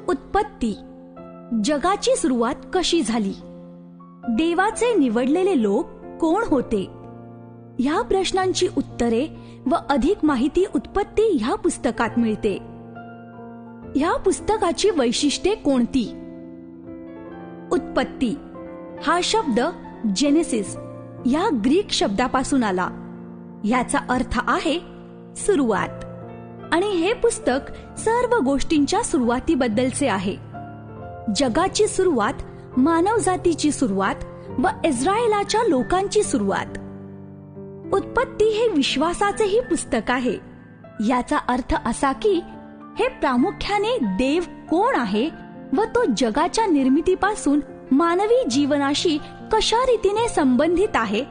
उत्पत्ती, जगाची सुरुवात कशी झाली? देवाचे निवडलेले लोक कोण होते? ह्या प्रश्नांची उत्तरे व अधिक माहिती उत्पत्ती ह्या पुस्तकात मिळते. ह्या पुस्तकाची वैशिष्ट्ये कोणती? उत्पत्ती हा शब्द जेनेसिस या ग्रीक शब्दापासून आला. ह्याचा अर्थ आहे सुरुवात, आणि हे पुस्तक सर्व गोष्टींच्या सुरुवातीबद्दलचे आहे. जगाची सुरुवात, मानवजातीची सुरुवात व इस्रायलाच्या लोकांची सुरुवात. उत्पत्ती हे विश्वासाचेही पुस्तक आहे. याचा अर्थ असा की हे प्रामुख्याने देव कोण आहे व तो जगाच्या निर्मितीपासून मानवी जीवनाशी कशा रीतीने संबंधित आहे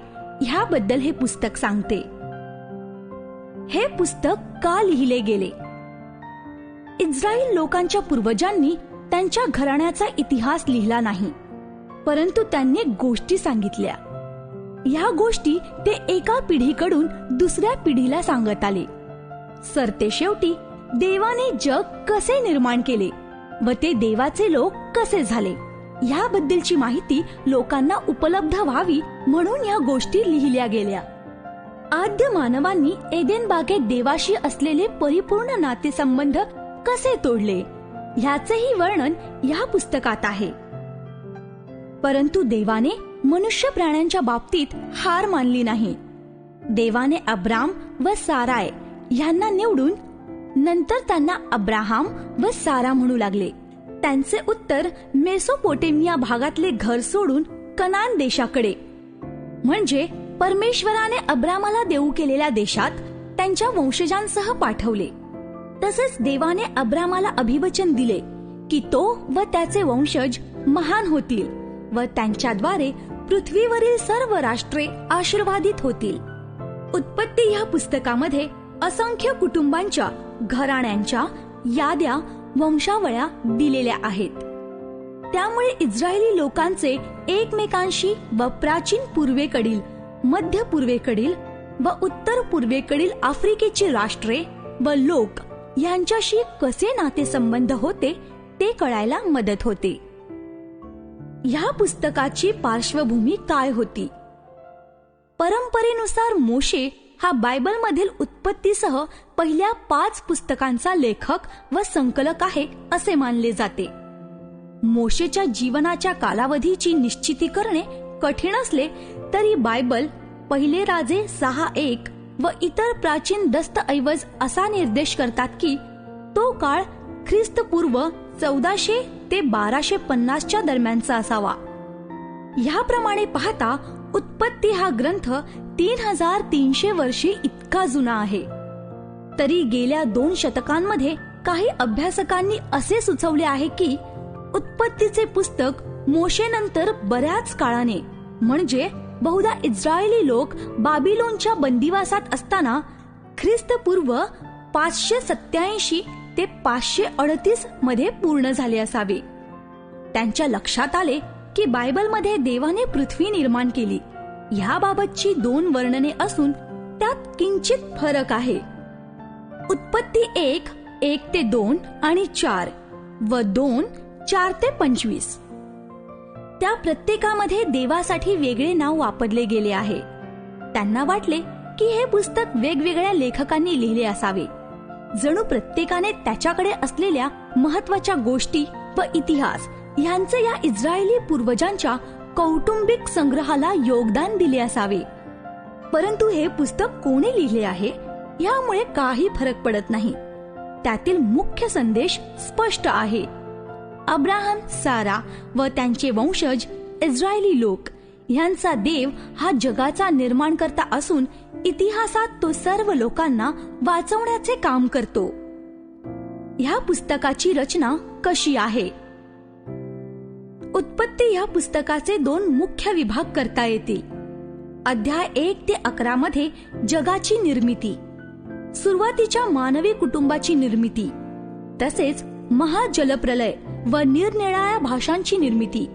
ह्याबद्दल हे पुस्तक सांगते. हे पुस्तक का लिहिले गेले? इस्रायल लोकांच्या पूर्वजांनी त्यांच्या घराण्याचा इतिहास लिहिला नाही, परंतु त्यांनी गोष्टी सांगितल्या. ह्या गोष्टी ते एका पिढीकडून दुसऱ्या पिढीला सांगत आले. सरतेशेवटी देवाने जग कसे निर्माण केले व ते देवाचे लोक कसे झाले ह्याबद्दलची माहिती लोकांना उपलब्ध व्हावी म्हणून ह्या गोष्टी लिहिल्या गेल्या. आद्य मानवांनी एदेन बागेत देवाशी असलेले परिपूर्ण नातेसंबंध कसे तोडले ह्याचेही वर्णन ह्या पुस्तकात आहे. परंतु देवाने मनुष्य प्राण्यांच्या बाबतीत हार मानली नाही. देवाने अब्राम व साराय ह्यांना निवडून नंतर त्यांना अब्राहाम व सारा म्हणू लागले. त्यांचे उत्तर मेसोपोटेमिया भागातले घर सोडून कनान देशाकडे, म्हणजे परमेश्वराने अब्रामाला देऊ केलेल्या देशात त्यांच्या वंशजांसह पाठवले. तसेच देवाने अब्रामाला अभिवचन दिले की तो व त्याचे वंशज महान होतील व त्यांच्याद्वारे पृथ्वीवरील सर्व राष्ट्रे आशीर्वादित होतील. उत्पत्ती ह्या पुस्तकामध्ये असंख्य कुटुंबांच्या, घराण्यांच्या याद्या, वंशावळ्या दिलेल्या आहेत. त्यामुळे इस्रायली लोकांचे एकमेकांशी व प्राचीन पूर्वेकडील, मध्य पूर्वेकडील व उत्तर पूर्वेकडील आफ्रिकेची राष्ट्रे व लोक यांच्याशी कसे नातेसंबंध होते ते कळायला मदत होते. ह्या पुस्तकाची पार्श्वभूमी काय होती? परंपरेनुसार मोशे हा बायबलमधील उत्पत्तीसह पहिल्या 5 पुस्तकांचा लेखक व संकलक आहे असे मानले जाते. मोशेच्या जीवनाच्या कालावधीची निश्चिती करणे कठीण असले तरी बायबल, पहिले राजे 6:1 व इतर प्राचीन दस्तऐवज असा निर्देश करतात की तो काळ ख्रिस्तपूर्व 1400 ते 1250 दरम्यानचा असावा. ह्याप्रमाणे पाहता उत्पत्ती हा ग्रंथ 3300 वर्षे इतका जुना आहे. तरी गेल्या 2 शतकांमध्ये काही अभ्यासकांनी असे सुचवले आहे की उत्पत्तीचे पुस्तक मोशेनंतर बऱ्याच काळाने, म्हणजे बहुधा इस्रायली लोक बाबिलोनच्या बंदिवासात असताना ख्रिस्तपूर्व 587 ते 538 मध्ये पूर्ण झाले असावे. त्यांच्या लक्षात आले की बायबलमध्ये देवाने पृथ्वी निर्माण केली ह्याबाबतची 2 वर्णने असून त्यात किंचित फरक आहे. उत्पत्ती 1:1 ते 2 आणि 4 व 2:4 ते 25 त्या प्रत्येकामध्ये देवासाठी वेगळे नाव वापरले गेले आहे. त्यांना वाटले की हे पुस्तक वेगवेगळ्या लेखकांनी लिहिले असावे, जणू प्रत्येकाने त्याच्याकडे असलेल्या महत्वाच्या गोष्टी व इतिहास ह्यांचे या इस्रायली पूर्वजांच्या कौटुंबिक संग्रहाला योगदान दिले असावे. परंतु हे पुस्तक कोणी लिहिले आहे यामुळे काही फरक पडत नाही. त्यातील मुख्य संदेश स्पष्ट आहे. अब्राहम, सारा व त्यांचे वंशज इस्रायली लोक ह्यांचा देव हा जगाचा निर्माणकर्ता असून इतिहासात तो सर्व लोकांना वाचवण्याचे काम करतो. ह्या पुस्तकाची रचना कशी आहे? उत्पत्ती ह्या पुस्तकाचे 2 मुख्य विभाग करता येतील. अध्याय 1 ते 11 मध्ये जगाची निर्मिती, सुरुवातीच्या मानवी कुटुंबाची निर्मिती, तसेच महाजलप्रलय व निरनिराळ्या भाषांची निर्मिती.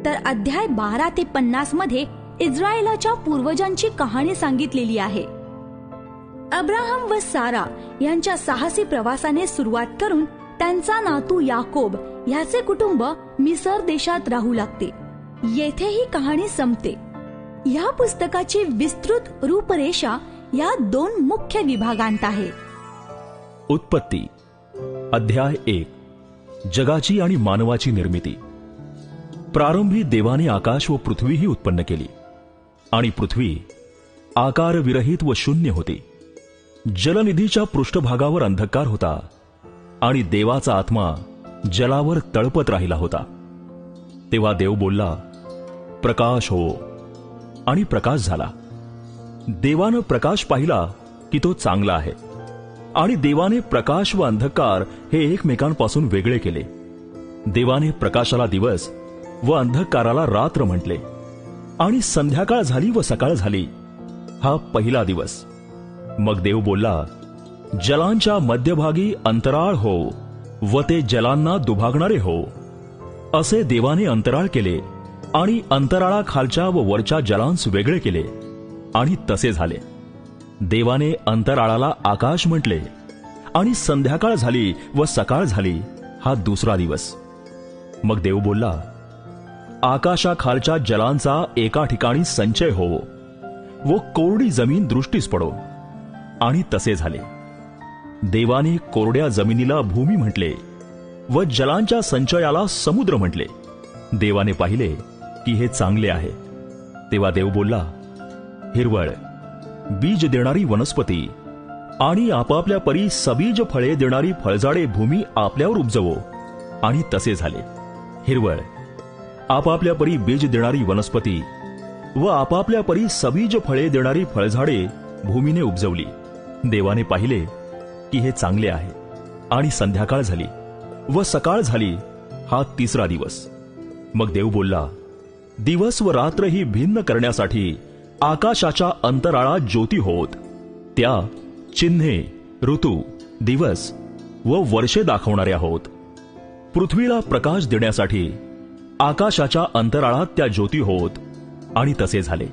तर अध्याय 12 ते 50 मध्ये इस्रायलाच्या पूर्वजांची कहाणी सांगितलेली आहे. अब्राहम व सारा यांच्या साहसी प्रवासाने सुरुवात करून त्यांचा नातू याकोब ह्याचे कुटुंब मिसर देशात राहू लागते. येथे ही कहाणी संपते. या पुस्तकाची विस्तृत रूपरेषा या 2 मुख्य विभागांत आहे. उत्पत्ती अध्याय 1. जगाची आणि मानवाची निर्मिती. प्रारंभी देवाने आकाश व पृथ्वीही उत्पन्न केली, आणि पृथ्वी आकारविरहित व शून्य होती. जलनिधीच्या पृष्ठभागावर अंधकार होता, आणि देवाचा आत्मा जलावर तळपत राहिला होता. तेव्हा देव बोलला, प्रकाश हो, आणि प्रकाश झाला. देवानं प्रकाश पाहिला की तो चांगला आहे. आणि देवाने प्रकाश व अंधकार हे एकमेकांपासून वेगळे केले. देवाने प्रकाशाला दिवस व अंधकाराला रात्र म्हटले. आणि संध्याकाळ झाली व सकाळ झाली, हा पहिला दिवस. मग देव बोलला, जलांच्या मध्यभागी अंतराळ हो, व ते जलांना दुभागणारे हो. असे देवाने अंतराळ केले, आणि अंतराळाखालच्या व वरच्या जलांस वेगळे केले, आणि तसे झाले. देवाने अंतराळाला आकाश म्हटले. आणि संध्याकाळ झाली व सकाळ झाली, हा दुसरा दिवस. मग देव बोलला, आकाशाखालच्या जलांचा एका ठिकाणी संचय हो, व कोरडी जमीन दृष्टीस पडो. आणि तसे झाले. देवाने कोरड्या जमिनीला भूमी म्हटले, व जलांच्या संचयाला समुद्र म्हटले. देवाने पाहिले की हे चांगले आहे. तेव्हा देव बोलला, हिरवळ, बीज देणारी वनस्पती आणि आपापल्या परी सबीज फळे देणारी फळझाडे भूमी आपल्यावर उपजवो. आणि तसे झाले. हिरवळ, आपापल्या परी बीज देणारी वनस्पती व आपापल्या परी सबीज फळे देणारी फळझाडे भूमीने उपजवली. देवाने पाहिले की हे चांगले आहे. आणि संध्याकाळ झाली व सकाळ झाली, हा तिसरा दिवस. मग देव बोलला, दिवस व रात्र ही भिन्न करण्यासाठी आकाशाच्या अंतराळात ज्योती होत. त्या चिन्हे, ऋतू, दिवस व वर्षे दाखवणाऱ्या होत. पृथ्वीला प्रकाश देण्यासाठी आकाशाच्या अंतराळात त्या ज्योती होत. आणि तसे झाले.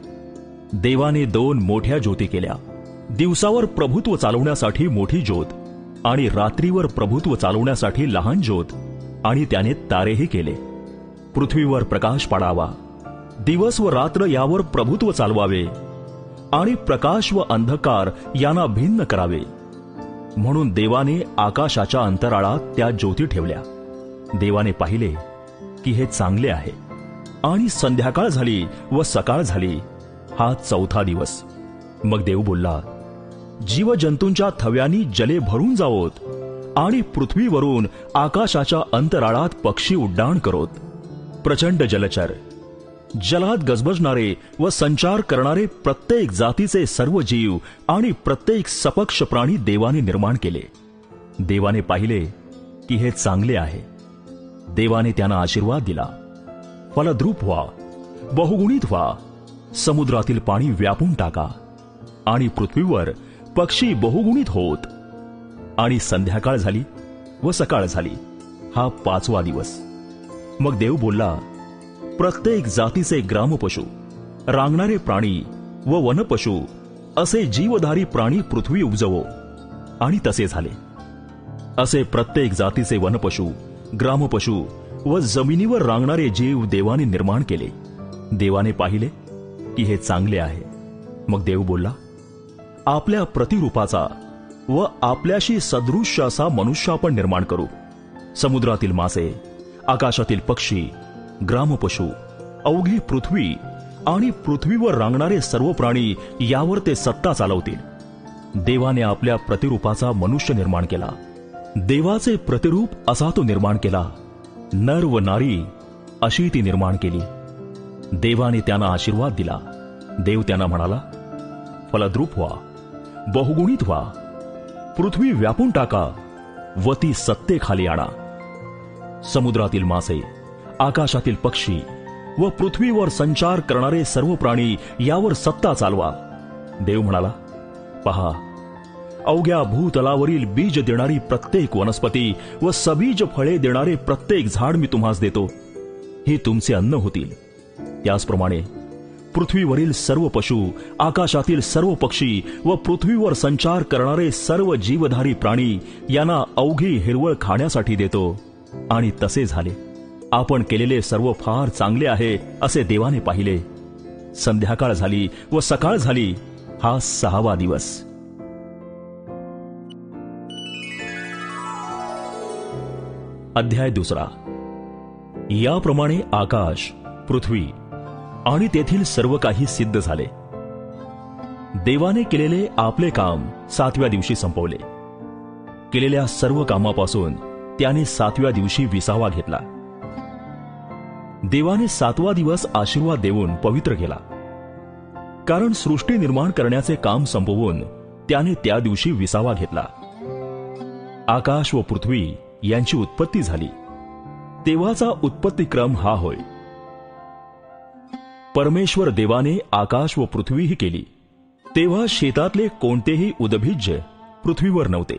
देवाने 2 मोठ्या ज्योती केल्या, दिवसावर प्रभुत्व चालवण्यासाठी मोठी ज्योत, आणि रात्रीवर प्रभुत्व चालवण्यासाठी लहान ज्योत. आणि त्याने तारेही केले. पृथ्वीवर प्रकाश पाडावा, दिवस व रात्र यावर प्रभुत्व चालवावे, आणि प्रकाश व अंधकार यांना भिन्न करावे. म्हणून देवाने आकाशाच्या अंतराळात त्या ज्योती ठेवल्या. देवाने पाहिले की हे चांगले आहे. आणि संध्याकाळ झाली व सकाळ झाली, हा चौथा दिवस. मग देव बोलला, जीवजंतूंच्या थव्यांनी जले भरून जावोत, आणि पृथ्वीवरून आकाशाच्या अंतराळात पक्षी उड्डाण करोत. प्रचंड जलचर, जलात गजबजणारे व संचार करणारे प्रत्येक जातीचे सर्व जीव आणि प्रत्येक सपक्ष प्राणी देवाने निर्माण केले. देवाने पाहिले की हे चांगले आहे. देवाने त्यांना आशीर्वाद दिला, फलद्रूप व्हा, बहुगुणित व्हा, समुद्रातील पाणी व्यापून टाका, आणि पृथ्वीवर पक्षी बहुगुणित होत. आणि संध्याकाळ झाली व सकाळ झाली, हा 5वा दिवस. मग देव बोलला, प्रत्येक जातीचे ग्रामपशु, रांगणारे प्राणी व वनपशु असे जीवधारी प्राणी पृथ्वी उपजवो. आणि तसे झाले. असे प्रत्येक जातीचे वनपशु, ग्रामपशु व जमिनीवर रांगणारे जीव देवाने निर्माण केले. देवाने पाहिले की हे चांगले आहे. मग देव बोलला, आपल्या प्रतिरूपाचा व आपल्याशी सदृश्य असा मनुष्य आपण निर्माण करू. समुद्रातील मासे, आकाशातील पक्षी, ग्रामपशु, अवघी पृथ्वी आणि पृथ्वीवर रांगणारे सर्व प्राणी यावर ते सत्ता चालवतील. देवाने आपल्या प्रतिरूपाचा मनुष्य निर्माण केला. देवाचे प्रतिरूप असा तो निर्माण केला. नर व नारी अशी ती निर्माण केली. देवाने त्यांना आशीर्वाद दिला. देव त्यांना म्हणाला, फलद्रूप व्हा, बहुगुणित व्हा, पृथ्वी व्यापून टाका व ती सत्तेखाली आणा. समुद्रातील मासे, आकाशातील पक्षी व पृथ्वीवर संचार करणारे सर्व प्राणी यावर सत्ता चालवा. देव म्हणाला, पहा, अवघ्या भूतलावरील बीज देणारी प्रत्येक वनस्पती व सबीज फळे देणारे प्रत्येक झाड मी तुम्हास देतो. हे तुमचे अन्न होतील. त्याचप्रमाणे पृथ्वीवरील सर्व पशु, आकाशातील सर्व पक्षी व पृथ्वीवर संचार करणारे सर्व जीवधारी प्राणी यांना अवघी हिरवळ खाण्यासाठी देतो. आणि तसे झाले. आपण केलेले सर्व फार चांगले आहे असे देवाने पाहिले. संध्याकाळ झाली व सकाळ झाली, हा 6वा दिवस. अध्याय 2. याप्रमाणे आकाश, पृथ्वी आणि तेथील सर्व काही सिद्ध झाले. देवाने केलेले आपले काम 7व्या दिवशी संपवले. केलेल्या सर्व कामापासून त्याने 7व्या दिवशी विसावा घेतला. देवाने 7वा दिवस आशीर्वाद देऊन पवित्र केला, कारण सृष्टी निर्माण करण्याचे काम संपवून त्याने त्या दिवशी विसावा घेतला. आकाश व पृथ्वी यांची उत्पत्ती झाली. तेव्हाचा उत्पत्तीक्रम हा होय. परमेश्वर देवाने आकाश व पृथ्वीही केली. तेव्हा शेतातले कोणतेही उद्भिज्ज पृथ्वीवर नव्हते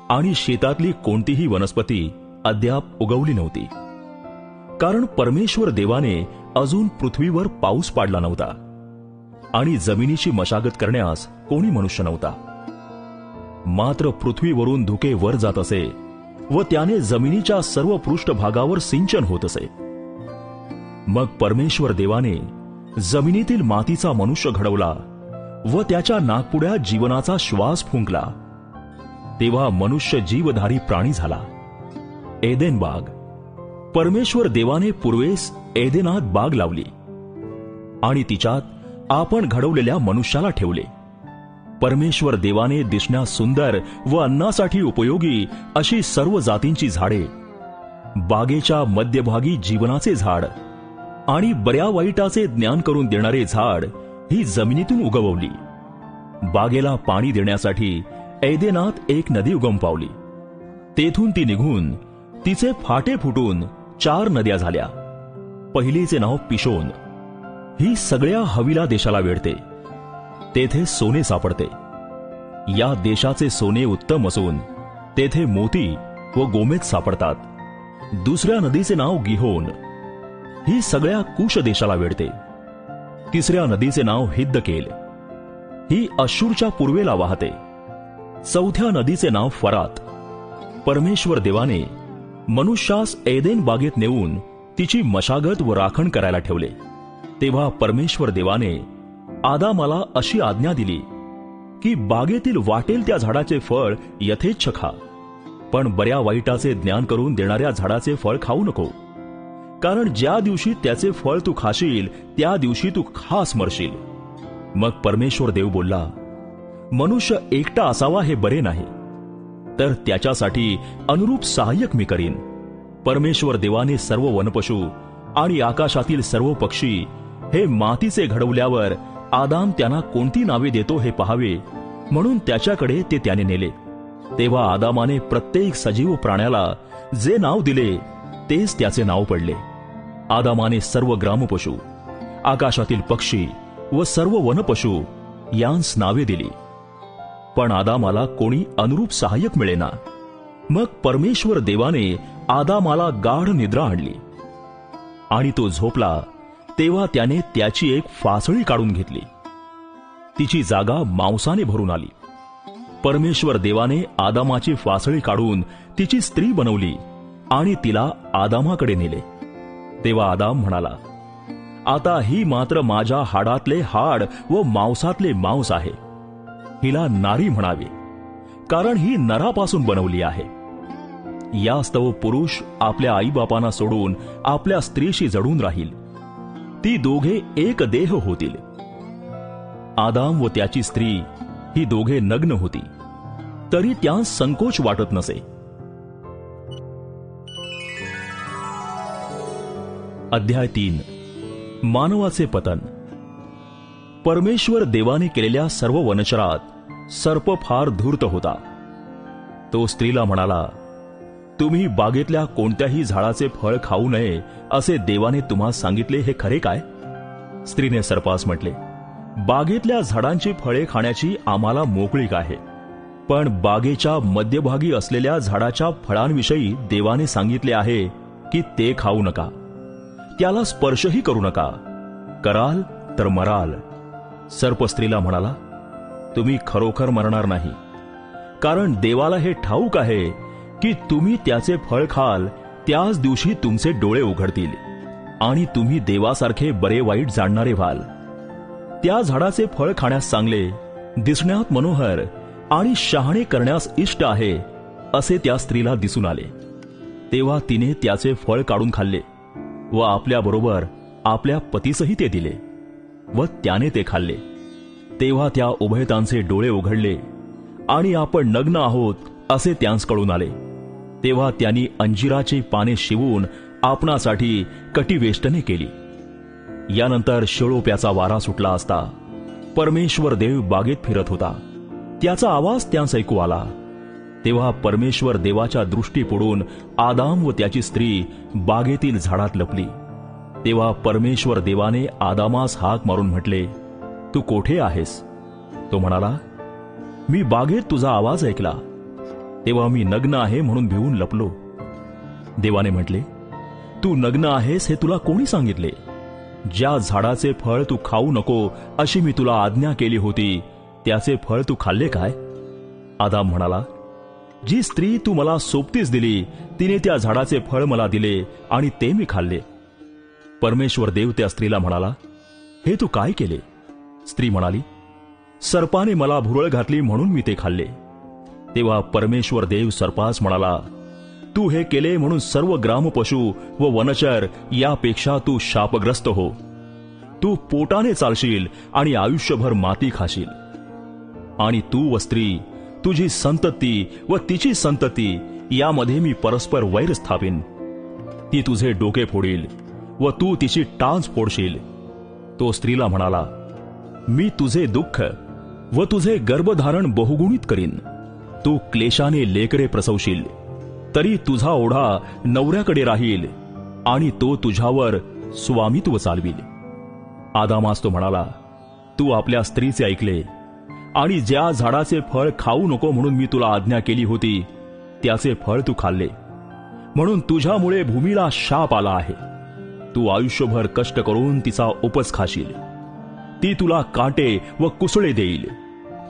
आणि शेतातली कोणतीही वनस्पती अद्याप उगवली नव्हती, कारण परमेश्वर देवाने अजून पृथ्वीवर पाऊस पाडला नव्हता आणि जमिनीची मशागत करण्यास कोणी मनुष्य नव्हता. मात्र पृथ्वीवरून धुके वर जात असे व त्याने जमिनीच्या सर्व पृष्ठभागावर सिंचन होत असे. मग परमेश्वर देवाने जमिनीतील मातीचा मनुष्य घडवला व त्याच्या नाकपुड्यात जीवनाचा श्वास फुंकला. तेव्हा मनुष्य जीवधारी प्राणी झाला. एदेन बाग. परमेश्वर देवाने पूर्वेस एदेनात बाग लावली आणि तिच्यात आपण घडवलेल्या मनुष्याला ठेवले. परमेश्वर देवाने दिसण्यास सुंदर व अन्नासाठी उपयोगी अशी सर्व जातींची झाडे, बागेच्या मध्यभागी जीवनाचे झाड आणि बऱ्या वाईटाचे ज्ञान करून देणारे झाड ही जमिनीतून उगवली. बागेला पाणी देण्यासाठी एदेनात एक नदी उगम पावली. तेथून ती निघून तिचे फाटे फुटून 4 नद्या झाल्या. पहिलीचे नाव पिशोन. ही सगळ्या हविला देशाला वेढते. तेथे सोने सापडते. या देशाचे सोने उत्तम असून तेथे मोती व गोमेद सापडतात. दुसऱ्या नदीचे नाव गिहोन. ही सगळ्या कुश देशाला वेढते. तिसऱ्या नदीचे नाव हिद्दकेल. ही अश्शूरच्या पूर्वेला वाहते. चौथ्या नदीचे नाव फरात. परमेश्वर देवाने मनुष्यास एदेन बागेत नेऊन तिची मशागत व राखण करायला ठेवले. तेव्हा परमेश्वर देवाने आदामाला अशी आज्ञा दिली की बागेतील वाटेल त्या झाडाचे फळ यथेच्छ खा, पण बऱ्या वाईटाचे ज्ञान करून देणाऱ्या झाडाचे फळ खाऊ नको, कारण ज्या दिवशी त्याचे फळ तू खाशील त्या दिवशी तू खास मरशील. मग परमेश्वर देव बोलला, मनुष्य एकटा असावा हे बरे नाही, तर त्याच्यासाठी अनुरूप सहाय्यक मी करीन. परमेश्वर देवाने सर्व वनपशु आणि आकाशातील सर्व पक्षी हे मातीचे घडवल्यावर आदाम त्यांना कोणती नावे देतो हे पहावे म्हणून त्याच्याकडे ते त्याने नेले. तेव्हा आदामाने प्रत्येक सजीव प्राण्याला जे नाव दिले तेच त्याचे नाव पडले. आदामाने सर्व ग्रामपशु, आकाशातील पक्षी व सर्व वनपशु यांस नावे दिली. पण आदामाला कोणी अनुरूप सहाय्यक मिळेना. मग परमेश्वर देवाने आदामाला गाढ निद्रा आणली आणि तो झोपला. तेव्हा त्याने त्याची एक फासळी काढून घेतली. तिची जागा मांसाने भरून आली. परमेश्वर देवाने आदामाची फासळी काढून तिची स्त्री बनवली आणि तिला आदामाकडे नेले. तेव्हा आदाम म्हणाला, आता ही मात्र माझ्या हाडातले हाड व मांसातले मांस आहे. हिला नारी म्हणावे, कारण ही नरापासून बनवली आहे. यास्तव पुरुष आपल्या आईबापांना सोडून आपल्या स्त्रीशी जडून राहील, ती दोघे एक देह होतील. आदाम व त्याची स्त्री ही दोघे नग्न होती, तरी त्यांस संकोच वाटत नसे. अध्याय 3. मानवाचे पतन. परमेश्वर देवाने केलेल्या सर्व वनचरात सर्प फार धूर्त होता. तो स्त्रीला म्हणाला, तुम्ही बागेतल्या कोणत्याही झाडाचे फळ खाऊ नये असे देवाने तुम्हा सांगितले हे खरे काय? स्त्रीने सर्पास म्हटले, बागेतल्या झाडांची फळे खाण्याची आम्हाला मोकळीक आहे, पण बागेच्या मध्यभागी असलेल्या झाडाच्या फळांविषयी देवाने सांगितले आहे की ते खाऊ नका, त्याला स्पर्शही करू नका, कराल तर मराल. सर्प स्त्रीला म्हणाला, तुम्ही खरोखर मरणार नाही, कारण देवाला हे ठाऊक आहे की तुम्ही त्याचे फळ खाल त्याच दिवशी तुमचे डोळे उघडतील आणि तुम्ही देवासारखे बरे वाईट जाणणारे व्हाल. त्या झाडाचे फळ खाण्यास चांगले, दिसण्यात मनोहर आणि शहाणे करण्यास इष्ट आहे असे त्या स्त्रीला दिसून आले. तेव्हा तिने त्याचे फळ काढून खाल्ले व आपल्याबरोबर आपल्या पतीसही ते दिले व त्याने ते खाल्ले. तेव्हा त्या उभयतांचे डोळे उघडले आणि आपण नग्न आहोत असे त्यांस कळून आले. तेव्हा त्यांनी अंजिराची पाने शिवून आपणासाठी कटिवेष्टने केली. यानंतर शिळोप्याचा वारा सुटला असता परमेश्वर देव बागेत फिरत होता. त्याचा आवाज त्यांस ऐकू आला. तेव्हा परमेश्वर देवाच्या दृष्टी पुढून आदाम व त्याची स्त्री बागेतील झाडात लपली. तेव्हा परमेश्वर देवाने आदामास हाक मारून म्हटले, तू कोठे आहेस? तो म्हणाला, मी बागेत तुझा आवाज ऐकला, तेव्हा मी नग्न आहे म्हणून भिवून लपलो. देवाने म्हटले, तू नग्न आहेस हे तुला कोणी सांगितले? ज्या झाडाचे फळ तू खाऊ नको अशी मी तुला आज्ञा केली होती त्याचे फळ तू खाल्ले काय? आदाम म्हणाला, जी स्त्री तू मला सोबतीस दिली तिने त्या झाडाचे फळ मला दिले आणि ते मी खाल्ले. परमेश्वर देव त्या स्त्रीला म्हणाला, हे तू काय केले? स्त्री म्हणाली, सर्पाने मला भुरळ घातली म्हणून मी ते खाल्ले. तेव्हा परमेश्वर देव सर्पास म्हणाला, तू हे केले म्हणून सर्व ग्रामपशु व वनचर यापेक्षा तू शापग्रस्त हो. तू पोटाने चालशील आणि आयुष्यभर माती खाशील. आणि तू व स्त्री, तुझी संतती व तिची संतती यामध्ये मी परस्पर वैर स्थापिन. ती तुझे डोके फोडील व तू तिची टांच फोडशील. तो स्त्रीला म्हणाला, मी तुझे दुःख व तुझे गर्भधारण बहुगुणित करीन. तू क्लेशाने लेकरे प्रसवशील, तरी तुझा ओढा नवऱ्याकडे राहील आणि तो तुझ्यावर स्वामित्व चालविल. आदामास तो म्हणाला, तू आपल्या स्त्रीचे ऐकले आणि ज्या झाडाचे फळ खाऊ नको म्हणून मी तुला आज्ञा केली होती त्याचे फळ तू खाल्ले, म्हणून तुझ्यामुळे भूमीला शाप आला आहे. तू आयुष्यभर कष्ट करून तिचा उपज खाशील. ती तुला काटे व कुसळे देईल.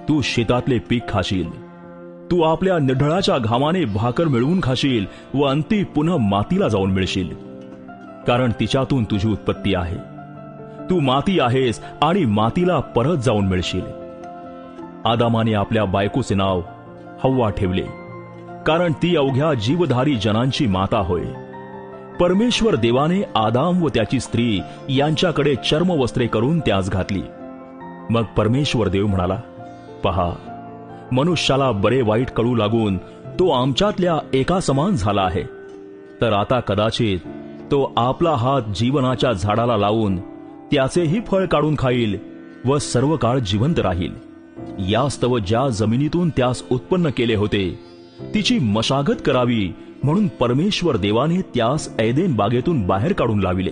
तू शेतातले पीक खाशील. तू आपल्या निढळाच्या घामाने भाकर मिळवून खाशील व अंती पुन्हा मातीला जाऊन मिळशील, कारण तिच्यातून तुझी उत्पत्ती आहे. तू माती आहेस आणि मातीला परत जाऊन मिळशील. आदामाने आपल्या बायकोचे नाव हव्वा ठेवले, कारण ती अवघ्या जीवधारी जनांची माता होय. परमेश्वर देवाने आदाम व त्याची स्त्री यांच्याकडे चर्मवस्त्रे करून त्यास घातली. मग परमेश्वर देव म्हणाला, पहा, मनुष्याला बरे वाईट कळू लागून तो आमच्यातल्या एका समान झाला आहे. तर आता कदाचित तो आपला हात जीवनाच्या झाडाला लावून त्याचेही फळ काढून खाईल व सर्व काळ जिवंत राहील. यास्तव ज्या जमिनीतून त्यास उत्पन्न केले होते तिची मशागत करावी म्हणून परमेश्वर देवाने त्यास ऐदेन बागेतून बाहेर काढून लाविले.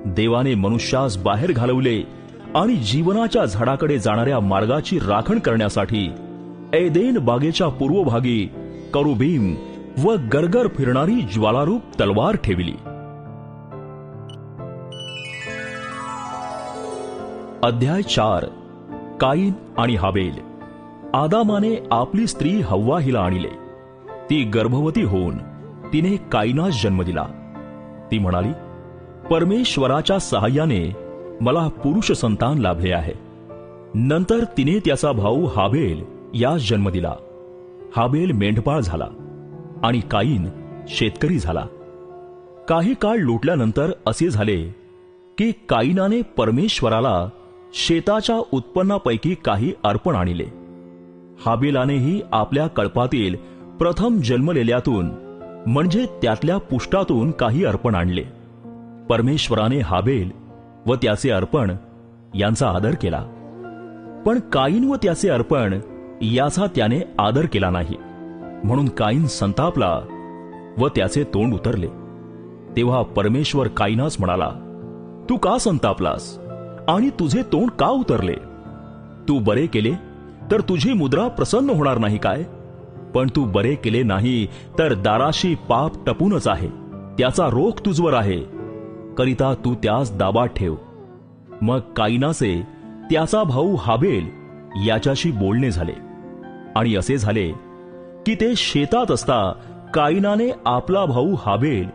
देवाने मनुष्यास बाहेर घालवले आणि जीवनाच्या झाडाकडे जाणाऱ्या मार्गाची राखण करण्यासाठी ऐदेन बागेच्या पूर्वभागी करुबीम व गरगर फिरणारी ज्वालारूप तलवार ठेवली. अध्याय 4. काईन आणि हाबेल. आदामाने आपली स्त्री हव्वा हिला आणले. ती गर्भवती होऊन तिने काईनास जन्म दिला. ती म्हणाली, परमेश्वराच्या सहाय्याने मला पुरुष संतान लाभले आहे. नंतर तिने त्याचा भाऊ हाबेल यास जन्म दिला. हाबेल मेंढपाळ झाला आणि काईन शेतकरी झाला. काही काळ लोटल्यानंतर असे झाले की काईनाने परमेश्वराला शेताच्या उत्पन्नापैकी काही अर्पण आणले. हाबेलानेही आपल्या कळपातील प्रथम जन्मलेल्यातून म्हणजे त्यातल्या पुष्टातून काही अर्पण आणले. परमेश्वराने हाबेल व त्याचे अर्पण यांचा आदर केला, पण काईन व त्याचे अर्पण याचा त्याने आदर केला नाही. म्हणून काईन संतापला व त्याचे तोंड उतरले. तेव्हा परमेश्वर काईनास म्हणाला, तू का संतापलास आणि तुझे तोंड का उतरले? तू बरे केले तर तुझी मुद्रा प्रसन्न होणार नाही काय? पण तू बरे केले नाही तर दाराशी पाप टपूनच आहे. त्याचा रोख तुझवर आहे, करिता तू त्यास दाबात ठेव. मग काईनाचे त्याचा भाऊ हाबेल याच्याशी बोलणे झाले, आणि असे झाले की ते शेतात असता काईनाने आपला भाऊ हाबेल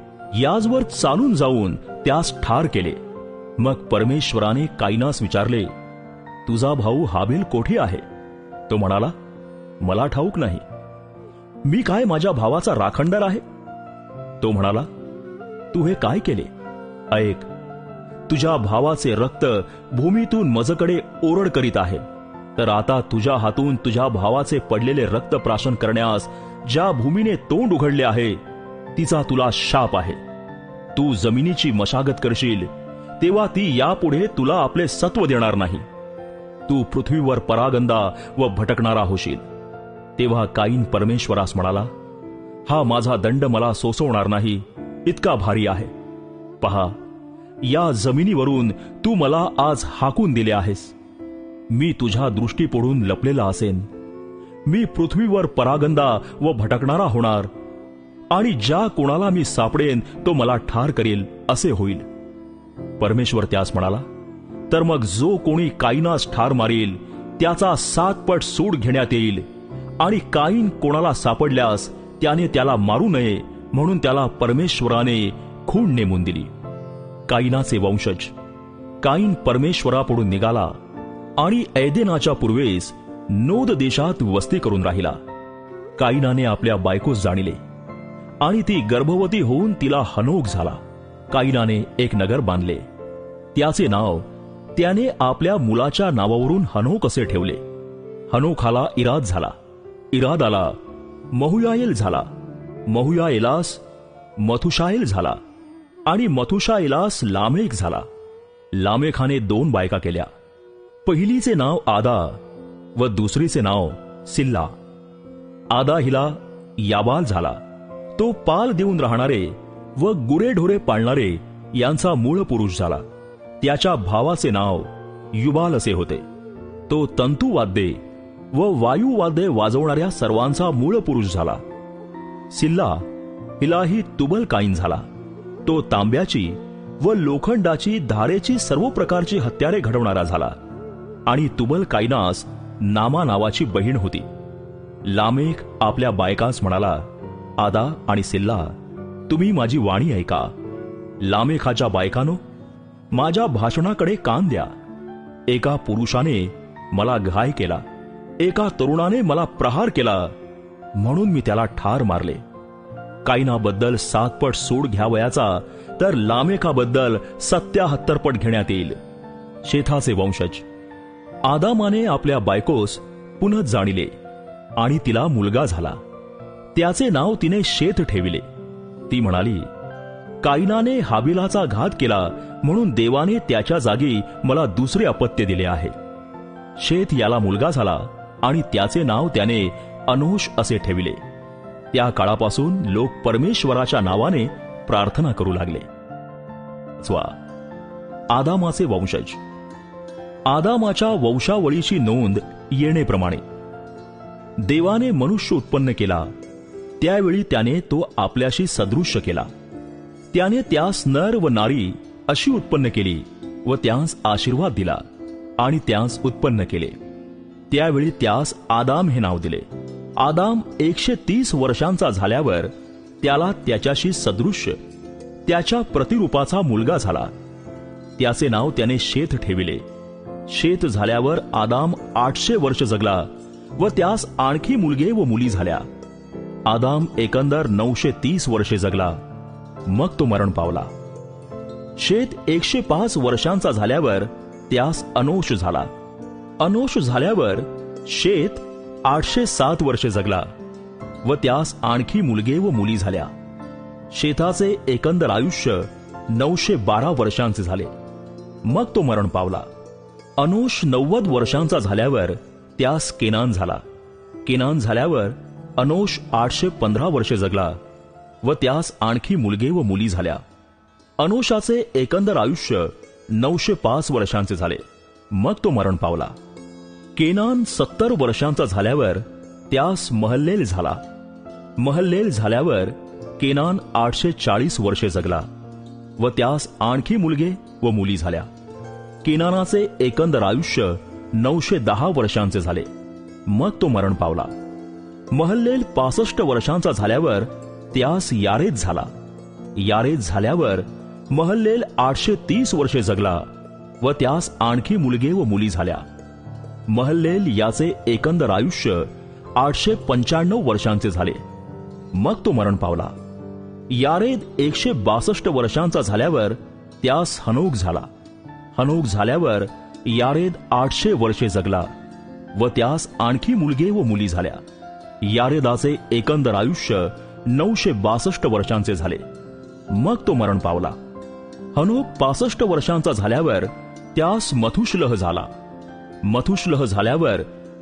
याचवर चालून जाऊन त्यास ठार केले. मग परमेश्वराने काईनास विचारले, तुझा भाऊ हाबेल कोठे आहे? तो म्हणाला, मला ठाऊक नाही. मी काय माझ्या भावाचा राखणदार आहे? तो म्हणाला, तू हे काय केले? ऐक, तुझ्या भावाचे रक्त भूमीतून मजकडे ओरड करीत आहे. तर आता तुझ्या हातून तुझ्या भावाचे पडलेले रक्त प्राशन करण्यास ज्या भूमीने तोंड उघडले आहे तिचा तुला शाप आहे. तू जमिनीची मशागत करशील तेव्हा ती यापुढे तुला आपले सत्व देणार नाही. तू पृथ्वीवर परागंदा व भटकणारा होशील. तेव्हा काईन परमेश्वरास म्हणाला, हा माझा दंड मला सोसवणार नाही, इतका भारी आहे. पहा, या जमिनीवरून तू मला आज हाकून दिले आहेस. मी तुझ्या दृष्टीपुढून लपलेला असेन. मी पृथ्वीवर परागंदा व भटकणारा होणार, आणि ज्या कोणाला मी सापडेन तो मला ठार करेल असे होईल. परमेश्वर त्यास म्हणाला, तर मग जो कोणी काईनास ठार मारेल त्याचा 7 पट सूड घेण्यात येईल. आणि काईन कोणाला सापडल्यास त्याने त्याला मारू नये म्हणून त्याला परमेश्वराने खूण नेमून दिली. काईनाचे वंशज. काईन परमेश्वरापुढून निघाला आणि ऐदेनाच्या पूर्वेस नोद देशात वस्ती करून राहिला. काईनाने आपल्या बायकोस जाणिले, आणि ती गर्भवती होऊन तिला हनोक झाला. काईनाने एक नगर बांधले, त्याचे नाव त्याने आपल्या मुलाच्या नावावरून हनोक असे ठेवले. हनोखाला इराद झाला, इरादाला महुयाएल झाला, महुयाएलास मथुशाएल झाला, आणि मथुशाएलास लामेक झाला. लामेखाने 2 बायका केल्या. पहिलीचे नाव आदा व दुसरीचे नाव सिल्ला. आदा हिला याबाल झाला. तो पाल देऊन राहणारे व गुरेढोरे पाळणारे यांचा मूळ पुरुष झाला. त्याच्या भावाचे नाव युबाल असे होते. तो तंतुवाद्ये व वायुवाद्ये वाजवणाऱ्या सर्वांचा मूळ पुरुष झाला. सिल्ला हिलाही तुबल काईन झाला. तो तांब्याची व लोखंडाची धारेची सर्व प्रकारची हत्यारे घडवणारा झाला. आणि तुबल काईनास नामा नावाची बहीण होती. लामेक आपल्या बायकास म्हणाला, आदा आणि सिल्ला, तुम्ही माझी वाणी ऐका. लामेखाच्या बायकानो, माझ्या भाषणाकडे कान द्या. एका पुरुषाने मला घाय केला, एका तरुणाने मला प्रहार केला, म्हणून मी त्याला ठार मारले. काईनाबद्दल 7 पट सूड घ्यावयाचा तर लामेखाबद्दल 77 पट घेण्यात येईल. शेथाचे वंशज. आदामाने आपल्या बायकोस पुनः जाणिले आणि तिला मुलगा झाला. त्याचे नाव तिने शेथ ठेविले. ती म्हणाली, काईनाने हाबिलाचा घात केला म्हणून देवाने त्याच्या जागी मला दुसरे अपत्य दिले आहे. शेथ याला मुलगा झाला आणि त्याचे नाव त्याने अनोश असे ठेविले. त्या काळापासून लोक परमेश्वराच्या नावाने प्रार्थना करू लागले. आदामाचे वंशज. आदामाच्या वंशावळीची नोंद येणेप्रमाणे. देवाने मनुष्य उत्पन्न केला त्यावेळी त्याने तो आपल्याशी सदृश्य केला. त्याने त्यास नर व नारी अशी उत्पन्न केली व त्यास आशीर्वाद दिला आणि त्यास उत्पन्न केले. त्यावेळी त्यास आदाम हे नाव दिले. आदाम 130 वर्षांचा झाल्यावर त्याला त्याच्याशी सदृश्य त्याच्या प्रतिरूपाचा मुलगा झाला. त्याचे नाव त्याने शेथ ठेविले. शेथ झाल्यावर आदाम 800 वर्ष जगला व त्यास आणखी मुलगे व मुली झाल्या. आदाम एकंदर 930 वर्षे जगला, मग तो मरण पावला. शेत 105 वर्षांचा झाल्यावर त्यास अनोश झाला. अनोश झाल्यावर शेत 807 वर्षे जगला व त्यास आणखी मुलगे व मुली झाल्या. शेताचे एकंदर आयुष्य 912 वर्षांचे झाले, मग तो मरण पावला. अनोश 90 वर्षांचा झाल्यावर त्यास केनान झाला. केनान झाल्यावर अनोश 815 वर्षे जगला व त्यास आणखी मुलगे व मुली झाल्या. अनोशाचे एकंदर आयुष्य 905 वर्षांचे झाले, मग तो मरण पावला. केनान 70 वर्षांचा झाल्यावर त्यास महल्लेल झाला. महल्लेल झाल्यावर केनान 840 वर्षे जगला व त्यास आणखी मुलगे व मुली झाल्या. केनानाचे एकंदर आयुष्य 910 वर्षांचे झाले. मग तो मरण पावला. महल्लेल 65 वर्षांचा झाल्यावर त्यास यारेद झाला. यारेद झाल्यावर महल्लेल 830 वर्षे जगला व त्यास आणखी मुलगे व मुली झाल्या. महल्लेल याचे एकंदर आयुष्य 895 वर्षांचे झाले. मग तो मरण पावला. यारेद 162 वर्षांचा झाल्यावर त्यास हनोक झाला. हनोक झाल्यावर यारेद 800 वर्षे जगला व त्यास आणखी मुलगे व मुली झाल्या. यारेदाचे एकंदर आयुष्य 962 वर्षांचे झाले. मग तो मरण पावला. हनोक 65 वर्षांचा झाल्यावर त्यास मथुशलह झाला. मथुशलह झाल्यावर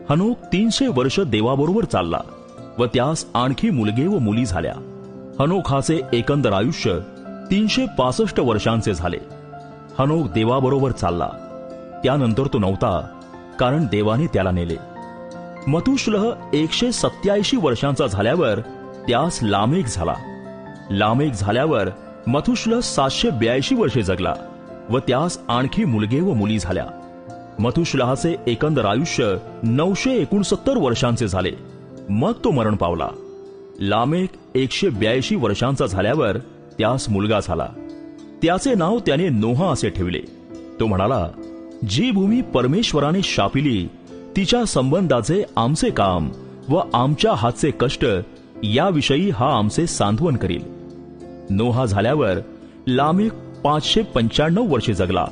हनोक 300 वर्ष देवाबरोबर चालला व त्यास आणखी मुलगे व मुली झाल्या. हनोखाचे एकंदर आयुष्य 365 वर्षांचे झाले. हनोक देवाबरोबर चालला. त्यानंतर तो नव्हता, कारण देवाने त्याला नेले. मथुशलह 187 वर्षांचा झाल्यावर त्यास लामेक झाला. लामेक झाल्यावर मथुशलह 782 वर्षे जगला व त्यास आणखी मुलगे व मुली झाल्या. मथुशलहाचे एकंदर आयुष्य 969 वर्षांचे झाले. मग तो मरण पावला. लामेक 182 वर्षांचा झाल्यावर त्यास मुलगा झाला. त्याचे नाव त्याने नोहा असे ठेवले. तो म्हणाला, जी भूमी परमेश्वराने शापिली तिच्या संबंधाचे आमचे काम व आमच्या हातचे कष्ट याविषयी हा आमचे सांत्वन करील. नोहा झाल्यावर लामेक 595 वर्षे जगला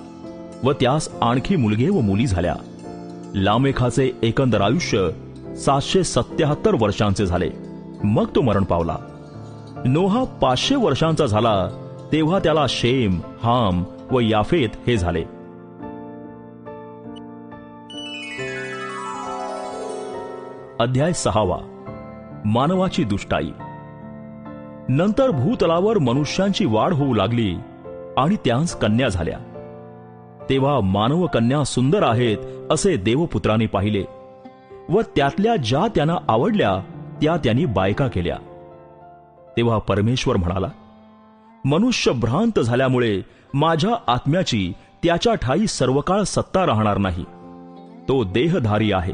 व त्यास आणखी मुलगे व मुली झाल्या. लामेखाचे एकंदर आयुष्य 777 वर्षांचे झाले. मग तो मरण पावला. नोहा 500 वर्षांचा झाला तेव्हा त्याला शेम, हाम व याफेत हे झाले. अध्याय 6. मानवाची दुष्टाई. नंतर भूतलावर मनुष्यांची वाढ होऊ लागली आणि त्यांस कन्या झाल्या. तेव्हा मानव कन्या सुंदर आहेत असे देवपुत्रांनी पाहिले व त्यातल्या ज्या त्यांना आवडल्या त्या त्यांनी बायका केल्या. तेव्हा परमेश्वर म्हणाला, मनुष्य भ्रांत झाल्यामुळे माझ्या आत्म्याची त्याच्या ठाई सर्वकाळ सत्ता राहणार नाही. तो देहधारी आहे,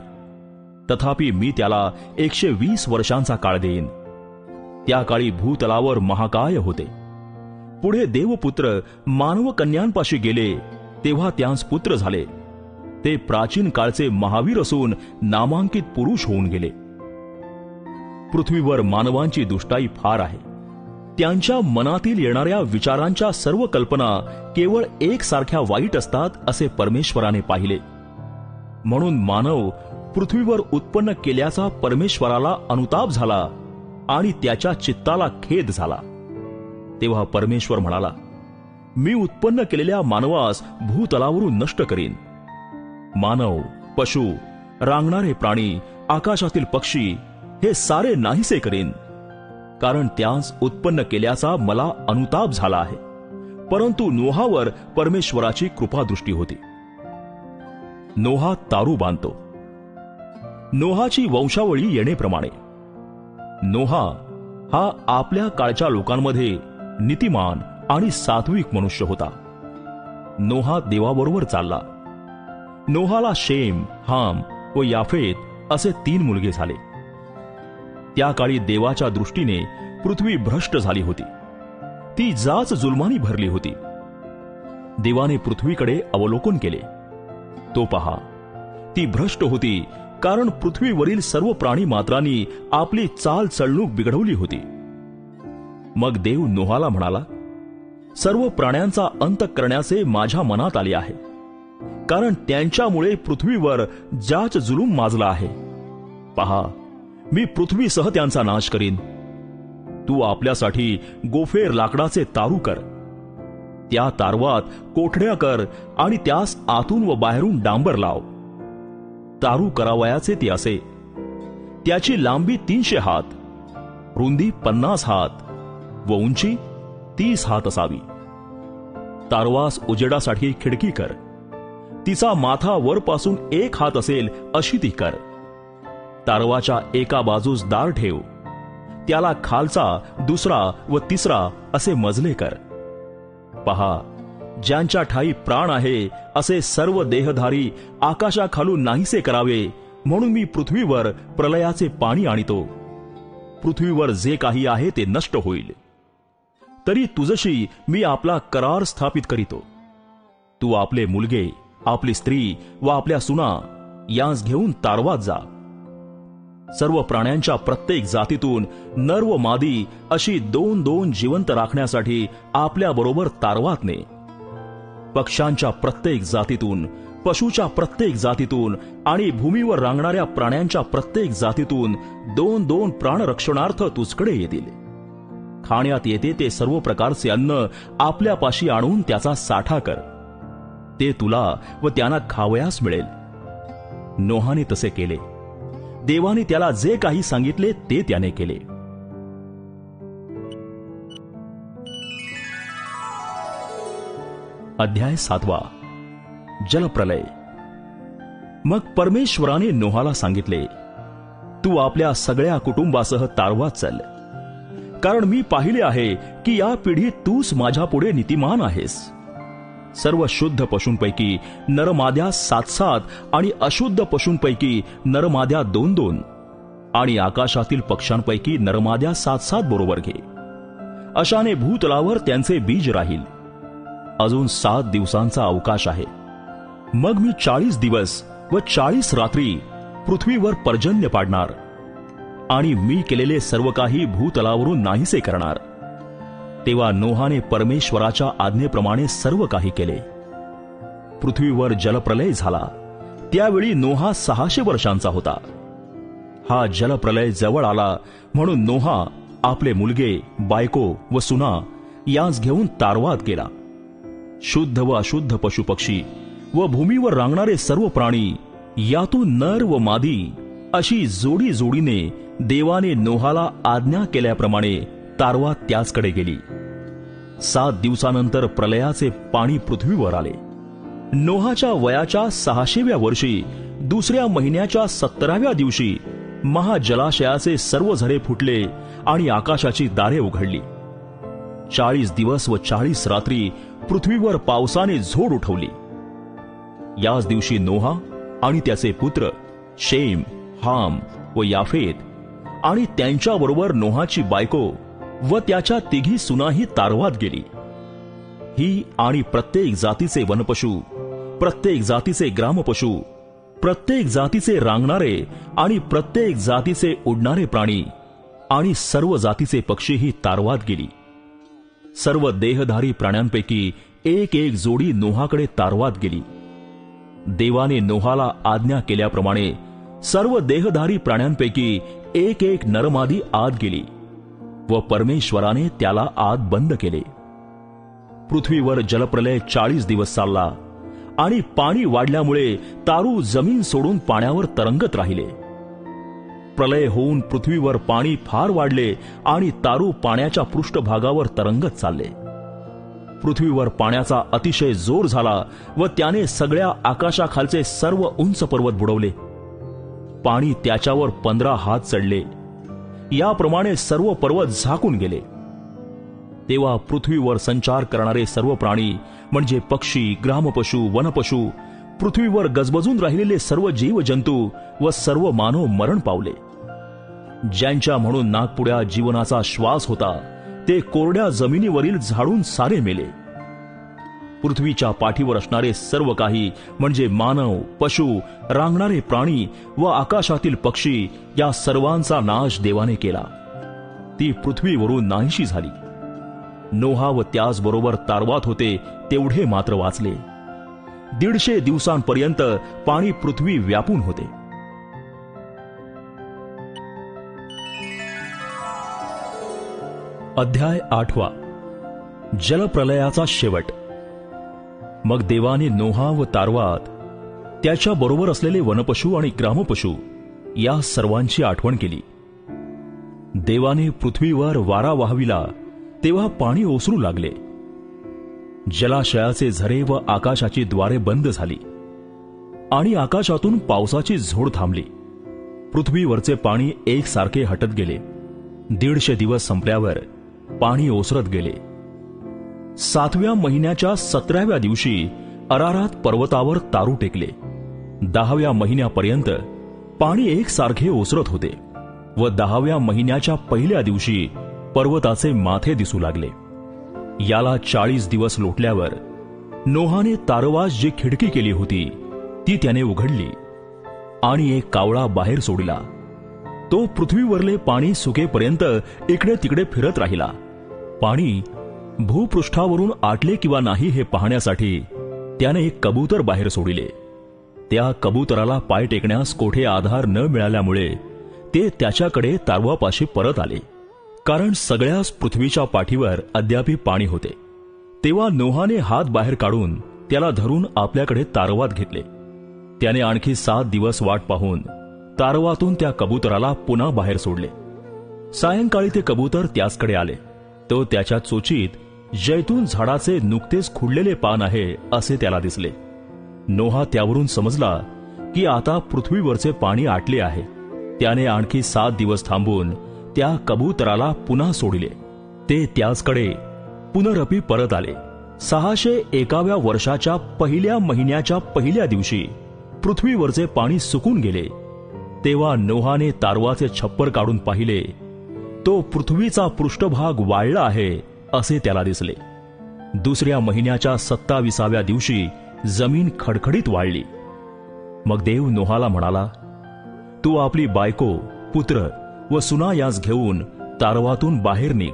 तथापि मी त्याला 120 वर्षांचा काळ देईन. त्या काळी भूतलावर महाकाय होते. पुढे देवपुत्र मानव कन्यांपाशी गेले तेव्हा त्यांस पुत्र झाले. ते प्राचीन काळचे महावीर असून नामांकित पुरुष होऊन गेले. पृथ्वीवर मानवांची दुष्टाई फार आहे. त्यांच्या मनातील येणाऱ्या विचारांच्या सर्व कल्पना केवळ एकसारख्या वाईट असतात असे परमेश्वराने पाहिले. म्हणून मानव पृथ्वीवर उत्पन्न केल्याचा परमेश्वराला अनुताप झाला आणि त्याच्या चित्ताला खेद झाला. तेव्हा परमेश्वर म्हणाला, मी उत्पन्न केलेल्या मानवास भूतलावरून नष्ट करीन. मानव, पशु, रांगणारे प्राणी, आकाशातील पक्षी हे सारे नाहीसे करीन, कारण त्यांस उत्पन्न केल्याचा मला अनुताप झाला आहे. परंतु नोहावर परमेश्वराची कृपादृष्टी होती. नोहा तारू बांधतो. नोहाची वंशावळी येणेप्रमाणे. नोहा हा आपल्या काळच्या लोकांमध्ये नीतिमान आणि सात्विक मनुष्य होता. नोहा देवाबरोबर चालला. नोहाला शेम, हाम व याफेत असे 3 मुलगे झाले. त्या काळी देवाच्या दृष्टीने पृथ्वी भ्रष्ट झाली होती. ती जाच जुलमानी भरली होती. देवाने पृथ्वीकडे अवलोकन केले. तो पहा, ती भ्रष्ट होती, कारण पृथ्वीवरील सर्व प्राणी मात्रांनी आपली चाल चलणूक बिघडवली होती. मग देव नोहाला म्हणाला, सर्व प्राण्यांचा अंत करण्याचे माझ्या मनात आले आहे, कारण त्यांच्यामुळे पृथ्वीवर जाच जुलूम माजला आहे. पहा, मी पृथ्वीसह त्यांचा नाश करीन. तू आपल्यासाठी गोफेर लाकडाचे तारू कर. त्या तारवात कोठड्या कर आणि त्यास आतून व बाहेरून डांबर लाव. तारू करावयाचे ते असे, त्याची लांबी 300 हात, रुंदी 50 हात व उंची 30 हात असावी. तारवास उजेडासाठी खिडकी कर. तिचा माथा वरपासून 1 हात असेल अशी ती कर. तारवाच्या एका बाजूस दार ठेव. त्याला खालचा, दुसरा व तिसरा असे मजले कर. पहा, ज्यांच्या ठाई प्राण आहे असे सर्व देहधारी आकाशाखालून नाहीसे करावे, म्हणून मी पृथ्वीवर प्रलयाचे पाणी आणतो. पृथ्वीवर जे काही आहे ते नष्ट होईल. तरी तुझशी मी आपला करार स्थापित करीतो. तू आपले मुलगे, आपली स्त्री व आपल्या सुना यांस घेऊन तारवात जा. सर्व प्राण्यांच्या प्रत्येक जातीतून नर व मादी अशी 2-2 जिवंत राखण्यासाठी आपल्याबरोबर तारवात ने. पक्ष्यांच्या प्रत्येक जातीतून, पशूच्या प्रत्येक जातीतून आणि भूमीवर रांगणाऱ्या प्राण्यांच्या प्रत्येक जातीतून 2-2 प्राणरक्षणार्थ तुझकडे येतील. खाण्यात येते ते सर्व प्रकारचे अन्न आपल्यापाशी आणून त्याचा साठा कर. ते तुला व त्यांना खावयास मिळेल. नोहाने तसे केले. देवाने त्याला जे काही सांगितले ते त्याने केले. अध्याय 7. जलप्रलय. मग परमेश्वराने नोहाला सांगितले, तू आपल्या सगळ्या कुटुंबासह तारवात चल, कारण मी पाहिले आहे की या पिढीत तूच माझ्या पुढे नीतिमान आहेस. सर्व शुद्ध पशूंपैकी नरमाद्या 7-7 आणि अशुद्ध पशूंपैकी नरमाद्या 2-2 आणि आकाशातील पक्ष्यांपैकी नरमाद्या 7-7 बरोबर घे. अशाने भूतलावर त्यांचे बीज राहील. अजून 7 दिवसांचा अवकाश आहे. मग मी 40 दिवस व 40 रात्री पृथ्वीवर पर्जन्य पाडणार आणि मी केलेले सर्व काही भूतलावरून नाहीसे करणार. तेव्हा नोहाने परमेश्वराच्या आज्ञेप्रमाणे सर्व काही केले. पृथ्वीवर जलप्रलय झाला. त्यावेळी नोहा 600 वर्षांचा होता. हा जलप्रलय जवळ आला म्हणून नोहा आपले मुलगे, बायको व सुना यांस घेऊन तारवात गेला. शुद्ध व अशुद्ध पशुपक्षी व भूमीवर रांगणारे सर्व प्राणी, यातून नर व मादी अशी जोडी जोडीने देवाने नोहाला आज्ञा केल्याप्रमाणे तारवात त्याचकडे गेली. 7 दिवसानंतर प्रलयाचे पाणी पृथ्वीवर आले. नोहाच्या वयाच्या 600व्या वर्षी दुसऱ्या महिन्याच्या 17व्या दिवशी महाजलाशयाचे सर्व झरे फुटले आणि आकाशाची दारे उघडली. 40 दिवस व 40 रात्री पृथ्वीवर पावसाने झोड उठवली. याच दिवशी नोहा आणि त्याचे पुत्र शेम, हाम व याफेत आणि त्यांच्याबरोबर नोहाची बायको व त्याच्या 3 सुनाही तारवात गेली. ही आणि प्रत्येक जातीचे वनपशु, प्रत्येक जातीचे ग्रामपशु, प्रत्येक जातीचे रांगणारे आणि प्रत्येक जातीचे उडणारे प्राणी आणि सर्व जातीचे पक्षीही तारवात गेली. सर्व देहधारी प्राण्यांपैकी 1-1 जोडी नोहाकडे तारवात गेली. देवाने नोहाला आज्ञा केल्याप्रमाणे सर्व देहधारी प्राण्यांपैकी 1-1 नरमादी आत गेली व परमेश्वराने त्याला आत बंद केले. पृथ्वीवर जलप्रलय 40 दिवस चालला आणि पाणी वाढल्यामुळे तारू जमीन सोडून पाण्यावर तरंगत राहिले. प्रलय होऊन पृथ्वीवर पाणी फार वाढले आणि तारू पाण्याच्या पृष्ठभागावर तरंगत चालले. पृथ्वीवर पाण्याचा अतिशय जोर झाला व त्याने सगळ्या आकाशाखालचे सर्व उंच पर्वत बुडवले. पाणी त्याच्यावर 15 हात चढले. याप्रमाणे सर्व पर्वत झाकून गेले. तेव्हा पृथ्वीवर संचार करणारे सर्व प्राणी म्हणजे पक्षी, ग्रामपशु, वनपशु, पृथ्वीवर गजबजून राहिलेले सर्व जीवजंतू व सर्व मानव मरण पावले. ज्यांच्या म्हणून नागपुड्या जीवनाचा श्वास होता ते कोरड्या जमिनीवरील झाडून सारे मेले. पृथ्वीच्या पाठीवर असणारे सर्व काही म्हणजे मानव, पशु, रांगणारे प्राणी व आकाशातील पक्षी या सर्वांचा नाश देवाने केला. ती पृथ्वीवरून नाहीशी झाली. नोहा व त्याचबरोबर तारवात होते तेवढे मात्र वाचले. 150 दिवसांपर्यंत पाणी पृथ्वी व्यापून होते. अध्याय 8. जलप्रलयाचा शेवट. मग देवाने नोहा व तारवात, त्याच्या बरोबर असलेले वनपशु आणि ग्रामपशु या सर्वांची आठवण केली. देवाने पृथ्वीवर वारा वाहविला तेव्हा पाणी ओसरू लागले. जलाशयाचे झरे व आकाशाची द्वारे बंद झाली आणि आकाशातून पावसाची झोड थांबली. पृथ्वीवरचे पाणी एकसारखे हटत गेले. 150 दिवस संपल्यावर पाणी ओसरत गेले. 7व्या महिन्याच्या 17व्या दिवशी अरारात पर्वतावर तारू टेकले. 10व्या महिन्यापर्यंत पाणी एकसारखे ओसरत होते व 10व्या महिन्याच्या पहिल्या दिवशी पर्वताचे माथे दिसू लागले. याला 40 दिवस लोटल्यावर नोहाने तारवास जी खिडकी केली होती ती त्याने उघडली आणि एक कावळा बाहेर सोडला. तो पृथ्वीवरले पाणी सुकेपर्यंत इकडे तिकडे फिरत राहिला. पाणी भूपृष्ठावरून आटले किंवा नाही हे पाहण्यासाठी त्याने एक कबूतर बाहेर सोडिले. त्या कबूतराला पाय टेकण्यास कोठे आधार न मिळाल्यामुळे ते त्याच्याकडे तारवापाशी परत आले, कारण सगळ्याच पृथ्वीच्या पाठीवर अद्यापी पाणी होते. तेव्हा नोहाने हात बाहेर काढून त्याला धरून आपल्याकडे तारवात घेतले. त्याने आणखी 7 दिवस वाट पाहून तारवातून त्या कबूतराला पुन्हा बाहेर सोडले. सायंकाळी ते कबूतर त्याचकडे आले. तो त्याच्या चोचीत जैतून झाडाचे नुकतेच खुडलेले पान आहे असे त्याला दिसले. नोहा त्यावरून समजला की आता पृथ्वीवरचे पाणी आटले आहे. त्याने आणखी 7 दिवस थांबून त्या कबूतराला पुन्हा सोडिले. ते त्याचकडे पुनरपी परत आले. 601व्या वर्षाच्या पहिल्या महिन्याच्या पहिल्या दिवशी पृथ्वीवरचे पाणी सुकून गेले. तेव्हा नोहाने तारवाचे छप्पर काढून पाहिले. तो पृथ्वीचा पृष्ठभाग वाळला आहे असे त्याला दिसले. दुसऱ्या महिन्याच्या 27व्या दिवशी जमीन खडखडीत वाळली. मग देव नोहाला म्हणाला, तू आपली बायको, पुत्र व सुना यास घेऊन तारवातून बाहेर निघ.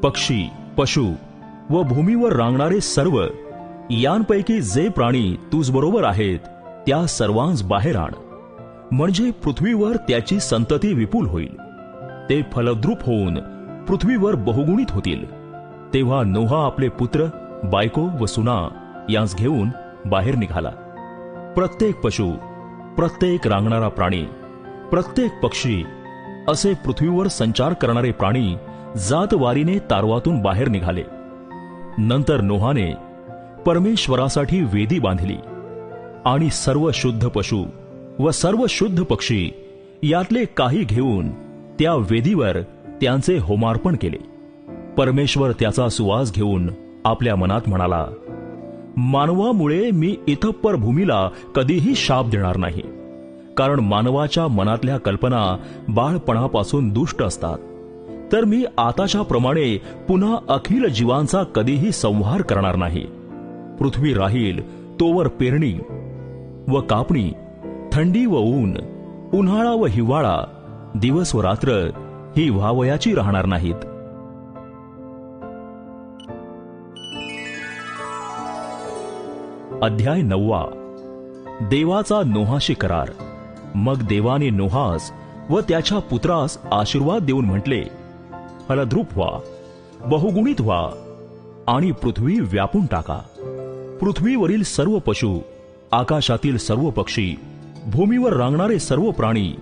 पक्षी, पशु व भूमीवर रांगणारे सर्व यांपैकी जे प्राणी तुझबरोबर आहेत त्या सर्वांस बाहेर आण, म्हणजे पृथ्वीवर त्याची संतती विपुल होईल. ते फलद्रूप होऊन पृथ्वीवर बहुगुणित होतील. तेव्हा नोहा आपले पुत्र, बायको व सुना यांस घेऊन बाहेर निघाला. प्रत्येक पशु, प्रत्येक रांगणारा प्राणी, प्रत्येक पक्षी असे पृथ्वीवर संचार करणारे प्राणी जातवारीने तारवातून बाहेर निघाले. नंतर नोहाने परमेश्वरासाठी वेदी बांधली आणि सर्व शुद्ध पशु व सर्व शुद्ध पक्षी यातले काही घेऊन त्या वेदीवर त्यांचे होमार्पण केले. परमेश्वर त्याचा सुवास घेऊन आपल्या मनात म्हणाला, मानवामुळे मी इथपर भूमीला कधीही शाप देणार नाही, कारण मानवाच्या मनातल्या कल्पना बाळपणापासून दुष्ट असतात. तर मी आताच्या प्रमाणे पुन्हा अखिल जीवांचा कधीही संहार करणार नाही. पृथ्वी राहील तोवर पेरणी व कापणी, थंडी व ऊन, उन्हाळा व हिवाळा, दिवस व रात्र ही व्हावयाची राहणार नाहीत. अध्याय 9. देवाचा नोहाशी करार. मग देवाने नोहास व त्याच्या पुत्रास आशीर्वाद देऊन म्हटले, फलद्रूप व्हा, बहुगुणित व्हा आणि पृथ्वी व्यापून टाका. पृथ्वीवरील सर्व पशु, आकाशातील सर्व पक्षी, भूमीवर रांगणारे सर्व प्राणी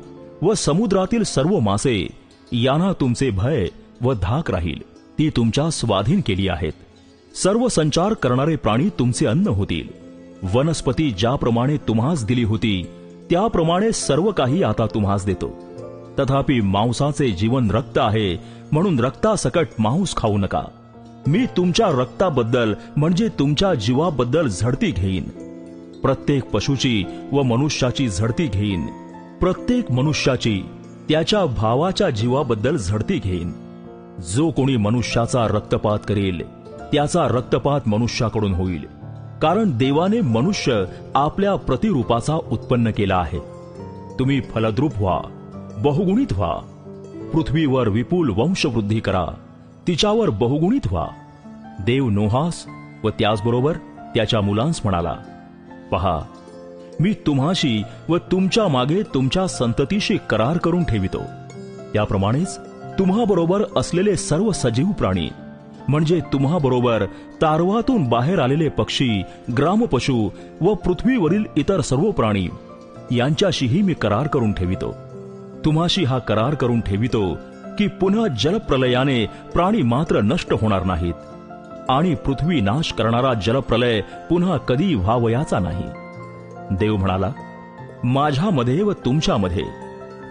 व समुद्रातील सर्व मासे यांना तुमचे भय व धाक राहील. ती तुमच्या स्वाधीन केली आहेत. सर्व संचार करणारे प्राणी तुमचे अन्न होतील. वनस्पती ज्याप्रमाणे तुम्हास दिली होती त्याप्रमाणे सर्व काही आता तुम्हास देतो. तथापि मांसाचे जीवन रक्त आहे, म्हणून रक्तासकट मांस खाऊ नका. मी तुमच्या रक्ताबद्दल म्हणजे तुमच्या जीवाबद्दल झडती घेईन. प्रत्येक पशुची व मनुष्याची झडती घेईन. प्रत्येक मनुष्याची त्याच्या भावाच्या जीवाबद्दल झडती घेईन. जो कोणी मनुष्याचा रक्तपात करेल त्याचा रक्तपात मनुष्याकडून होईल, कारण देवाने मनुष्य आपल्या प्रतिरूपाचा उत्पन्न केला आहे. तुम्ही फलद्रूप व्हा, बहुगुणित व्हा, पृथ्वीवर विपुल वंशवृद्धी करा, तिच्यावर बहुगुणित व्हा. देव नोहास व त्याचबरोबर त्याच्या मुलांस म्हणाला, पहा, मी तुम्हाशी व तुमच्या मागे तुमच्या संततीशी करार करून ठेवितो. त्याप्रमाणेच तुम्हाबरोबर असलेले सर्व सजीव प्राणी, म्हणजे तुम्हाबरोबर तारवातून बाहेर आलेले पक्षी, ग्रामपशु व पृथ्वीवरील इतर सर्व प्राणी यांच्याशीही मी करार करून ठेवितो. तुम्हाशी हा करार करून ठेवितो की पुन्हा जलप्रलयाने प्राणी मात्र नष्ट होणार नाहीत आणि पृथ्वी नाश करणारा जलप्रलय पुन्हा कधी व्हावयाचा नाही. देव म्हणाला, माझ्यामध्ये व तुमच्यामध्ये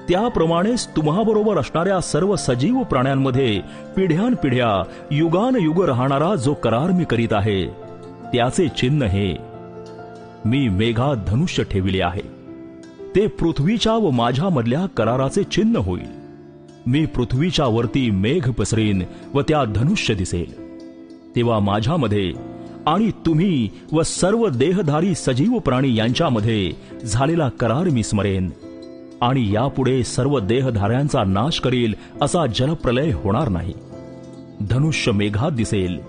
त्याप्रमाणेच तुम्हाबरोबर असणाऱ्या सर्व सजीव प्राण्यांमध्ये पिढ्यानपिढ्या युगानयुग राहणारा जो करार मी करीत आहे त्याचे चिन्ह हे, मी मेघात धनुष्य ठेविले आहे. ते पृथ्वीच्या व माझ्या मधल्या कराराचे चिन्ह होईल. मी पृथ्वीच्या वरती मेघ पसरेन व त्या धनुष्य दिसेल. तेव्हा माझ्यामध्ये आणि तुम्ही व सर्व देहधारी सजीव प्राणी यांच्यामध्ये झालेला करार मी स्मरेन आणि यापुढे सर्व देहधाऱ्यांचा नाश करेल असा जलप्रलय होणार नाही. धनुष्य मेघात दिसेल.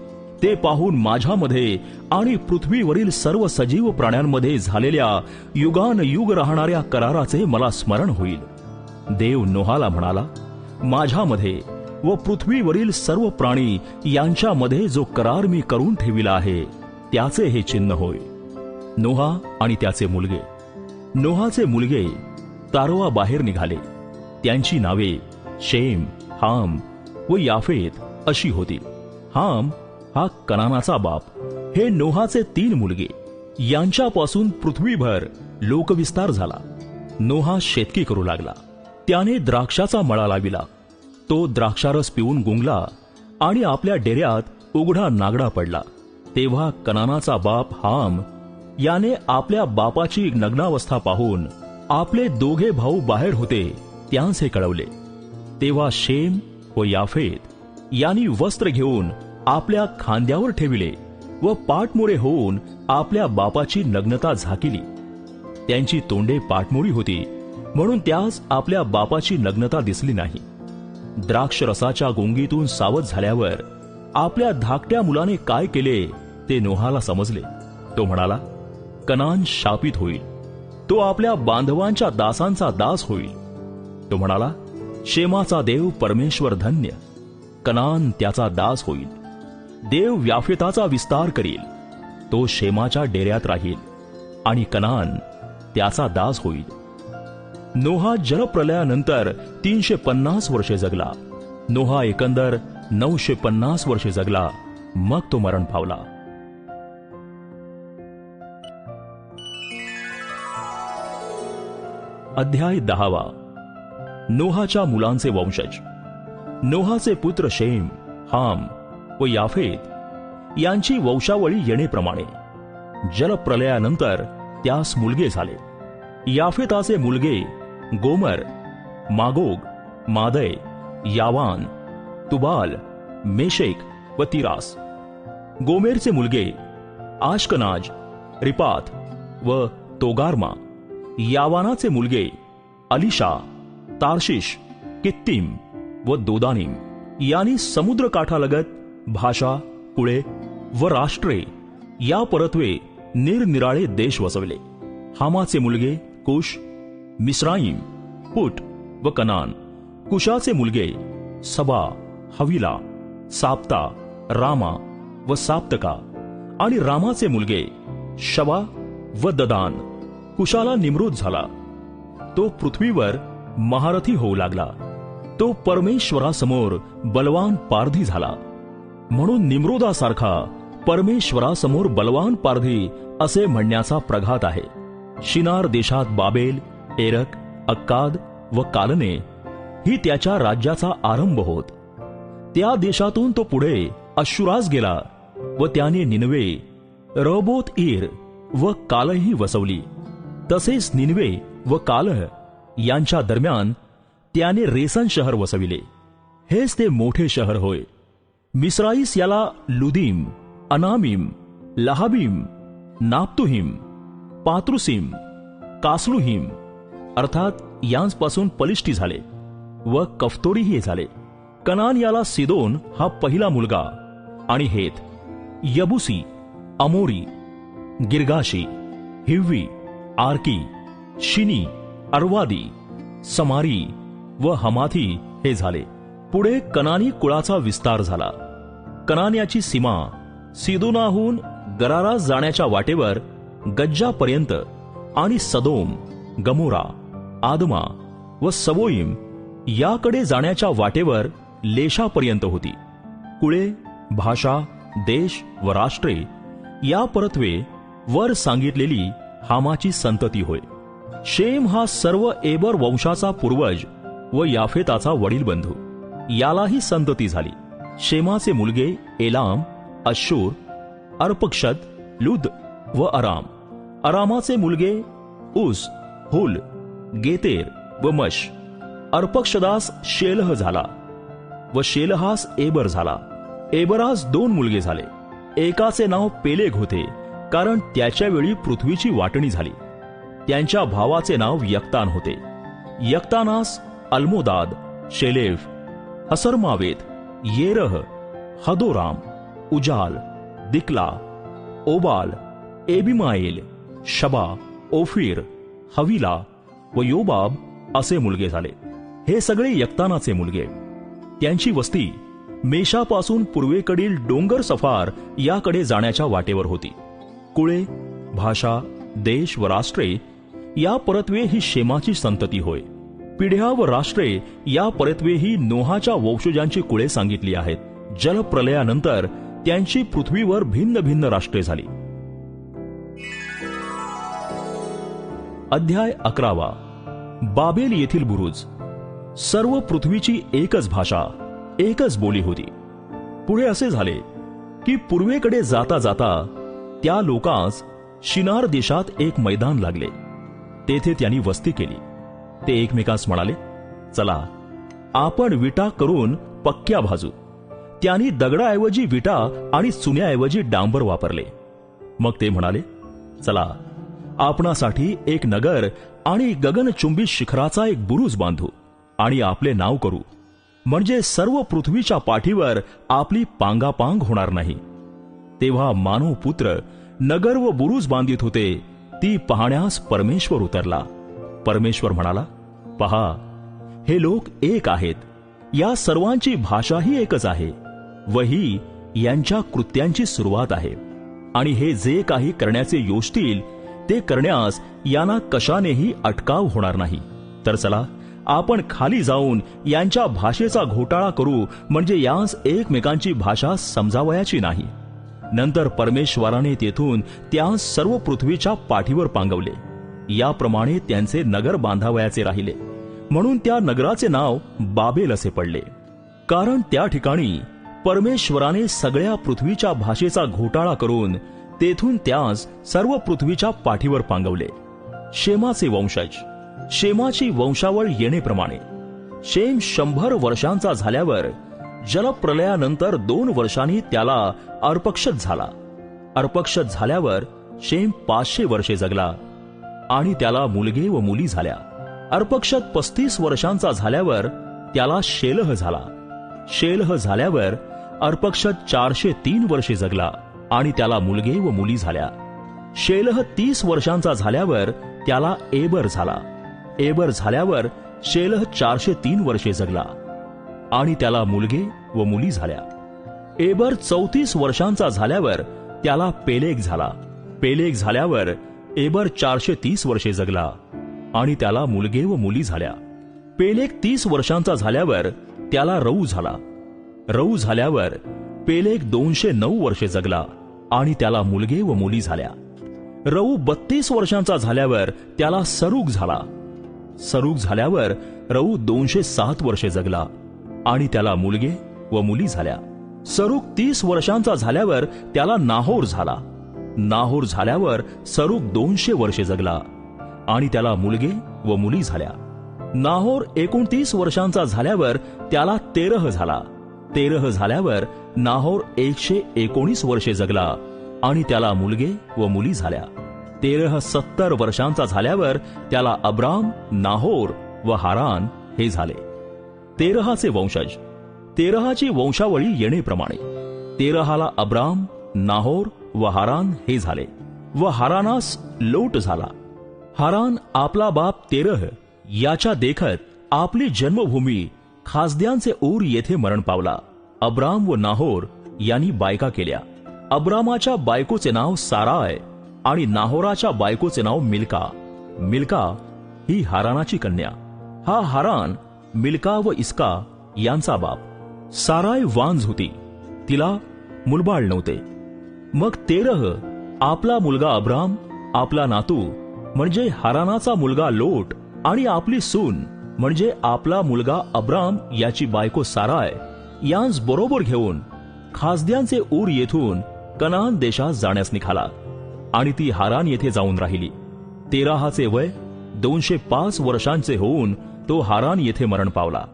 ते पाहून माझ्यामध्ये आणि पृथ्वीवरील सर्व सजीव प्राण्यांमध्ये झालेल्या युगानयुग राहणाऱ्या कराराचे मला स्मरण होईल. देव नोहाला म्हणाला, माझ्यामध्ये व पृथ्वीवरील सर्व प्राणी यांच्यामध्ये जो करार मी करून ठेविला आहे त्याचे हे चिन्ह होय. नोहा आणि त्याचे मुलगे. नोहाचे मुलगे तारोआ बाहेर निघाले. त्यांची नावे शेम, हाम व याफेत अशी होती. हाम हा कनानाचा बाप. हे नोहाचे 3 मुलगे. यांच्यापासून पृथ्वीभर लोकविस्तार झाला. नोहा शेतकी करू लागला. त्याने द्राक्षाचा मळा लाविला. तो द्राक्षारस पिऊन गुंगला आणि आपल्या डेऱ्यात उघडा नागडा पडला. तेव्हा कनानाचा बाप हाम याने आपल्या बापाची नग्नावस्था पाहून आपले 2 भाऊ बाहेर होते त्यांस हे कळवले. तेव्हा शेम व याफेत यांनी वस्त्र घेऊन आपल्या खांद्यावर ठेविले व पाठमोरे होऊन आपल्या बापाची नग्नता झाकिली. त्यांची तोंडे पाठमोरी होती म्हणून त्यास आपल्या बापाची नग्नता दिसली नाही. द्राक्ष रसाच्या गुंगीतून सावध झाल्यावर आपल्या धाकट्या मुलाने काय केले ते नोहाला समजले. तो म्हणाला, कनान शापित होईल. तो आपल्या बांधवांच्या दासांचा दास होईल. तो म्हणाला, शेमाचा देव परमेश्वर धन्य. कनान त्याचा दास होईल. देव याफेताचा विस्तार करील. तो शेमाच्या डेऱ्यात राहील आणि कनान त्याचा दास होईल. नोहा जलप्रलयानंतर 350 वर्षे जगला. नोहा एकंदर 950 वर्षे जगला, मग तो मरण पावला. अध्याय 10. नोहाच्या मुलांचे वंशज. नोहाचे पुत्र शेम, हाम व याफेत यांची वंशावळी येणेप्रमाणे. जलप्रलयानंतर त्यास मुलगे झाले. याफेताचे मुलगे गोमर, मागोग, मादय, यावान, तुबाल, मेशेक व तिरास. गोमेरचे मुलगे आशकनाज, रिपात व तोगारमा. यावानाचे मुलगे अलिशा, तार्शिश, कित्तीम व दोदानीम. यांनी समुद्रकाठालगत भाषा, कुळे व राष्ट्रे या परत्वे निरनिराळे देश वसवले. हामाचे मुलगे कुश, मिस्राईम, पुट व कनान. कुशाचे मुलगे सबा, हविला, साप्ता, रामा व साप्तका. आणि रामाचे मुलगे शबा व ददान. कुशाला निमृत झाला. तो पृथ्वीवर महारथी होऊ लागला. तो परमेश्वरासमोर बलवान पारधी झाला. म्हणून निम्रोदासारखा परमेश्वरासमोर बलवान पारधी असे म्हणण्याचा प्रघात आहे. शिनार देशात बाबेल, एरक, अक्काद व कालने ही त्याच्या राज्याचा आरंभ होत. त्या देशातून तो पुढे अश्शुरास गेला व त्याने निनवे, रहोबोत ईर व कालही वसवली. तसेच निनवे व कालह यांच्या दरम्यान त्याने रेसन शहर वसविले. हेच ते मोठे शहर होय. मिस्राईस याला लुदीम, अनामीम, लहाबीम, नाप्तुहीम, पात्रुसीम, कासलुहीम अर्थात यांपासून पलिष्टी झाले व कफ्तोरीही झाले. कनान याला सिदोन हा पहिला मुलगा आणि हेत, यबुसी, अमोरी, गिरगाशी, हिव्वी, आर्की, शिनी, अर्वादी, समारी व हमाथी हे झाले. पुढे कनानी कुळाचा विस्तार झाला. कनान्याची सीमा सिदोनाहून गरारास जाण्याच्या वाटेवर गज्जापर्यंत आणि सदोम, गमोरा, आदमा व सबोईम याकडे जाण्याच्या वाटेवर लेशापर्यंत होती. कुळे, भाषा, देश व राष्ट्रे या परत्वे वर सांगितलेली हामाची संतती होय. शेम हा सर्व एबर वंशाचा पूर्वज व याफेताचा वडील बंधू. यालाही संतती झाली. शेमाचे मुलगे एलाम, अश्शूर, अर्पक्षद, लुद व अराम. अरामाचे मुलगे उस, हुल, गेतेर व मश. अर्पक्षदास शेलह झाला व शेलहास एबर झाला. एबरास 2 मुलगे झाले. एकाचे नाव पेलेग होते, कारण त्याच्या वेळी पृथ्वीची वाटणी झाली. त्यांच्या भावाचे नाव यक्तान होते. यक्तानास अल्मोदाद, शेलेफ, हसरमावेत, येरह, हदोराम, उजाल, दिक्ला, ओबाल, एबिमाएल, शबा, ओफीर, हविला व योबाब असे मुलगे झाले. हे सगळे यक्तानाचे मुलगे. त्यांची वस्ती मेषापासून पूर्वेकडील डोंगर सफार याकडे जाण्याच्या वाटेवर होती. कुळे, भाषा, देश व राष्ट्रे या परत्वे ही शेमाची संतती होय. पिढ्या व राष्ट्रे या परत्वे ही नोहाच्या वंशजांची कुळे सांगितली आहेत. जलप्रलयानंतर त्यांची पृथ्वीवर भिन्न भिन्न राष्ट्रे झाली. अध्याय 11. बाबेल येथील बुरुज. सर्व पृथ्वीची एकच भाषा, एकच बोली होती. पुढे असे झाले की पूर्वेकडे जाता जाता त्या लोकांस शिनार देशात एक मैदान लागले. तेथे त्यांनी वस्ती केली. ते एकमेकांस म्हणाले, चला आपण विटा करून पक्क्या भाजू. त्यांनी दगडाऐवजी विटा आणि चुन्याऐवजी डांबर वापरले. मग ते म्हणाले, चला आपणासाठी एक नगर आणि गगनचुंबी शिखराचा एक बुरुज बांधू आणि आपले नाव करू, म्हणजे सर्व पृथ्वीच्या पाठीवर आपली पांगापांग होणार नाही. तेव्हा मानव पुत्र नगर व बुरुज बांधित होते. ती पाहण्यास परमेश्वर उतरला. परमेश्वर म्हणाला, पहा, हे लोक एक आहेत. या सर्वांची भाषाही एकच आहे व ही यांच्या कृत्यांची सुरुवात आहे. आणि हे जे काही करण्याचे योजतील ते करण्यास यांना कशानेही अटकाव होणार नाही. तर चला आपण खाली जाऊन यांच्या भाषेचा घोटाळा करू, म्हणजे यांस एकमेकांची भाषा समजावयाची नाही. नंतर परमेश्वराने तेथून त्या सर्व पृथ्वीच्या पाठीवर पांगवले. याप्रमाणे त्यांचे नगर बांधावयाचे राहिले. म्हणून त्या नगराचे नाव बाबेल असे पडले, कारण त्या ठिकाणी परमेश्वराने सगळ्या पृथ्वीच्या भाषेचा घोटाळा करून तेथून त्यास सर्व पृथ्वीच्या पाठीवर पांगवले. शेमाचे वंशज. शेमाची वंशावळ येणेप्रमाणे शेम 100 वर्षांचा झाल्यावर जलप्रलयानंतर 2 वर्षांनी त्याला अर्पक्षद झाला. अर्पक्षद झाल्यावर शेम 500 वर्षे जगला आणि त्याला मुलगे व मुली झाल्या. अर्पक्षद 35 वर्षांचा झाल्यावर त्याला शेलह झाला. शेलह झाल्यावर अर्पक्षद 403 वर्षे जगला आणि त्याला मुलगे व मुली झाल्या. शेलह 30 वर्षांचा झाल्यावर त्याला एबर झाला. एबर झाल्यावर शेलह 403 वर्षे जगला आणि त्याला मुलगे व मुली झाल्या. एबर 34 वर्षांचा झाल्यावर त्याला पेलेग झाला. पेलेग झाल्यावर एबर 430 वर्षे जगला आणि त्याला मुलगे व मुली झाल्या. पेलेग 30 वर्षांचा झाल्यावर त्याला रऊ झाला. रऊ झाल्यावर पेलेग 209 वर्षे जगला आणि त्याला मुलगे व मुली झाल्या. रऊ 32 वर्षांचा झाल्यावर त्याला सरूग झाला. सरूग झाल्यावर रऊ 207 वर्षे जगला आणि त्याला मुलगे व मुली झाल्या. सरूग 30 वर्षांचा झाल्यावर त्याला नाहोर झाला. नाहोर झाल्यावर सरूग 200 वर्षे जगला आणि त्याला मुलगे व मुली झाल्या. नाहोर 29 वर्षांचा झाल्यावर त्याला तेरह झाला. तेरह झाल्यावर नाहोर 119 वर्षे जगला आणि त्याला मुलगे व मुली झाल्या. तेरह 70 वर्षांचा झाल्यावर त्याला अब्राम, नाहोर व हारान हे झाले. तेरहाचे वंशज. तेरहाची वंशावळी येणेप्रमाणे तेरहाला अब्राम, नाहोर व हारान हे झाले व हारानास लोट झाला. हारान आपला बाप तेरह याच्या देखत आपली जन्मभूमी खासद्यांचे ऊर येथे मरण पावला. अब्राम व नाहोर यांनी बायका केल्या. अब्रामाच्या बायकोचे नाव साराय आणि नाहोराच्या बायकोचे नाव मिल्का. मिल्का ही हारानाची कन्या. हा हारान मिल्का व इस्का यांचा बाप. साराय वांझ होती, तिला मुलबाळ नव्हते. मग तेरह आपला मुलगा अब्राम, आपला नातू म्हणजे हारानाचा मुलगा लोट आणि आपली सून म्हणजे आपला मुलगा अब्राम याची बायको साराय यांस बरोबर घेऊन खासद्यांचे ऊर येथून कनान देशात जाण्यास निघाला आणि ती हारान येथे जाऊन राहिली. तेराहाचे वय 205 वर्षांचे होऊन तो हारान येथे मरण पावला.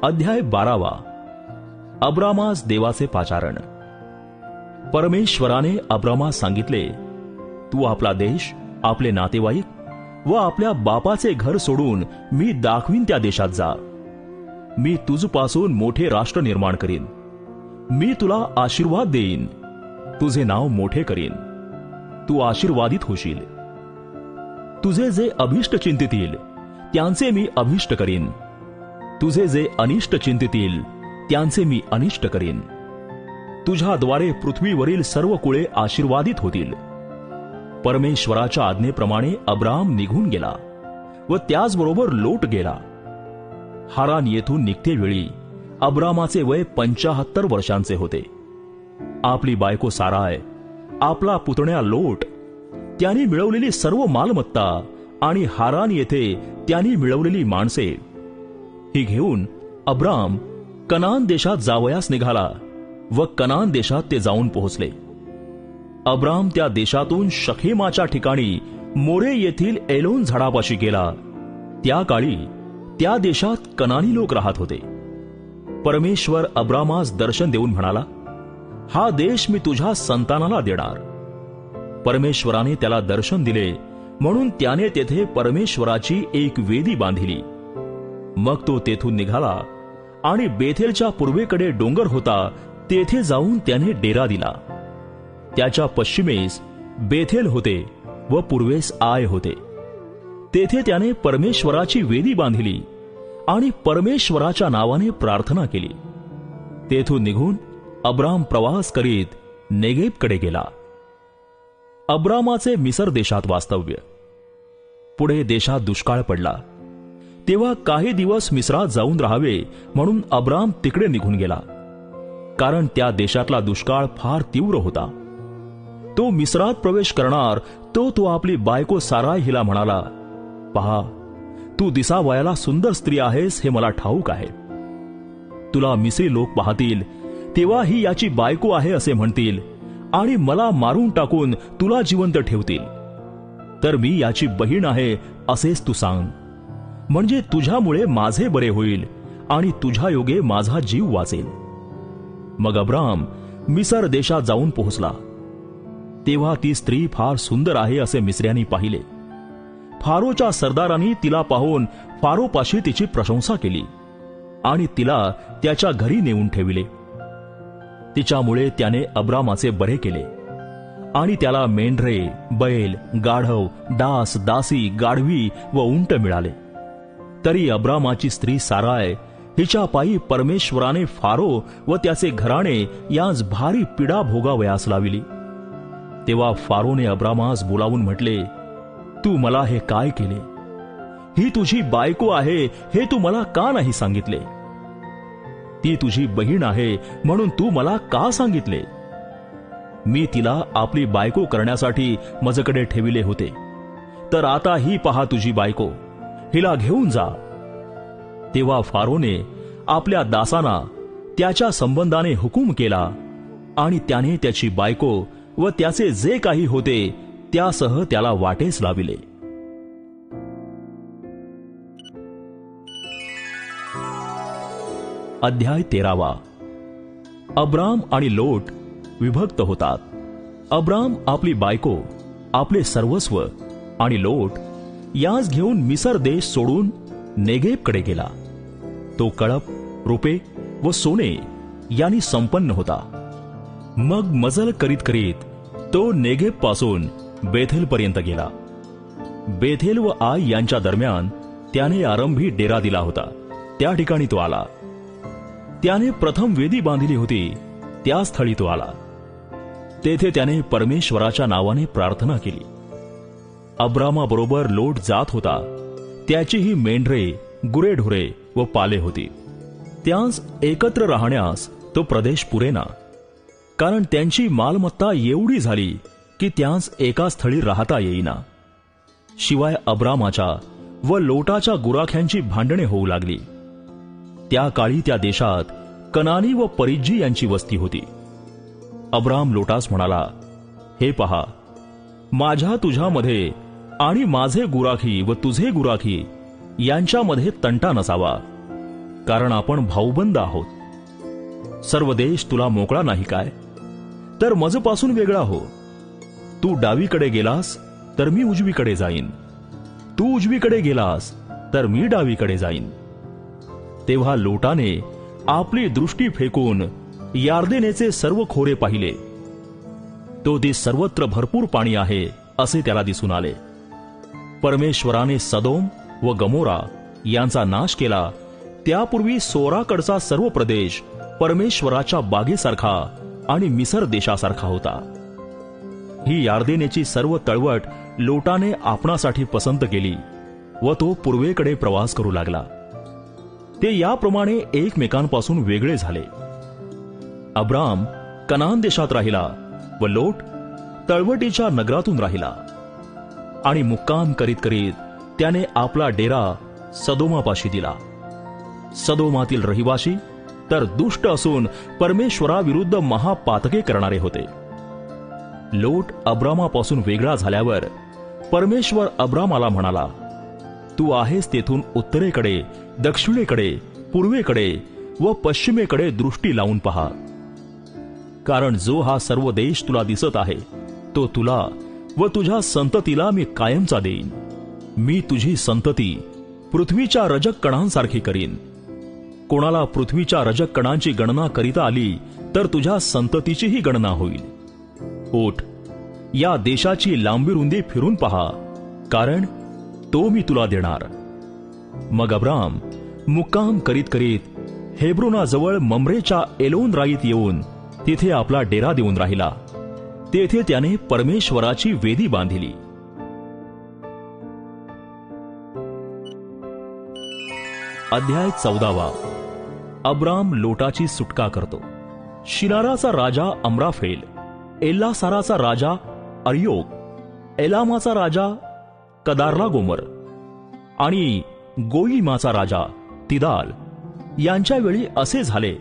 अध्याय 12. अब्रामास देवाचे पाचारण. परमेश्वराने अब्रामास सांगितले, तू आपला देश, आपले नातेवाईक व आपल्या बापाचे घर सोडून मी दाखवीन त्या देशात जा. मी तुझपासून मोठे राष्ट्र निर्माण करीन. मी तुला आशीर्वाद देईन. तुझे नाव मोठे करीन. तू आशीर्वादित होशील. तुझे जे अभिष्ट चिंतितील त्यांचे मी अभिष्ट करीन. तुझे जे अनिष्ट चिंतितील त्यांचे मी अनिष्ट करीन. तुझ्याद्वारे पृथ्वीवरील सर्व कुळे आशीर्वादित होतील. परमेश्वराच्या आज्ञेप्रमाणे अब्राम निघून गेला व त्याचबरोबर लोट गेला. हारान येथून निघते वेळी अब्रामाचे वय 75 वर्षांचे होते. आपली बायको साराय, आपला पुतण्या लोट, त्यांनी मिळवलेली सर्व मालमत्ता आणि हारान येथे त्यांनी मिळवलेली माणसे ही घेऊन अब्राम कनान देशात जावयास निघाला व कनान देशात ते जाऊन पोहोचले. अब्राम त्या देशातून शखेमाच्या ठिकाणी मोरे येथील एलोन झाडापाशी गेला. त्या काळी त्या देशात कनानी लोक राहत होते. परमेश्वर अब्रामास दर्शन देऊन म्हणाला, हा देश मी तुझ्या संतानाला देणार. परमेश्वराने त्याला दर्शन दिले म्हणून त्याने तेथे परमेश्वराची एक वेदी बांधिली. मग तो तेथून निघाला आणि बेथेलच्या पूर्वेकडे डोंगर होता तेथे जाऊन त्याने डेरा दिला. त्याच्या पश्चिमेस बेथेल होते व पूर्वेस आय होते. तेथे त्याने परमेश्वराची वेदी बांधिली आणि परमेश्वराच्या नावाने प्रार्थना केली. तेथून निघून अब्राम प्रवास करीत नेगेबकडे गेला. अब्रामाचे मिसर देशात वास्तव्य. पुढे देशात दुष्काळ पडला. तेव्हा काही दिवस मिस्रात जाऊन राहावे म्हणून अब्राम तिकडे निघून गेला, कारण त्या देशातला दुष्काळ फार तीव्र होता. तो मिस्रात प्रवेश करणार तो आपली बायको साराय हिला म्हणाला, पहा, तू दिसावयाला सुंदर स्त्री आहेस हे मला ठाऊक आहे. तुला मिस्री लोक पाहतील तेव्हा ही याची बायको आहे असे म्हणतील आणि मला मारून टाकून तुला जिवंत ठेवतील. तर मी याची बहीण आहे असेच तू सांग, म्हणजे तुझ्यामुळे माझे बरे होईल आणि तुझ्या योगे माझा जीव वाचेल. मग अब्राम मिसर देशात जाऊन पोहोचला. तेव्हा ती स्त्री फार सुंदर आहे असे मिस्र्यांनी पाहिले. फारोच्या सरदारांनी तिला पाहून फारोपाशी तिची प्रशंसा केली आणि तिला त्याच्या घरी नेऊन ठेविले. तिच्यामुळे त्याने अब्रामाचे बरे केले आणि त्याला मेंढरे, बैल, गाढव, दास, दासी, गाढवी व उंट मिळाले. तरी अब्रामाची स्त्री साराय हिच्या पायी परमेश्वराने फारो व त्याचे घराणे यास भारी पीडा भोगावयास लाविली. तेव्हा फारोने अब्रामास बोलावून म्हटले, तू मला हे काय केले? ही तुझी बायको आहे हे तू मला का नाही सांगितले? ती तुझी बहीण आहे म्हणून तू मला का सांगितले? मी तिला आपली बायको करण्यासाठी माझ्याकडे ठेविले होते. तर आता ही पहा तुझी बायको, हिला घेऊन जा. तेव्हा फारोने आपल्या दासांना त्याच्या संबंधाने हुकूम केला आणि त्याने त्याची बायको व त्याचे जे काही होते त्यासह त्याला वाटेस लाविले. अध्याय 13. अब्राम आणि लोट विभक्त होतात. अब्राम आपली बायको, आपले सर्वस्व आणि लोट यास घेऊन मिसर देश सोडून नेगेबकडे गेला. तो कळप, रुपे व सोने यांनी संपन्न होता. मग मजल करीत करीत तो नेगेब पासून बेथेलपर्यंत गेला. बेथेल व आय यांच्या दरम्यान त्याने आरंभी डेरा दिला होता. त्या ठिकाणी तो आला. त्याने प्रथम वेदी बांधिली होती त्या स्थळी तो आला. तेथे त्याने परमेश्वराच्या नावाने प्रार्थना केली. अब्रामाबरोबर लोट जात होता. त्याचीही मेंढरे, गुरेढोरे व पाले होती. त्यास एकत्र राहण्यास तो प्रदेश पुरेना. कारण त्यांची मालमत्ता एवढी झाली की त्यांस एका स्थळी राहता येईना. शिवाय अब्रामाच्या व लोटाच्या गुराख्यांची भांडणे होऊ लागली. त्या काळी त्या देशात कनानी व परिज्जी यांची वस्ती होती. अब्राम लोटास म्हणाला, हे पहा, माझ्या तुझ्यामध्ये आणि माझे गुराखी व तुझे गुराखी यांच्यामध्ये तंटा नसावा, कारण आपण भाऊबंद आहोत. सर्व देश तुला मोकळा नाही काय? तर मजपासून वेगळा हो. तू डावीकडे गेलास तर मी उजवीकडे जाईन, तू उजवीकडे गेलास तर मी डावीकडे जाईन. तेव्हा लोटाने आपली दृष्टी फेकून यार्देनेचे सर्व खोरे पाहिले. तो देश सर्वत्र भरपूर पाणी आहे असे त्याला दिसून आले. परमेश्वराने सदोम व गमोरा यांचा नाश केला त्यापूर्वी सोराकडचा सर्व प्रदेश परमेश्वराच्या बागेसारखा आणि मिसर देशासारखा होता. ही यार्देनेची सर्व तळवट लोटाने आपणासाठी पसंत केली व तो पूर्वेकडे प्रवास करू लागला. ते याप्रमाणे एकमेकांपासून वेगळे झाले. अब्राम कनान देशात राहिला व लोट तळवटीच्या नगरातून राहिला. आणि मुक्काम करीत करीत त्याने आपला डेरा सदोमापाशी दिला. सदोमातील रहिवाशी तर दुष्ट असून परमेश्वराविरुद्ध महापातके करणारे होते. लोट अब्रामापासून वेगळा झाल्यावर परमेश्वर अब्रामाला म्हणाला, तू आहेस तेथून उत्तरेकडे, दक्षिणेकडे, पूर्वेकडे व पश्चिमेकडे दृष्टी लावून पहा. कारण जो हा सर्व देश तुला दिसत आहे तो तुला व तुझ्या संततीला मी कायमचा देईन. मी तुझी संतती पृथ्वीच्या रजक कणांसारखी करीन. कोणाला पृथ्वीच्या रजक कणांची गणना करीता आली तर तुझ्या संततीचीही गणना होईल. ओठ, या देशाची लांबी रुंदी फिरून पहा, कारण तो मी तुला देणार. मग अब्राम मुक्काम करीत करीत हेब्रोनाजवळ ममरेच्या एलोन राईत येऊन तिथे आपला डेरा देऊन राहिला. तेथे त्याने परमेश्वराची वेदी बांधिली. अध्याय 14. अब्राम लोटाची सुटका करतो. शिनाराचा राजा अम्राफेल, एल्लासाराचा राजा अर्योक, एलामाचा राजा कदार्लागोमर आणि गोईमाचा राजा तिदाल यांच्या वेळी असे झाले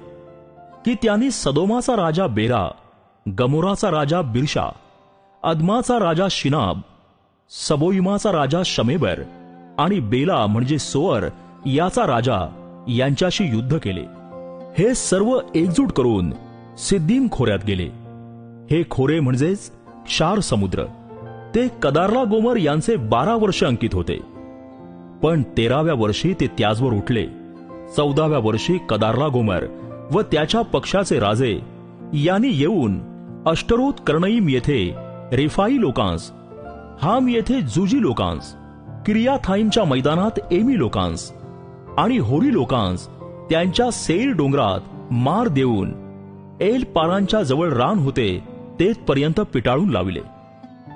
की त्यांनी सदोमाचा राजा बेरा, गमोराचा राजा बिरशा, अदमाचा राजा शिनाब, सबोईमाचा राजा शमेबर आणि बेला म्हणजे सोअर याचा राजा यांच्याशी युद्ध केले. हे सर्व एकजूट करून सिद्दीम खोऱ्यात गेले. हे खोरे म्हणजेच क्षार समुद्र. ते कदार्लागोमर यांचे 12 वर्ष अंकित होते. पण 13व्या वर्षी ते त्याचवर उठले. 14व्या वर्षी कदार्लागोमर व त्याच्या पक्षाचे राजे यांनी येऊन अष्टरोत कर्णईम येथे रेफाई लोकांस, हाम येथे जुजी लोकांस, किर्याथाईमच्या मैदानात एमी लोकांस आणि होरी लोकांस त्यांच्या सेईर डोंगरात मार देऊन एल पारांच्या जवळ रान होते तेथपर्यंत पिटाळून लाविले.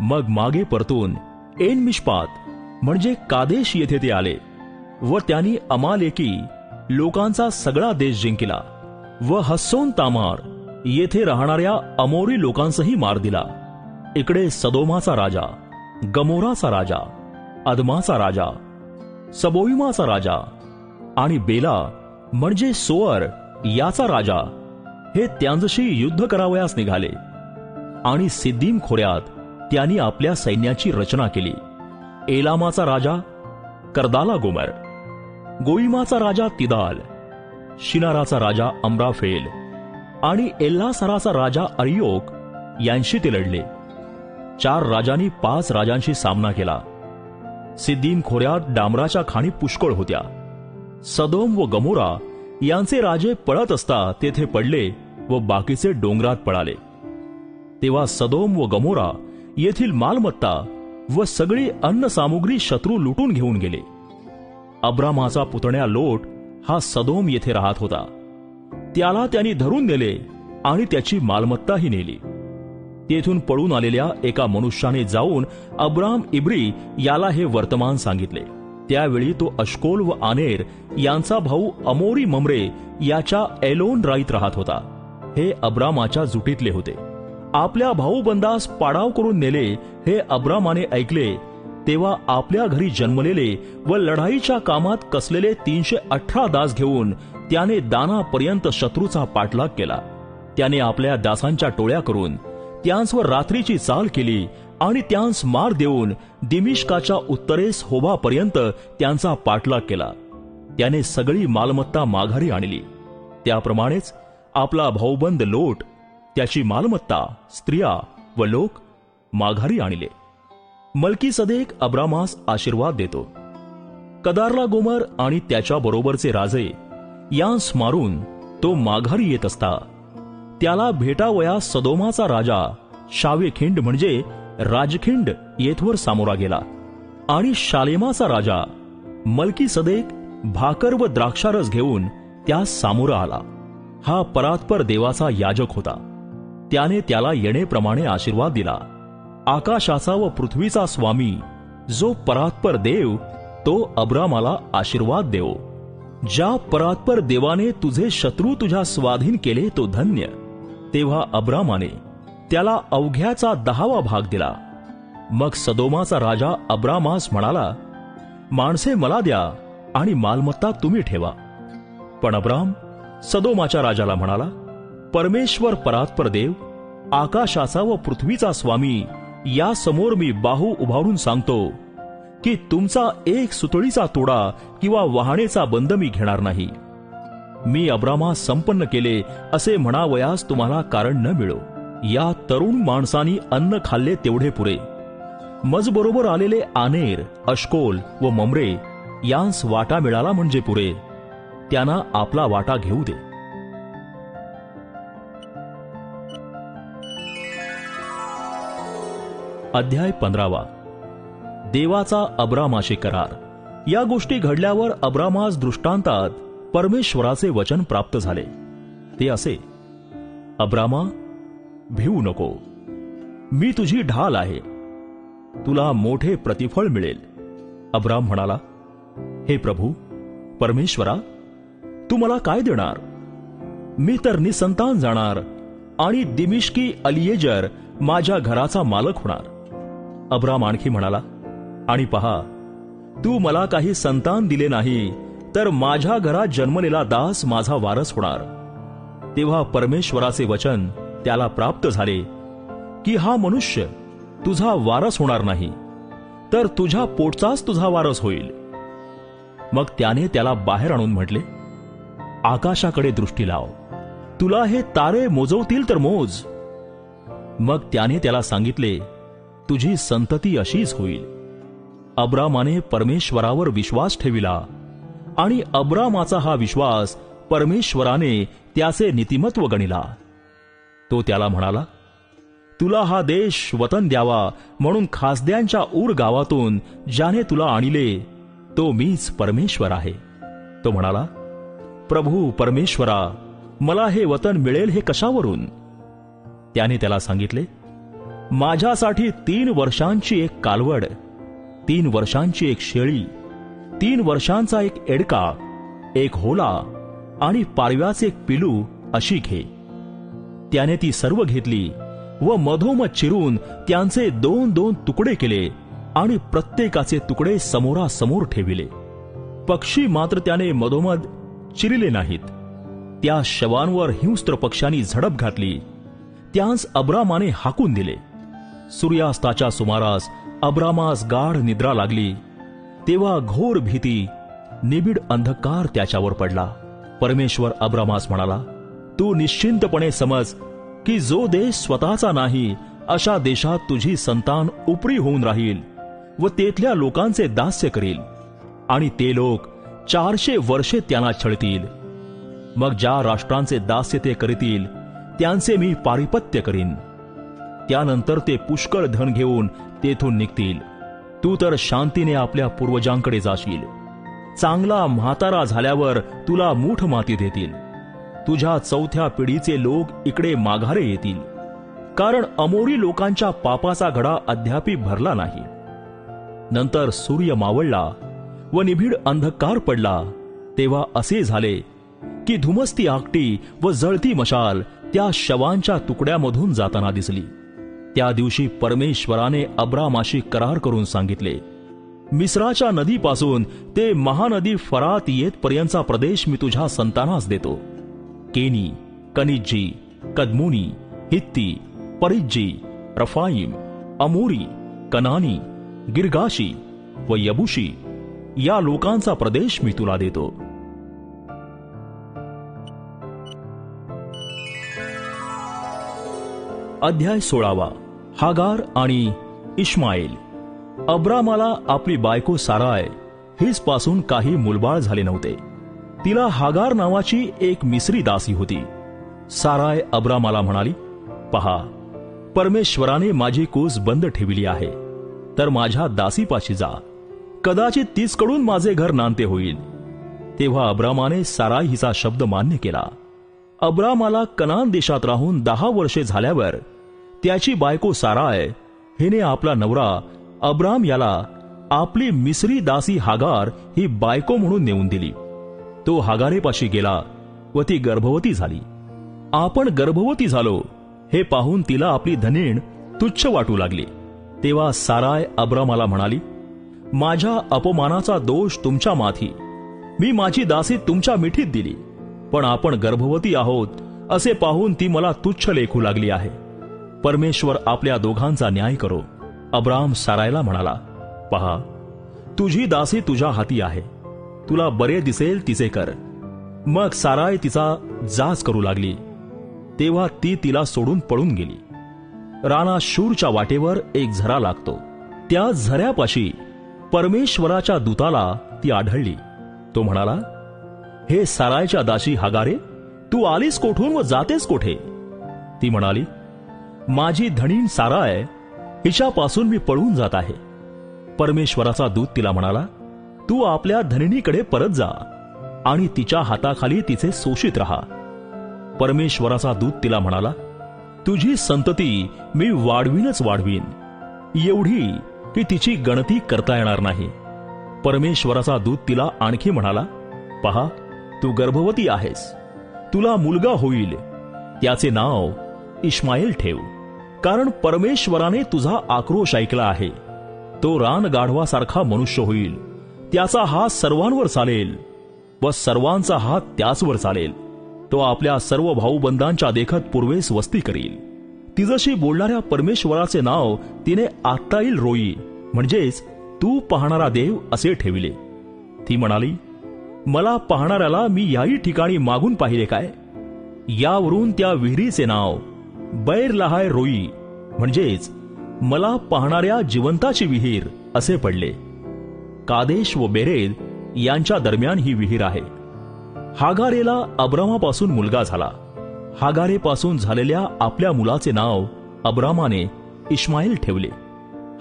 मग मागे परतून एन मिशपात म्हणजे कादेश येथे ते आले व त्यांनी अमालेकी लोकांचा सगळा देश जिंकला व हस्सोन तामार येथे राहणाऱ्या अमोरी लोकांसही मार दिला. इकडे सदोमाचा राजा, गमोराचा राजा, अदमाचा राजा, सबोईमाचा राजा आणि बेला म्हणजे सोअर याचा राजा हे त्यांच्याशी युद्ध करावयास निघाले. आणि सिद्दीम खोऱ्यात त्यांनी आपल्या सैन्याची रचना केली. एलामाचा राजा कर्दालागोमर, गोईमाचा राजा तिदाल, शिनाराचा राजा अम्राफेल आणि एल्लासाराचा राजा अर्योक यांशी ते लढले. 4 राजांनी 5 राजांशी सामना केला. सिद्दीम खोऱ्यात डांबराच्या खाणी पुष्कळ होत्या. सदोम व गमोरा यांचे राजे पळत असता तेथे पडले व बाकीचे डोंगरात पळाले. तेव्हा सदोम व गमोरा येथील मालमत्ता व सगळी अन्न सामुग्री शत्रू लुटून घेऊन गेले. अब्रामाचा पुतण्या लोट हा सदोम येथे राहत होता. त्याला त्यांनी धरून नेले आणि त्याची मालमत्ताही नेली. तेथून पळून आलेल्या एका मनुष्याने जाऊन अब्राम इब्री याला हे वर्तमान सांगितले. त्यावेळी तो अश्कोल व आनेर यांचा भाऊ अमोरी ममरे याच्या एलोन राईत राहत होता. हे अब्रामाच्या जुटीतले होते. आपल्या भाऊबंदास पाडाव करून नेले हे अब्रामाने ऐकले तेव्हा आपल्या घरी जन्मलेले व लढाईच्या कामात कसलेले 318 दास घेऊन त्याने दानापर्यंत शत्रूचा पाठलाग केला. त्याने आपल्या दासांच्या टोळ्या करून त्यांसवर रात्रीची चाल केली आणि त्यांस मार देऊन दिमिश्काच्या उत्तरेस होबापर्यंत त्यांचा पाठलाग केला. त्याने सगळी मालमत्ता माघारी आणली. त्याप्रमाणेच आपला भाऊबंद लोट त्याची मालमत्ता, स्त्रिया व लोक माघारी आणले. मल्कीसदेक अब्रामास आशीर्वाद देतो. कदारला गोमर आणि त्याच्या बरोबरचे राजे यांस मारून तो माघारी येत असता त्याला भेटावयास सदोमाचा राजा शावेखिंड म्हणजे राजखिंड येथवर सामोरा गेला आणि शालेमाचा राजा मल्कीसदेक भाकर व द्राक्षारस घेऊन त्यास सामोरा आला. हा परात्पर देवाचा याजक होता. त्याने त्याला येणेप्रमाणे आशीर्वाद दिला. आकाशाचा व पृथ्वीचा स्वामी जो परात्पर देव तो अब्रामाला आशीर्वाद देवो. ज्या परात्पर देवाने तुझे शत्रू तुझ्या स्वाधीन केले तो धन्य. तेव्हा अब्रामाने त्याला अवघ्याचा 10वा भाग दिला. मग सदोमाचा राजा अब्रामास म्हणाला, माणसे मला द्या आणि मालमत्ता तुम्ही ठेवा. पण अब्राम सदोमाच्या राजाला म्हणाला, परमेश्वर परात्पर देव, आकाशाचा व पृथ्वीचा स्वामी या समोर मी बाहू उभारून सांगतो की तुमचा एक सुतळीचा तोडा किंवा वाहणेचा बंद मी घेणार नाही. मी अब्रामास संपन्न केले असे म्हणावयास तुम्हाला कारण न मिळो. या तरुण माणसांनी अन्न खाल्ले तेवढे पुरे. मजबरोबर आलेले आनेर, अश्कोल व ममरे यांस वाटा मिळाला म्हणजे पुरे. त्यांना आपला वाटा घेऊ दे. अध्याय 15. देवाचा अब्रामाशी करार. या गोष्टी घडल्यावर अब्रामास दृष्टांतात परमेश्वराचे वचन प्राप्त झाले. ते असे, अब्रामा, भिवू नको. मी तुझी ढाल आहे. तुला मोठे प्रतिफळ मिळेल. अब्राम म्हणाला, हे प्रभू परमेश्वरा, तू मला काय देणार? मी तर निसंतान जाणार आणि दिमिश्की अलिएजर माझ्या घराचा मालक होणार. अब्राम आणखी म्हणाला, आणि पहा, तू मला काही संतान दिले नाही तर माझ्या घरात जन्मलेला दास माझा वारस होणार. तेव्हा परमेश्वराचे वचन त्याला प्राप्त झाले की हा मनुष्य तुझा वारस होणार नाही, तर तुझ्या पोटचाच तुझा वारस होईल. मग त्याने त्याला बाहेर आणून म्हटले, आकाशाकडे दृष्टी लाव. तुला हे तारे मोजवतील तर मोज. मग त्याने त्याला सांगितले, तुझी संतती अशीच होईल. अब्रामाने परमेश्वरावर विश्वास ठेविला आणि अब्रामाचा हा विश्वास परमेश्वराने त्याचे नीतिमत्व गणिला. तो त्याला म्हणाला, तुला हा देश वतन द्यावा म्हणून खासद्यांच्या ऊर गावातून ज्याने तुला आणले तो मीच परमेश्वर आहे. तो म्हणाला, प्रभू परमेश्वरा, मला हे वतन मिळेल हे कशावरून? त्याने त्याला सांगितले, माझ्यासाठी 3 वर्षांची एक कालवड, 3 वर्षांची एक शेळी, 3 वर्षांचा एक एडका, एक होला आणि पारव्याचे एक पिलू अशी घे. त्याने ती सर्व घेतली व मधोमध चिरून त्यांचे 2-2 तुकडे केले आणि प्रत्येकाचे तुकडे समोरासमोर ठेविले. पक्षी मात्र त्याने मधोमध चिरिले नाहीत. त्या शवांवर हिंस्त्र पक्ष्यांनी झडप घातली. त्यांस अब्रामाने हाकून दिले. सूर्यास्ताच्या सुमारास अब्रामास गाढ निद्रा लागली. तेव्हा घोर भीती, निबिड अंधकार त्याच्यावर पडला. परमेश्वर अब्रामास म्हणाला, तू निश्चिंतपणे समज की जो देश स्वतःचा नाही अशा देशात तुझी संतान उपरी होऊन राहील व तेथल्या लोकांचे दास्य करील आणि ते लोक 400 वर्षे त्यांना छळतील. मग ज्या राष्ट्रांचे दास्य ते करीतील त्यांचे मी पारिपत्य करीन. त्यानंतर ते पुष्कळ धन घेऊन तेथून निघतील. तू तर शांतीने आपल्या पूर्वजांकडे जाशील. चांगला म्हातारा झाल्यावर तुला मूठ माती देतील. तुझ्या 4थ्या पिढीचे लोक इकडे माघारे येतील, कारण अमोरी लोकांच्या पापाचा घडा अद्यापि भरला नाही. नंतर सूर्य मावळला व निबिड अंधकार पडला. तेव्हा असे झाले की धुमसती आकटी व जळती मशाल त्या शवांच्या तुकड्यामधून जाताना दिसली. त्या दिवशी परमेश्वराने अब्रामाशी करार करून सांगितले, मिस्राच्या नदीपासून ते महानदी फरात येतपर्यंतचा प्रदेश मी तुझ्या संतानास देतो. केनी, कनिज्जी, कदमोनी, हित्ती, परिज्जी, रफाईम, अमोरी, कनानी, गिरगाशी व यबुशी या लोकांचा प्रदेश मी तुला देतो. अध्याय 16. हागार आणि इश्माईल. अब्रामाला आपली बायको साराय हिच पासून काही मुलबाळ झाले नव्हते. तिला हागार नावाची एक मिस्री दासी होती. साराय अब्रामाला म्हणाली, पहा, परमेश्वराने माझी कूस बंद ठेवली आहे, तर माझ्या दासीपाशी जा, कदाचित तीचकडून माझे घर नांते होईल. तेव्हा अब्रामाने साराय हिचा शब्द मान्य केला. अब्रामाला कनान देशात राहून 10 वर्षे झाल्यावर त्याची बायको साराय हिने आपला नवरा अब्राम याला आपली मिस्री दासी हागार ही बायको म्हणून नेऊन दिली. तो हागारेपाशी गेला व ती गर्भवती झाली. आपण गर्भवती झालो हे पाहून तिला आपली धनीण तुच्छ वाटू लागली. तेव्हा साराय अब्रामाला म्हणाली, माझ्या अपमानाचा दोष तुमच्या माथी. मी माझी दासी तुमच्या मिठीत दिली, पण आपण गर्भवती आहोत असे पाहून ती मला तुच्छ लेखू लागली आहे. परमेश्वर आपल्या दोघांचा न्याय करो. अब्राम सारायला म्हणाला, पहा, तुझी दासी तुझ्या हाती आहे, तुला बरे दिसेल तिचे कर. मग साराय तिचा जाच करू लागली. तेव्हा ती तिला सोडून पळून गेली. राणा शूरच्या वाटेवर एक झरा लागतो. त्या झऱ्यापाशी परमेश्वराच्या दूताला ती आढळली. तो म्हणाला, हे सारायच्या दासी हागारे, तू आलीस कोठून व जातेस कोठे? ती म्हणाली, माझी धनीण साराय हिच्यापासून मी पळून जात आहे. परमेश्वराचा दूत तिला म्हणाला, तू आपल्या धनिणीकडे परत जा आणि तिच्या हाताखाली तिचे शोषित राहा. परमेश्वराचा दूत तिला म्हणाला, तुझी संतती मी वाढवीनच वाढवीन, एवढी की तिची गणती करता येणार नाही. परमेश्वराचा दूत तिला आणखी म्हणाला, पहा, तू गर्भवती आहेस, तुला मुलगा होईल, त्याचे नाव इश्माईल ठेव, कारण परमेश्वराने तुझा आक्रोश ऐकला आहे. तो रानगाढवासारखा मनुष्य होईल, त्याचा हात सर्वांवर चालेल व सर्वांचा हात त्याचवर चालेल. तो आपल्या सर्व भाऊबंदांच्या देखत पूर्वेस वस्ती करील. तिजशी बोलणाऱ्या परमेश्वराचे नाव तिने आत्ताईल रोई, म्हणजेच तू पाहणारा देव असे ठेविले. ती म्हणाली, मला पाहणाऱ्याला मी याही ठिकाणी मागून पाहिले काय? यावरून त्या विहिरीचे नाव बैर लहाय रोई, म्हणजेच मला पाहणाऱ्या जिवंताची विहीर असे पडले. कादेश व बेरेद यांच्या दरम्यान ही विहीर आहे. हागारेला अब्रामापासून मुलगा झाला. हागारेपासून झालेल्या आपल्या मुलाचे नाव अब्रामाने इश्माईल ठेवले.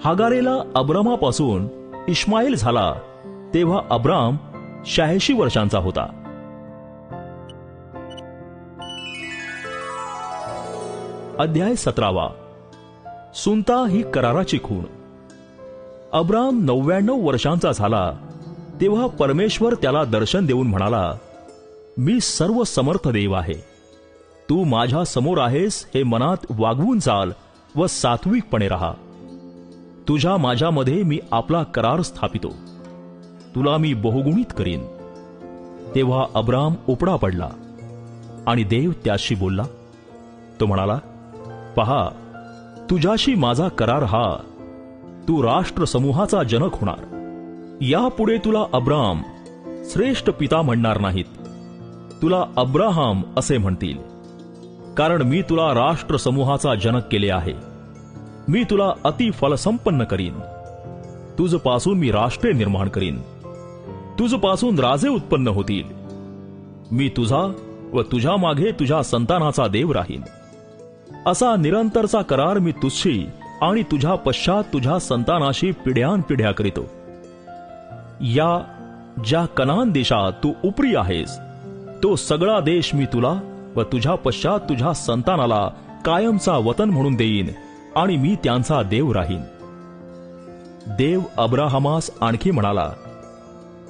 हागारेला अब्रामापासून इश्माईल झाला तेव्हा अब्राम 86 वर्षांचा होता. अध्याय 17. सुनता ही कराराची खूण. अब्राम 99 वर्षांचा झाला तेव्हा परमेश्वर त्याला दर्शन देऊन म्हणाला, मी सर्व समर्थ देव आहे. तू माझ्या समोर आहेस हे मनात वागवून चाल व सात्विकपणे राहा. तुझ्या माझ्यामध्ये मी आपला करार स्थापितो, तुला मी बहुगुणित करीन. तेव्हा अब्राम उपडा पडला आणि देव त्याशी बोलला. तो म्हणाला, पहा, तुझ्याशी माझा करार हा, तू राष्ट्र समूहाचा जनक होणार. यापुढे तुला अब्राम श्रेष्ठ पिता म्हणणार नाहीत, तुला अब्राहाम असे म्हणतील, कारण मी तुला राष्ट्र समूहाचा जनक केले आहे. मी तुला अति फलसंपन्न करीन. तुझपासून मी राष्ट्रे निर्माण करीन, तुझपासून राजे उत्पन्न होतील. मी तुझा व तुझ्या मागे तुझ्या संतानाचा देव राहीन. असा निरंतरचा करार मी तुझशी आणि तुझ्या पश्चात तुझ्या संतानाशी पिढ्यानपिढ्या करीतो. या ज्या कनान देशात तू उपरी आहेस, तो सगळा देश मी तुला व तुझ्या पश्चात तुझ्या संतानाला कायमचा वतन म्हणून देईन आणि मी त्यांचा देव राहीन. देव अब्राहामास आणखी म्हणाला,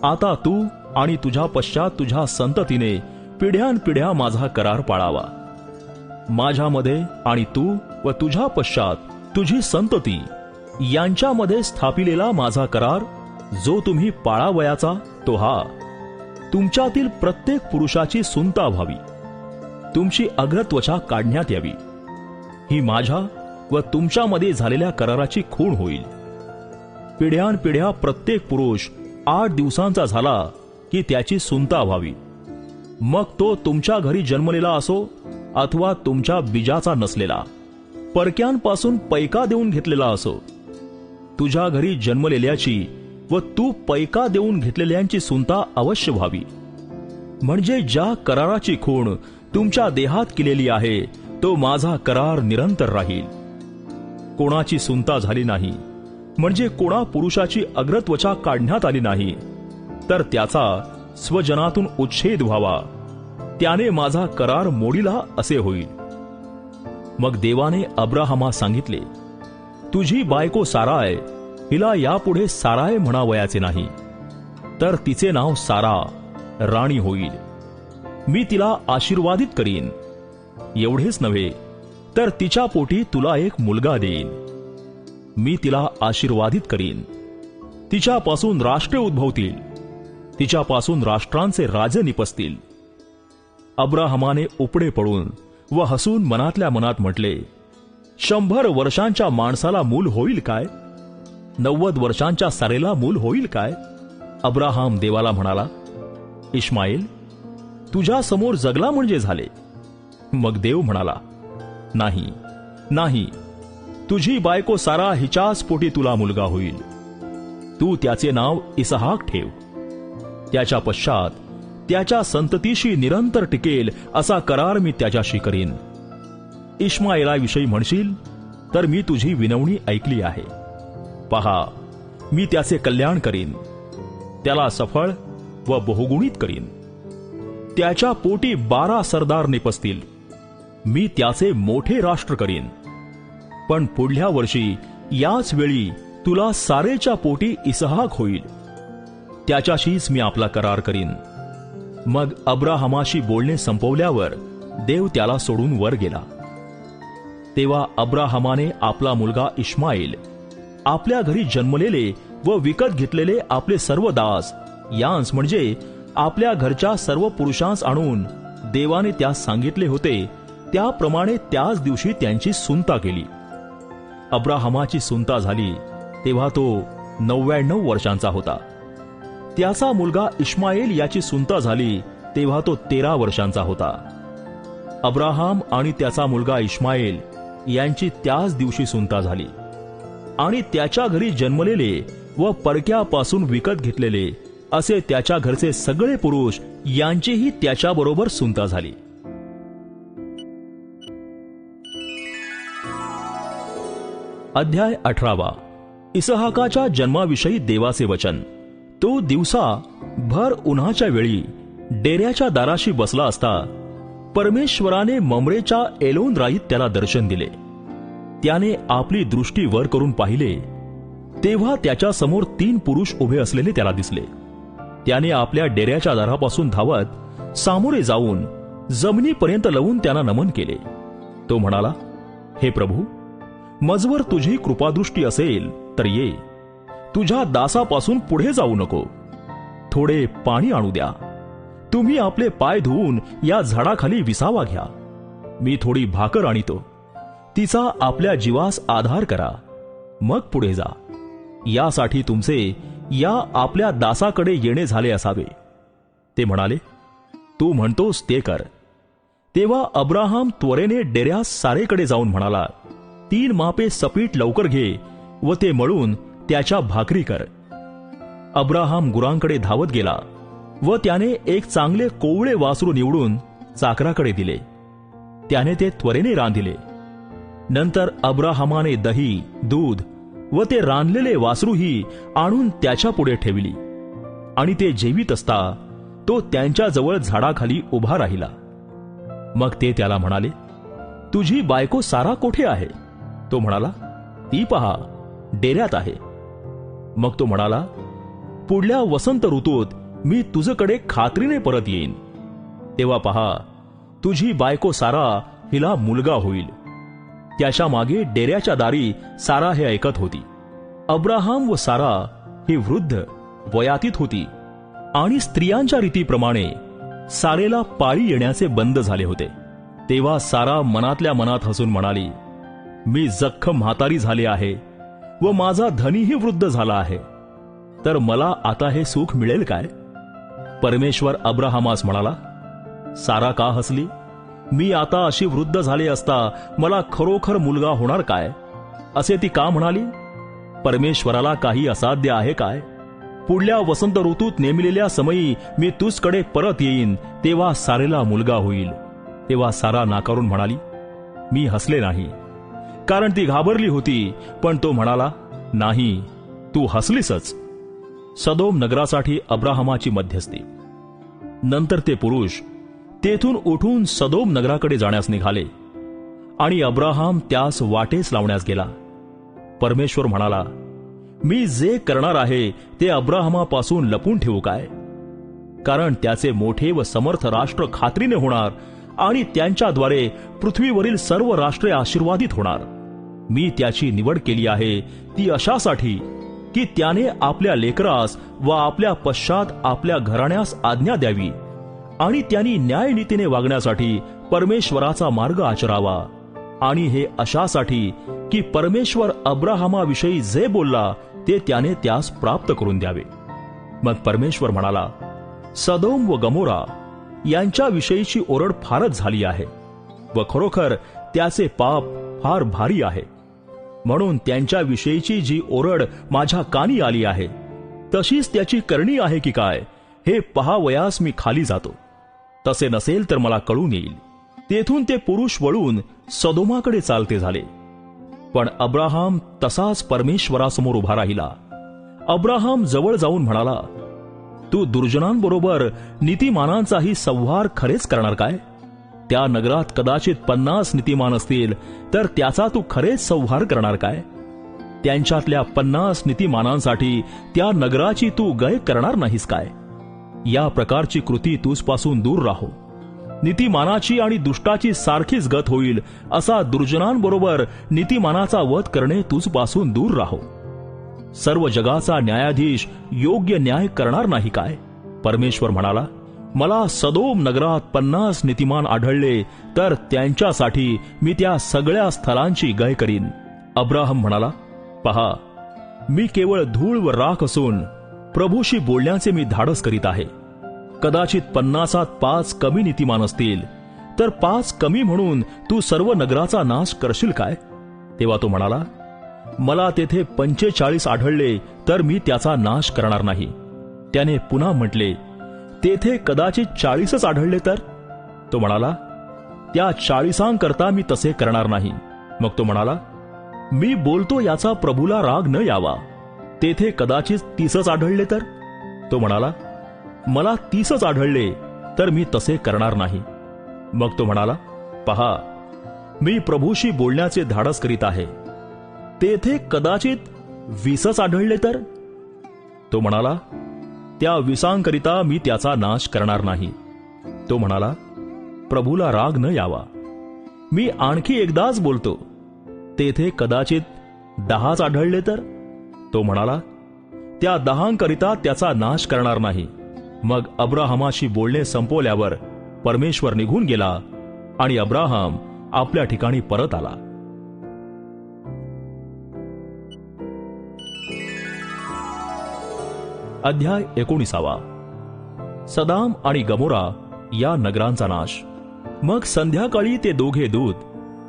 आता तू आणि तुझ्या पश्चात तुझ्या संततीने पिढ्यानपिढ्या माझा करार पाळावा. माझ्यामध्ये आणि तू व तुझ्या पश्चात तुझी संतती यांच्यामध्ये स्थापिलेला माझा करार जो तुम्ही पाळावयाचा तो हा, तुमच्यातील प्रत्येक पुरुषाची सुनता व्हावी, तुमची अग्रत्वचा काढण्यात यावी. ही माझ्या व तुमच्यामध्ये झालेल्या कराराची खूण होईल. पिढ्यानपिढ्या प्रत्येक पुरुष 8 दिवसांचा झाला की त्याची सुनता व्हावी, मग तो तुमच्या घरी जन्मलेला असो अथवा तुमच्या बीजाचा नसलेला, परक्यांपासून पैका देऊन घेतलेला असो. तुझ्या घरी जन्मलेल्याची व तू पैका देऊन घेतलेल्यांची सुनता अवश्य व्हावी. म्हणजे ज्या कराराची खूण तुमच्या देहात केलेली आहे तो माझा करार निरंतर राहील. कोणाची सुनता झाली नाही म्हणजे कोणा पुरुषाची अग्रत्वचा काढण्यात आली नाही, तर त्याचा स्वजनातून उच्छेद व्हावा, त्याने माझा करार मोडीला असे होईल. मग देवाने अब्राहमास सांगितले, तुझी बायको साराय, हिला यापुढे साराय म्हणावयाचे नाही, तर तिचे नाव सारा राणी होईल. मी तिला आशीर्वादित करीन. एवढेच नव्हे तर तिच्या पोटी तुला एक मुलगा देईन. मी तिला आशीर्वादित करीन. तिच्यापासून राष्ट्रे उद्भवतील, तिच्यापासून राष्ट्रांचे राजे निपसतील. अब्राहमाने उपडे पडून व हसून मनातल्या मनात म्हटले, 100 वर्षांच्या माणसाला मूल होईल काय? 90 वर्षांच्या सारेला मूल होईल काय? अब्राहम देवाला म्हणाला, इश्माईल तुझ्या समोर जगला म्हणजे झाले. मग देव म्हणाला, नाही नाही, तुझी बायको सारा हिच्याच पोटी तुला मुलगा होईल. तू त्याचे नाव इसहाक ठेव. त्याच्या पश्चात त्याच्या संततीशी निरंतर टिकेल असा करार मी त्याच्याशी करीन. इश्माएलाविषयी म्हणशील तर मी तुझी विनवणी ऐकली आहे. पहा, मी त्याचे कल्याण करीन, त्याला सफळ व बहुगुणित करीन. त्याच्या पोटी 12 सरदार निपसतील. मी त्याचे मोठे राष्ट्र करीन. पण पुढल्या वर्षी याच वेळी तुला सारेच्या पोटी इसहाक होईल. त्याच्याशीच मी आपला करार करीन. मग अब्राहमाशी बोलणे संपवल्यावर देव त्याला सोडून वर गेला. तेव्हा अब्राहमाने आपला मुलगा इश्माईल, आपल्या घरी जन्मलेले व विकत घेतलेले आपले सर्व दास यांस म्हणजे आपल्या घरच्या सर्व पुरुषांस आणून देवाने त्यास सांगितले होते त्याप्रमाणे त्याच दिवशी त्यांची सुनता केली. अब्राहमाची सुनता झाली तेव्हा तो 99 वर्षांचा होता. त्याचा मुलगा इश्माईल याची सुनता झाली तेव्हा तो 13 वर्षांचा होता. अब्राहम आणि त्याचा मुलगा इश्माईल यांची त्याच दिवशी सुनता झाली. आणि त्याच्या घरी जन्मलेले व परक्यापासून विकत घेतलेले असे त्याच्या घरचे सगळे पुरुष यांचीही त्याच्याबरोबर सुनता झाली. अध्याय 18. इसहाकाच्या जन्माविषयी देवाचे वचन. तो दिवसा भर उन्हाच्या वेळी डेऱ्याच्या दाराशी बसला असता परमेश्वराने ममरेच्या एलोन राईत त्याला दर्शन दिले. त्याने आपली दृष्टी वर करून पाहिले तेव्हा त्याच्या समोर 3 पुरुष उभे असलेले त्याला दिसले. त्याने आपल्या डेऱ्याच्या दारापासून धावत सामोरे जाऊन जमिनीपर्यंत लवून त्यांना नमन केले. तो म्हणाला, हे प्रभू, मजवर तुझी कृपादृष्टी असेल तर ये. तुझ्या दासापासून पुढे जाऊ नको. थोडे पाणी आणू द्या. तुम्ही आपले पाय धुवून या झाडाखाली विसावा घ्या. मी थोडी भाकर आणतो. तिचा आपल्या जीवास आधार करा, मग पुढे जा. यासाठी तुमचे या आपल्या दासाकडे येणे झाले असावे. ते म्हणाले, तू म्हणतोस ते कर. तेव्हा अब्राहम त्वरेने डेऱ्यास सारेकडे जाऊन म्हणाला, 3 मापे सपीठ लवकर घे व ते मळून त्याच्या भाकरी कर. अब्राहम गुरांकडे धावत गेला व त्याने एक चांगले कोवळे वासरू निवडून चाकराकडे दिले. त्याने ते त्वरेने रांधिले. नंतर अब्राहमाने दही, दूध व ते रांधलेले वासरूही आणून त्याच्या पुढे ठेवली. आणि ते जेवीत असता तो त्यांच्याजवळ झाडाखाली उभा राहिला. मग ते त्याला म्हणाले, तुझी बायको सारा कोठे आहे? तो म्हणाला, ती पहा, डेऱ्यात आहे. मग तो म्हणाला, पुढल्या वसंत ऋतूत मी तुझ्याकडे खात्रीने परत येईन. तेव्हा पहा, तुझी बायको सारा हिला मुलगा होईल. त्याच्या मागे डेऱ्याच्या दारी सारा हे ऐकत होती. अब्राहम व सारा ही वृद्ध वयातीत होती आणि स्त्रियांच्या रीतीप्रमाणे सारेला पाळी येण्याचे बंद झाले होते. तेव्हा सारा मनातल्या मनात हसून म्हणाली, मी जख्म म्हातारी झाले आहे व माझा धनीही वृद्ध झाला आहे, तर मला आता हे सुख मिळेल काय? परमेश्वर अब्राहमास म्हणाला, सारा का हसली? मी आता अशी वृद्ध झाले असता मला खरोखर मुलगा होणार काय? असे ती का म्हणाली? परमेश्वराला काही असाध्य आहे काय? पुढल्या वसंत ऋतूत नेमलेल्या समयी मी तुझकडे परत येईन, तेव्हा सारेला मुलगा होईल. तेव्हा सारा नाकारून म्हणाली, मी हसले नाही, कारण ती घाबरली होती. पण तो म्हणाला, नाही, तू हसलीसच. सदोम नगरासाठी अब्राहमाची मध्यस्थी. नंतर ते पुरुष तेथून उठून सदोम नगराकडे जाण्यास निघाले आणि अब्राहम त्यास वाटेस लावण्यास गेला. परमेश्वर म्हणाला, मी जे करणार आहे ते अब्राहमापासून लपून ठेवू काय? कारण त्याचे मोठे व समर्थ राष्ट्र खात्रीने होणार आणि त्यांच्याद्वारे पृथ्वीवरील सर्व राष्ट्रे आशीर्वादित होणार. मी त्याची निवड केली आहे ती अशासाठी की त्याने आपल्या लेकरास व आपल्या पश्चात आपल्या घराण्यास आज्ञा द्यावी आणि त्यांनी न्यायनीतीने वागण्यासाठी परमेश्वराचा मार्ग आचरावा. आणि हे अशासाठी की परमेश्वर अब्राहमाविषयी जे बोलला ते त्याने त्यास प्राप्त करून द्यावे. मग परमेश्वर म्हणाला, सदोम व गमोरा यांच्याविषयीची ओरड फारच झाली आहे व खरोखर त्याचे पाप फार भारी आहे. म्हणून त्यांच्याविषयीची जी ओरड माझ्या कानी आली आहे तशीच त्याची करणी आहे की काय हे पहावयास मी खाली जातो. तसे नसेल तर मला कळून येईल. तेथून ते पुरुष वळून सदोमाकडे चालते झाले. पण अब्राहम तसाच परमेश्वरासमोर उभा राहिला. अब्राहम जवळ जाऊन म्हणाला, तू दुर्जनांबरोबर नीतिमानांचाही संहार खरेच करणार काय? त्या नगरात कदाचित 50 नीतिमान असतील तर त्याचा तू खरेच संहार करणार काय? त्यांच्यातल्या 50 नीतिमानांसाठी त्या नगराची तू गय करणार नाहीस काय? या प्रकारची कृती तुझपासून दूर राहो. नीतिमानाची आणि दुष्टाची सारखीच गत होईल असा दुर्जनांबरोबर नीतिमानाचा वध करणे तुझपासून दूर राहो. सर्व जगाचा न्यायाधीश योग्य न्याय करणार नाही काय? परमेश्वर म्हणाला, मला सदोम नगरात 50 नीतिमान आढळले तर त्यांच्यासाठी मी त्या सगळ्या स्थलांची गय करीन. अब्राहम म्हणाला, पहा, मी केवळ धूळ व राख असून प्रभूशी बोलण्याचे मी धाडस करीत आहे. कदाचित 50त 5 कमी नीतिमान असतील तर 5 कमी म्हणून तू सर्व नगराचा नाश करशील काय? तेव्हा तो म्हणाला, मला तेथे 45 आढळले तर मी त्याचा नाश करणार नाही. त्याने पुन्हा म्हटले, तेथे कदाचित 40च आढळले तर? तो म्हणाला, त्या 40 मी तसे करणार नाही. मग तो म्हणाला, मी बोलतो याचा प्रभूला राग न यावा. तेथे कदाचित 30च आढळले तर? तो म्हणाला, मला 30च आढळले तर मी तसे करणार नाही. मग तो म्हणाला, पहा, मी प्रभूशी बोलण्याचे धाडस करीत आहे. तेथे कदाचित 20च आढळले तर? तो म्हणाला, त्या 20 मी त्याचा नाश करणार नाही. तो म्हणाला, प्रभूला राग न यावा. मी आणखी एकदाच बोलतो. तेथे कदाचित 10च आढळले तर? तो म्हणाला, त्या 10 त्याचा नाश करणार नाही. मग अब्राहमाशी बोलणे संपवल्यावर परमेश्वर निघून गेला आणि अब्राहम आपल्या ठिकाणी परत आला. अध्याय 19. सदाम आणि गमोरा या नगरांचा नाश. मग संध्याकाळी ते दोघे दूत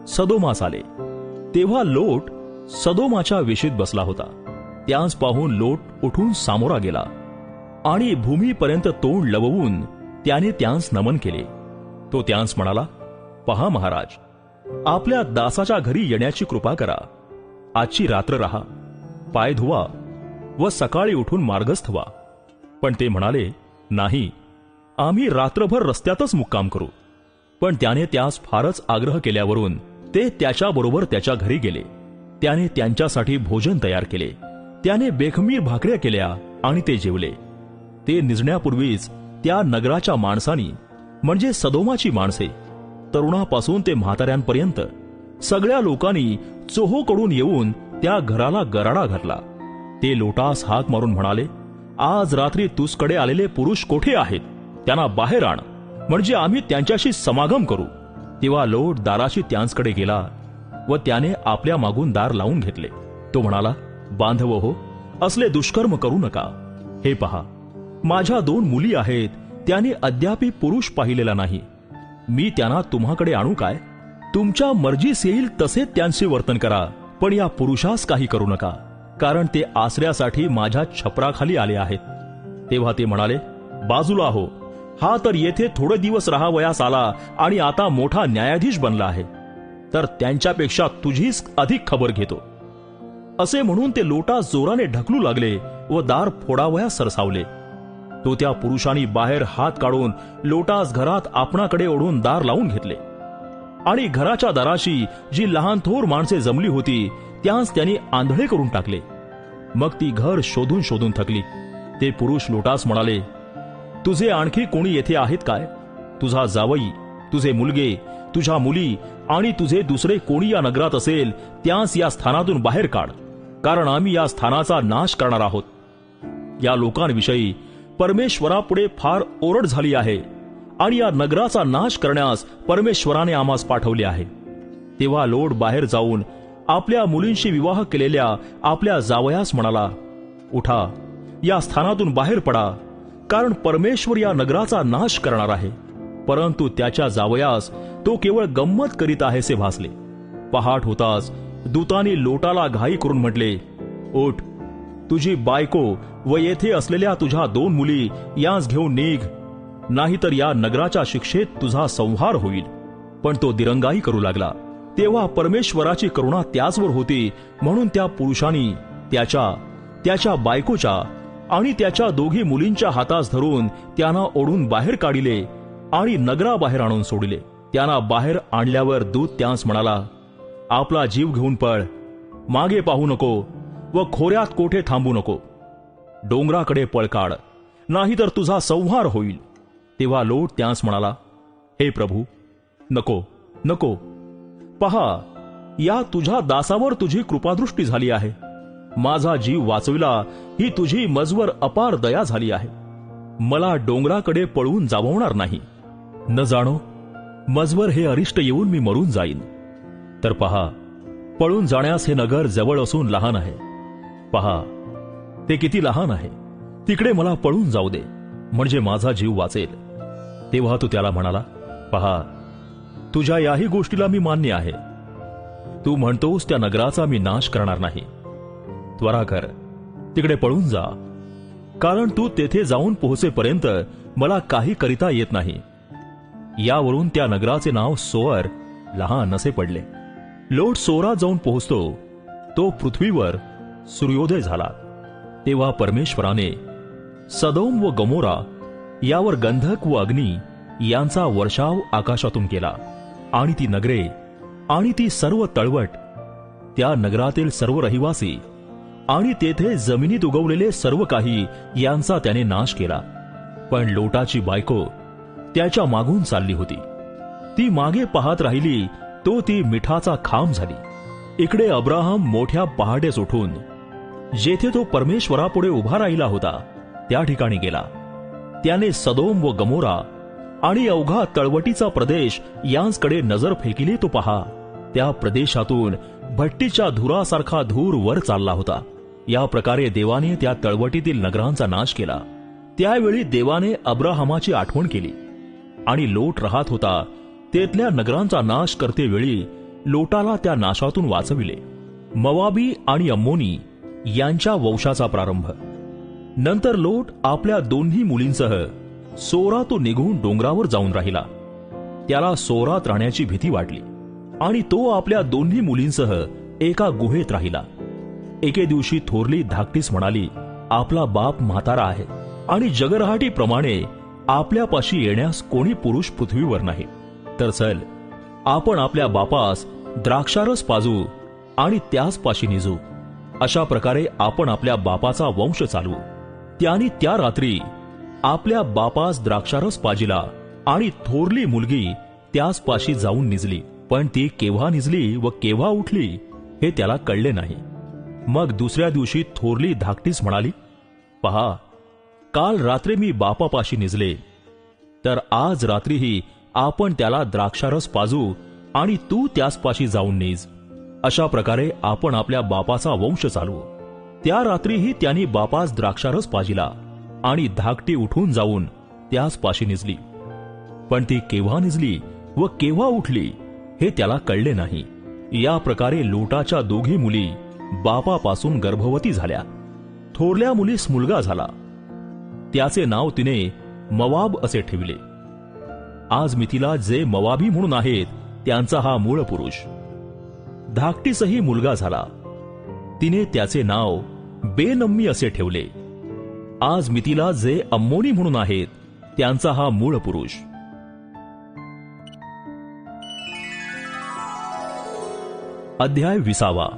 सदोमास आले. तेव्हा लोट सदोमाच्या वेशीत बसला होता. त्यास पाहून लोट उठून सामोरा गेला आणि भूमीपर्यंत तोंड लववून त्याने त्यांस नमन केले. तो त्यांस म्हणाला, पहा महाराज, आपल्या दासाच्या घरी येण्याची कृपा करा. आजची रात्र राहा, पाय धुवा व सकाळी उठून मार्गस्थ व्हा. पण ते म्हणाले, नाही, आम्ही रात्रभर रस्त्यातच मुक्काम करू. पण त्याने त्यास फारच आग्रह केल्यावरून ते त्याच्याबरोबर त्याच्या घरी गेले. त्याने त्यांच्यासाठी भोजन तयार केले. त्याने बेखमीर भाकऱ्या केल्या आणि ते जेवले. ते निजण्यापूर्वीच त्या नगराच्या माणसांनी, म्हणजे सदोमाची माणसे, तरुणापासून ते म्हाताऱ्यांपर्यंत सगळ्या लोकांनी चोहोकडून येऊन त्या घराला गराडा घातला. ते लोटास हाक मारून म्हणाले, आज रात्री तुझकडे आलेले पुरुष कोठे आहेत? त्यांना बाहेर आण, म्हणजे आम्ही त्यांच्याशी समागम करू. तेव्हा लोट दाराशी त्यांच्याकडे गेला व त्याने आपल्या मागून दार लावून घेतले. तो म्हणाला, बांधव हो, असले दुष्कर्म करू नका. हे पहा, माझ्या 2 मुली आहेत, त्याने अद्यापी पुरुष पाहिलेला नाही. मी त्यांना तुम्हाकडे आणू काय? तुमच्या मर्जीस येईल तसे त्यांचे वर्तन करा, पण या पुरुषास काही करू नका, कारण ते आसऱ्यासाठी माझ्या छपराखाली आले आहेत. तेव्हा ते म्हणाले, बाजूला हो, हा तर येथे थोडे दिवस राहावयास आला आणि आता मोठा न्यायाधीश बनला आहे, तर त्यांच्यापेक्षा तुझीच अधिक खबर घेतो. असे म्हणून ते लोटास जोराने ढकलू लागले व दार फोडावयास सरसावले. तो त्या पुरुषांनी बाहेर हात काढून लोटास घरात आपणाकडे ओढून दार लावून घेतले आणि घराच्या दाराशी जी लहान थोर माणसे जमली होती त्यास त्यांनी आंधळे करून टाकले. मग ती घर शोधून शोधून थकली. ते पुरुष लोटास म्हणाले, तुझे आणखी कोणी येथे आहेत काय? तुझा जावई, तुझे मुलगे, तुझ्या मुली आणि तुझे दुसरे कोणी या नगरात असेल त्यास या स्थानातून बाहेर काढ, कारण आम्ही या स्थानाचा नाश करणार आहोत. या लोकांविषयी परमेश्वरापुढे फार ओरड झाली आहे आणि या नगराचा नाश करण्यास परमेश्वराने आम्हास पाठवले आहे. तेव्हा लोट बाहेर जाऊन आपल्या मुलींशी विवाह केलेल्या आपल्या जावयास म्हणाला, उठा, या स्थानातून बाहेर पडा, कारण परमेश्वर या नगराचा नाश करणार आहे. परंतु त्याच्या जावयास तो केवळ गंमत करीत आहेसे भासले. पहाट होताच दूतांनी लोटाला घाई करून म्हटले, उठ, तुझी बायको व येथे असलेल्या तुझ्या 2 मुली यास घेऊन निघ, नाहीतर या नगराच्या शिक्षेत तुझा संहार होईल. पण तो दिरंगाई करू लागला. तेव्हा परमेश्वराची करुणा त्याचवर होती, म्हणून त्या पुरुषांनी त्याच्या बायकोच्या आणि त्याच्या 2 मुलींच्या हातास धरून त्यांना ओढून बाहेर काढिले आणि नगराबाहेर आणून सोडिले. त्यांना बाहेर आणल्यावर दूत त्यास म्हणाला, आपला जीव घेऊन पळ, मागे पाहू नको व खोऱ्यात कोठे थांबू नको. डोंगराकडे पळ काढ, नाहीतर तुझा संहार होईल. तेव्हा लोट त्यास म्हणाला, हे प्रभू, नको नको. पहा, या तुझ्या दासावर तुझी कृपादृष्टी झाली आहे. माझा जीव वाचविला ही तुझी मजवर अपार दया झाली आहे. मला डोंगराकडे पळून जाववणार नाही. न जाणो, मजवर हे अरिष्ट येऊन मी मरून जाईन. तर पहा, पळून जाण्यास हे नगर जवळ असून लहान आहे. पहा, ते किती लहान आहे. तिकडे मला पळून जाऊ दे, म्हणजे माझा जीव वाचेल. तेव्हा तो त्याला म्हणाला, पहा, तुझ्या याही गोष्टीला मी मान्य आहे. तू म्हणतोस त्या नगराचा मी नाश करणार नाही. त्वरा कर, तिकडे पळून जा, कारण तू तेथे जाऊन पोहोचेपर्यंत मला काही करिता येत नाही. यावरून त्या नगराचे नाव सोअर लहान असे पडले. लोट सोरात जाऊन पोहोचतो तो पृथ्वीवर सूर्योदय झाला. तेव्हा परमेश्वराने सदोम व गमोरा यावर गंधक व अग्नी यांचा वर्षाव आकाशातून केला आणि ती नगरे आणि ती सर्व तळवट, त्या नगरातील सर्व रहिवासी आणि तेथे जमिनीत उगवलेले सर्व काही यांचा त्याने नाश केला. पण लोटाची बायको त्याच्या मागून चालली होती. ती मागे पाहत राहिली तो ती मिठाचा खांब झाली. इकडे अब्राहम मोठ्या पहाटेस उठून जेथे तो परमेश्वरापुढे उभा राहिला होता त्या ठिकाणी गेला. त्याने सदोम व गमोरा आणि अवघा तळवटीचा प्रदेश यांकडे नजर फेकिली. तो पहा, त्या प्रदेशातून भट्टीच्या धुरासारखा धूर वर चालला होता. या प्रकारे देवाने त्या तळवटीतील नगरांचा नाश केला. त्यावेळी देवाने अब्राहमाची आठवण केली आणि लोट राहत होता तेथल्या नगरांचा नाश करतेवेळी लोटाला त्या नाशातून वाचविले. मवाबी आणि अम्मोनी यांच्या वंशाचा प्रारंभ. नंतर लोट आपल्या 2 मुलींसह सोरातून निघून डोंगरावर जाऊन राहिला. त्याला सोरात राहण्याची भीती वाटली आणि तो आपल्या 2 मुलींसह एका गुहेत राहिला. एके दिवशी थोरली धाकटीस म्हणाली, आपला बाप म्हातारा आहे आणि जगरहाटीप्रमाणे आपल्यापाशी येण्यास कोणी पुरुष पृथ्वीवर नाही. तर चल, आपण आपल्या बापास द्राक्षारस पाजू आणि त्याच पाशी निजू. अशा प्रकारे आपण आपल्या बापाचा वंश चालवू. त्याने त्या रात्री आपल्या बापास द्राक्षारस पाजिला आणि थोरली मुलगी त्याच पाशी जाऊन निजली, पण ती केव्हा निजली व केव्हा उठली हे त्याला कळले नाही. मग दुसऱ्या दिवशी थोरली धाकटीच म्हणाली, पहा, काल रात्री मी बापापाशी निजले, तर आज रात्रीही आपण त्याला द्राक्षारस पाजू आणि तू त्याचपाशी जाऊन निज. अशा प्रकारे आपण आपल्या बापाचा वंश चालवू. त्या रात्रीही त्यांनी बापास द्राक्षारस पाजिला आणि धाकटी उठून जाऊन त्याच पाशी निजली, पण ती केव्हा निजली व केव्हा उठली हे त्याला कळले नाही. या प्रकारे लोटाच्या दोघी मुली बापापासून गर्भवती झाल्या. थोरल्या मुलीस मुलगा झाला, त्याचे नाव तिने मवाब असे ठेवले. आज मितीला जे मवाबी म्हणून आहेत त्यांचा हा मूळ पुरुष. धाकटीसही मुलगा झाला, तिने त्याचे नाव बेनम्मी असे ठेवले. आज मितीला जे अम्मोनी म्हणून आहेत त्यांचा हा मूळ पुरुष. अध्याय 20.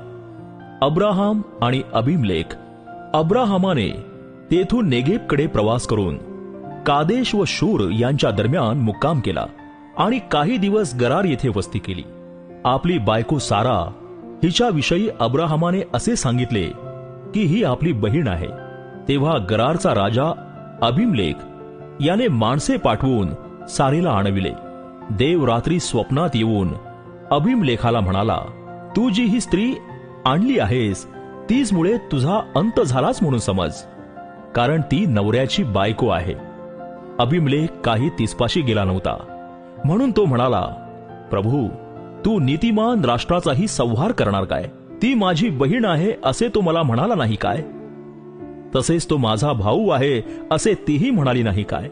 अब्राहाम आणि अबिमलेक. अब्राहामाने तेथून नेगेबकडे प्रवास करून कादेश व शूर यांच्या दरम्यान मुक्काम केला आणि काही दिवस गरार येथे वस्ती केली. आपली बायको सारा हिच्याविषयी अब्राहामाने असे सांगितले की ही आपली बहीण आहे. तेव्हा गरारचा राजा अबिमलेक याने माणसे पाठवून सारेला आणविले. देव रात्री स्वप्नात येऊन अबिमलेखाला म्हणाला, तू जी ही स्त्री आणली आहेस तीच मुळे तुझा अंत झालाच म्हणून समज, कारण ती नवऱ्याची बायको आहे. अबिमलेख काही तिसपाशी गेला नव्हता, म्हणून तो म्हणाला, प्रभू, तू नीतिमान राष्ट्राचाही संहार करणार काय? ती माझी बहीण आहे असे तो मला म्हणाला नाही काय? तसेच तो माझा भाऊ आहे असे तीही म्हणाली नाही काय?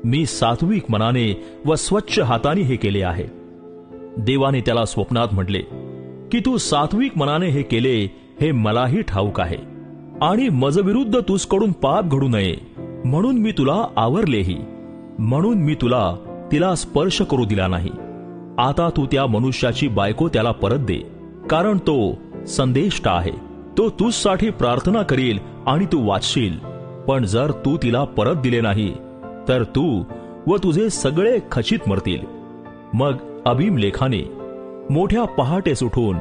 मी सात्विक मनाने व स्वच्छ हाताने हे केले आहे. देवाने त्याला स्वप्नात म्हटले की तू सात्विक मनाने हे केले हे मलाही ठाऊक आहे, आणि मजविरुद्ध तुझकडून पाप घडू नये म्हणून मी तुला आवरलेही, म्हणून मी तुला तिला स्पर्श करू दिला नाही. आता तू त्या मनुष्याची बायको त्याला परत दे, कारण तो संदेष्टा आहे. तो तुझसाठी प्रार्थना करील आणि तू वाचशील, पण जर तू तिला परत दिले नाही तर तू व तुझे सगळे खचित मरतील. मग अबिमलेखाने मोठ्या पहाटेस उठून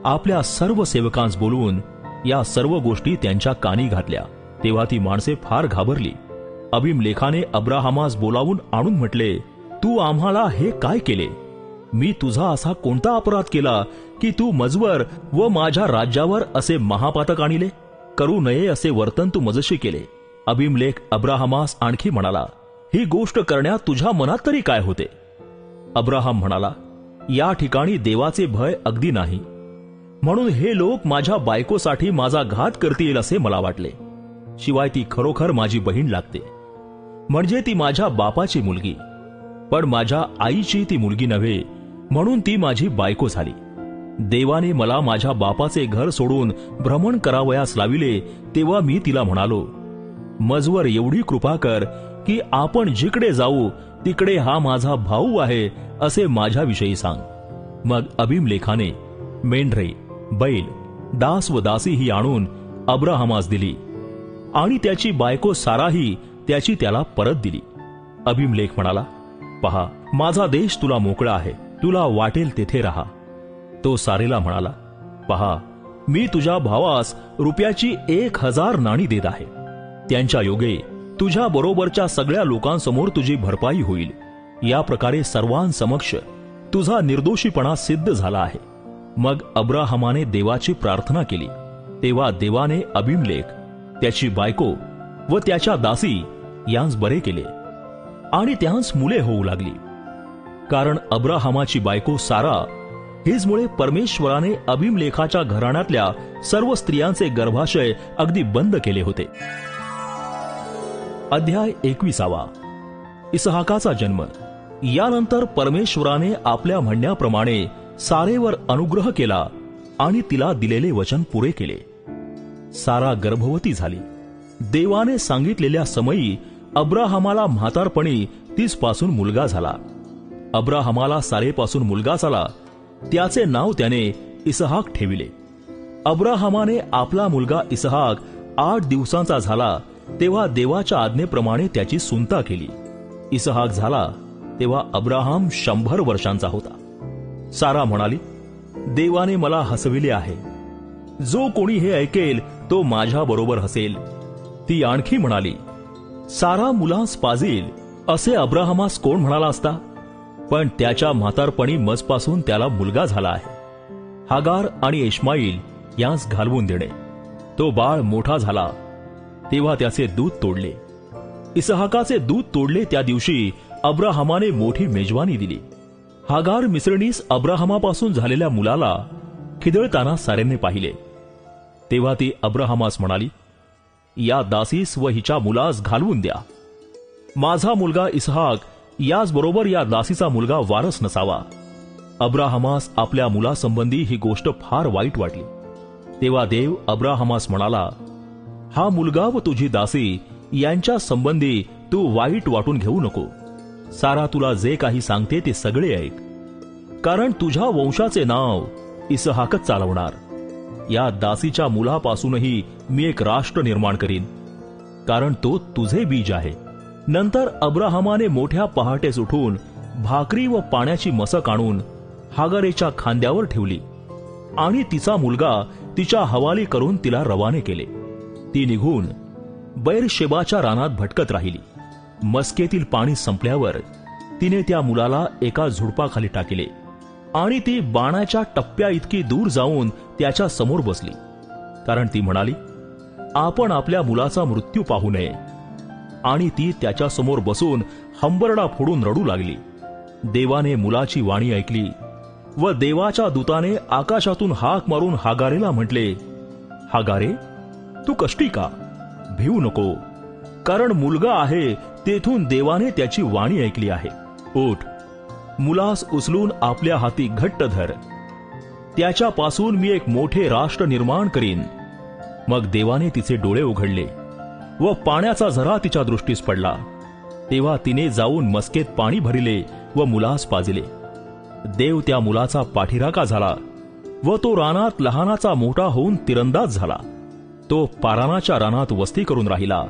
आपल्या सर्व सेवकांस बोलवून या सर्व गोष्टी त्यांच्या कानी घातल्या. तेव्हा ती माणसे फार घाबरली. अबिमलेखाने अब्राहामास बोलावून आणून म्हटले, तू आम्हाला हे काय केले? मी तुझा असा कोणता अपराध केला की तू मजवर व माझ्या राज्यावर असे महापातक आणले? करू नये असे वर्तन तू मजशी केले. अबिमलेख अब्राहामास आणखी म्हणाला, ही गोष्ट करण्यात तुझ्या मनात तरी काय होते? अब्राहाम म्हणाला, या ठिकाणी देवाचे भय अगदी नाही, म्हणून हे लोक माझ्या बायकोसाठी माझा घात करतील असे मला वाटले. शिवाय ती खरोखर माझी बहीण लागते, म्हणजे ती माझ्या बापाची मुलगी, पण माझ्या आईची ती मुलगी नव्हे, म्हणून ती माझी बायको झाली. देवाने मला माझ्या बापाचे घर सोडून भ्रमण करावयास लाविले, तेव्हा मी तिला म्हणालो, मजवर एवढी कृपा कर की आपण जिकडे जाऊ तिकडे हा माझा भाऊ आहे असे माझ्याविषयी सांग. मग अबिमलेखाने मेंढरे, बैल, दास व दासी ही आणून अब्राहामास दिली, आणि त्याची बायको साराही त्याची त्याला परत दिली. अबिमलेख म्हणाला, पहा, माझा देश तुला मोकळा आहे, तुला वाटेल तेथे राहा. तो सारेला म्हणाला, पहा, मी तुझ्या भावास रुपयाची 1000 नाणी देत आहे. त्यांच्या योगे तुझ्या बरोबरच्या सगळ्या लोकांसमोर तुझी भरपाई होईल. या प्रकारे सर्वांसमक्ष तुझा निर्दोषीपणा सिद्ध झाला आहे. मग अब्राहामाने देवाची प्रार्थना केली. तेव्हा देवाने अबिमलेख, त्याची बायको व त्याच्या दासी यांस बरे केले, आणि त्यांस मुले होऊ लागली. कारण अब्राहामाची बायको सारा हिजमुळे परमेश्वराने अबिमलेखाच्या घराण्यातल्या सर्व स्त्रियांचे गर्भाशय अगदी बंद केले होते. अध्याय 21. इसहाकाचा जन्म. यानंतर परमेश्वराने आपल्या म्हणण्याप्रमाणे सारेवर अनुग्रह केला आणि तिला दिलेले वचन पुरे केले. सारा गर्भवती झाली. देवाने सांगितलेल्या समयी अब्राहामाला म्हातारपणी तिसपासून मुलगा झाला. अब्राहामाला सारेपासून मुलगा झाला, त्याचे नाव त्याने इसहाक ठेविले. अब्राहामाने आपला मुलगा इसहाक 8 दिवसांचा झाला तेव्हा देवाच्या आज्ञेप्रमाणे त्याची सुंता केली. इसहाक झाला तेव्हा अब्राहम 100 वर्षांचा होता. सारा म्हणाली, देवाने मला हसविले आहे. जो कोणी हे ऐकेल तो माझ्या बरोबर हसेल. ती आणखी म्हणाली, सारा मुलास पाजेल असे अब्राहमास कोण म्हणाला असता? पण त्याच्या म्हातारपणी मजपासून त्याला मुलगा झाला आहे. हागार आणि इश्माईल यास घालवून देणे. तो बाळ मोठा झाला तेव्हा त्याचे दूध तोडले. इसहाकाचे दूध तोडले त्या दिवशी अब्राहमाने मोठी मेजवानी दिली. हागार मिस्रणीस अब्राहमापासून झालेल्या मुलाला खिदळताना साऱ्यांनी पाहिले. तेव्हा ती अब्राहमास म्हणाली, या दासीस व हिच्या मुलास घालवून द्या. माझा मुलगा इसहाक याचबरोबर या दासीचा मुलगा वारस नसावा. अब्राहमास आपल्या मुलासंबंधी ही गोष्ट फार वाईट वाटली. तेव्हा देव अब्राहमास म्हणाला, हा मुलगा व तुझी दासी यांच्या संबंधी तू वाईट वाटून घेऊ नको. सारा तुला जे काही सांगते ते सगळे ऐक, कारण तुझ्या वंशाचे नाव इसहाकच चालवणार. या दासीच्या मुलापासूनही मी एक राष्ट्र निर्माण करीन, कारण तो तुझे बीज आहे. नंतर अब्राहमाने मोठ्या पहाटेस उठून भाकरी व पाण्याची मसक आणून हागारेच्या खांद्यावर ठेवली आणि तिचा मुलगा तिच्या हवाली करून तिला रवाने केले. ती निघून बैरशेबाच्या रानात भटकत राहिली. मस्केतील पाणी संपल्यावर तिने त्या मुलाला एका झुडपाखाली टाकले आणि ती बाणाच्या टप्प्या इतकी दूर जाऊन त्याच्या समोर बसली, कारण ती म्हणाली, आपण आपल्या मुलाचा मृत्यू पाहू नये. आणि ती त्याच्या समोर बसून हंबरडा फोडून रडू लागली. देवाने मुलाची वाणी ऐकली व देवाच्या दूताने आकाशातून हाक मारून हागारेला म्हटले, हागारे, तू कष्टी का? भिवू नको, कारण मुलगा आहे तेथून देवाने त्याची वाणी ऐकली आहे. उठ, मुलास उचलून आपल्या हाती घट्ट धर. त्याच्यापासून मी एक मोठे राष्ट्र निर्माण करीन. मग देवाने तिचे डोळे उघडले व पाण्याचा झरा तिच्या दृष्टीस पडला. तेव्हा तिने जाऊन मस्केत पाणी भरिले व मुलास पाजिले. देव त्या मुलाचा पाठीराखा झाला व तो रानात लहानाचा मोठा होऊन तिरंदाज झाला. तो पारानाच्या रानात वस्ती करून राहिला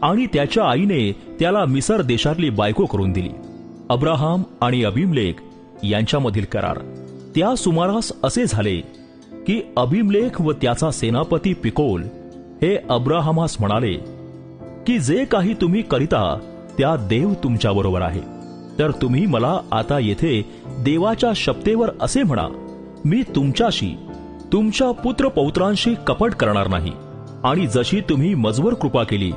आणि त्याच्या आईने त्याला मिसर देशातली बायको करून दिली. अब्राहम आणि अबीमलेक यांच्यामधील करार. त्या सुमारास असे झाले की अबीमलेक व त्याचा सेनापती पिकोल हे अब्राहमास म्हणाले की जे काही तुम्ही करिता त्या देव तुमच्या बरोबर आहे. तर तुम्ही मला आता येथे देवाच्या शपथेवर असे म्हणा, मी तुमच्याशी तुमच्या पुत्र पौत्रांशी कपट करणार नाही, आणि जशी तुम्ही मजवर कृपा केली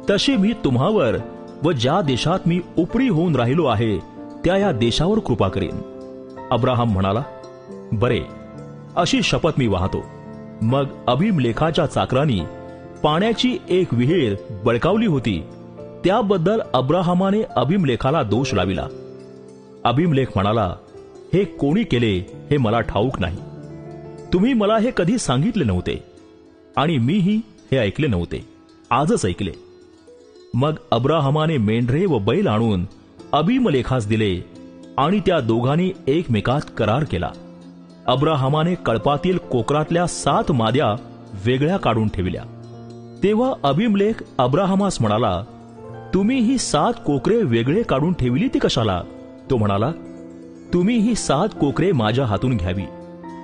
तशी मी तुम्हावर व ज्या देशात मी उपरी होऊन राहिलो आहे त्या या देशावर कृपा करीन. अब्राहम म्हणाला, बरे, अशी शपथ मी वाहतो. मग अबीमलेखाच्या चाकरांनी पाण्याची एक विहीर बळकावली होती, त्याबद्दल अब्राहमाने अबीमलेखाला दोष लाविला. अबीमलेख म्हणाला, हे कोणी केले हे मला ठाऊक नाही. तुम्ही मला हे कधी सांगितले नव्हते आणि मीही हे ऐकले नव्हते, आजच ऐकले. मग अब्राहमाने मेंढरे व बैल आणून अबीमलेखास दिले आणि त्या दोघांनी एकमेकात करार केला. अब्राहमाने कळपातील कोकरातल्या 7 माद्या वेगळ्या काढून ठेवल्या. तेव्हा अबीमलेख अब्राहमास म्हणाला, तुम्ही ही 7 कोकरे वेगळे काढून ठेवली ती कशाला? तो म्हणाला, तुम्ही ही 7 कोकरे माझ्या हातून घ्यावी,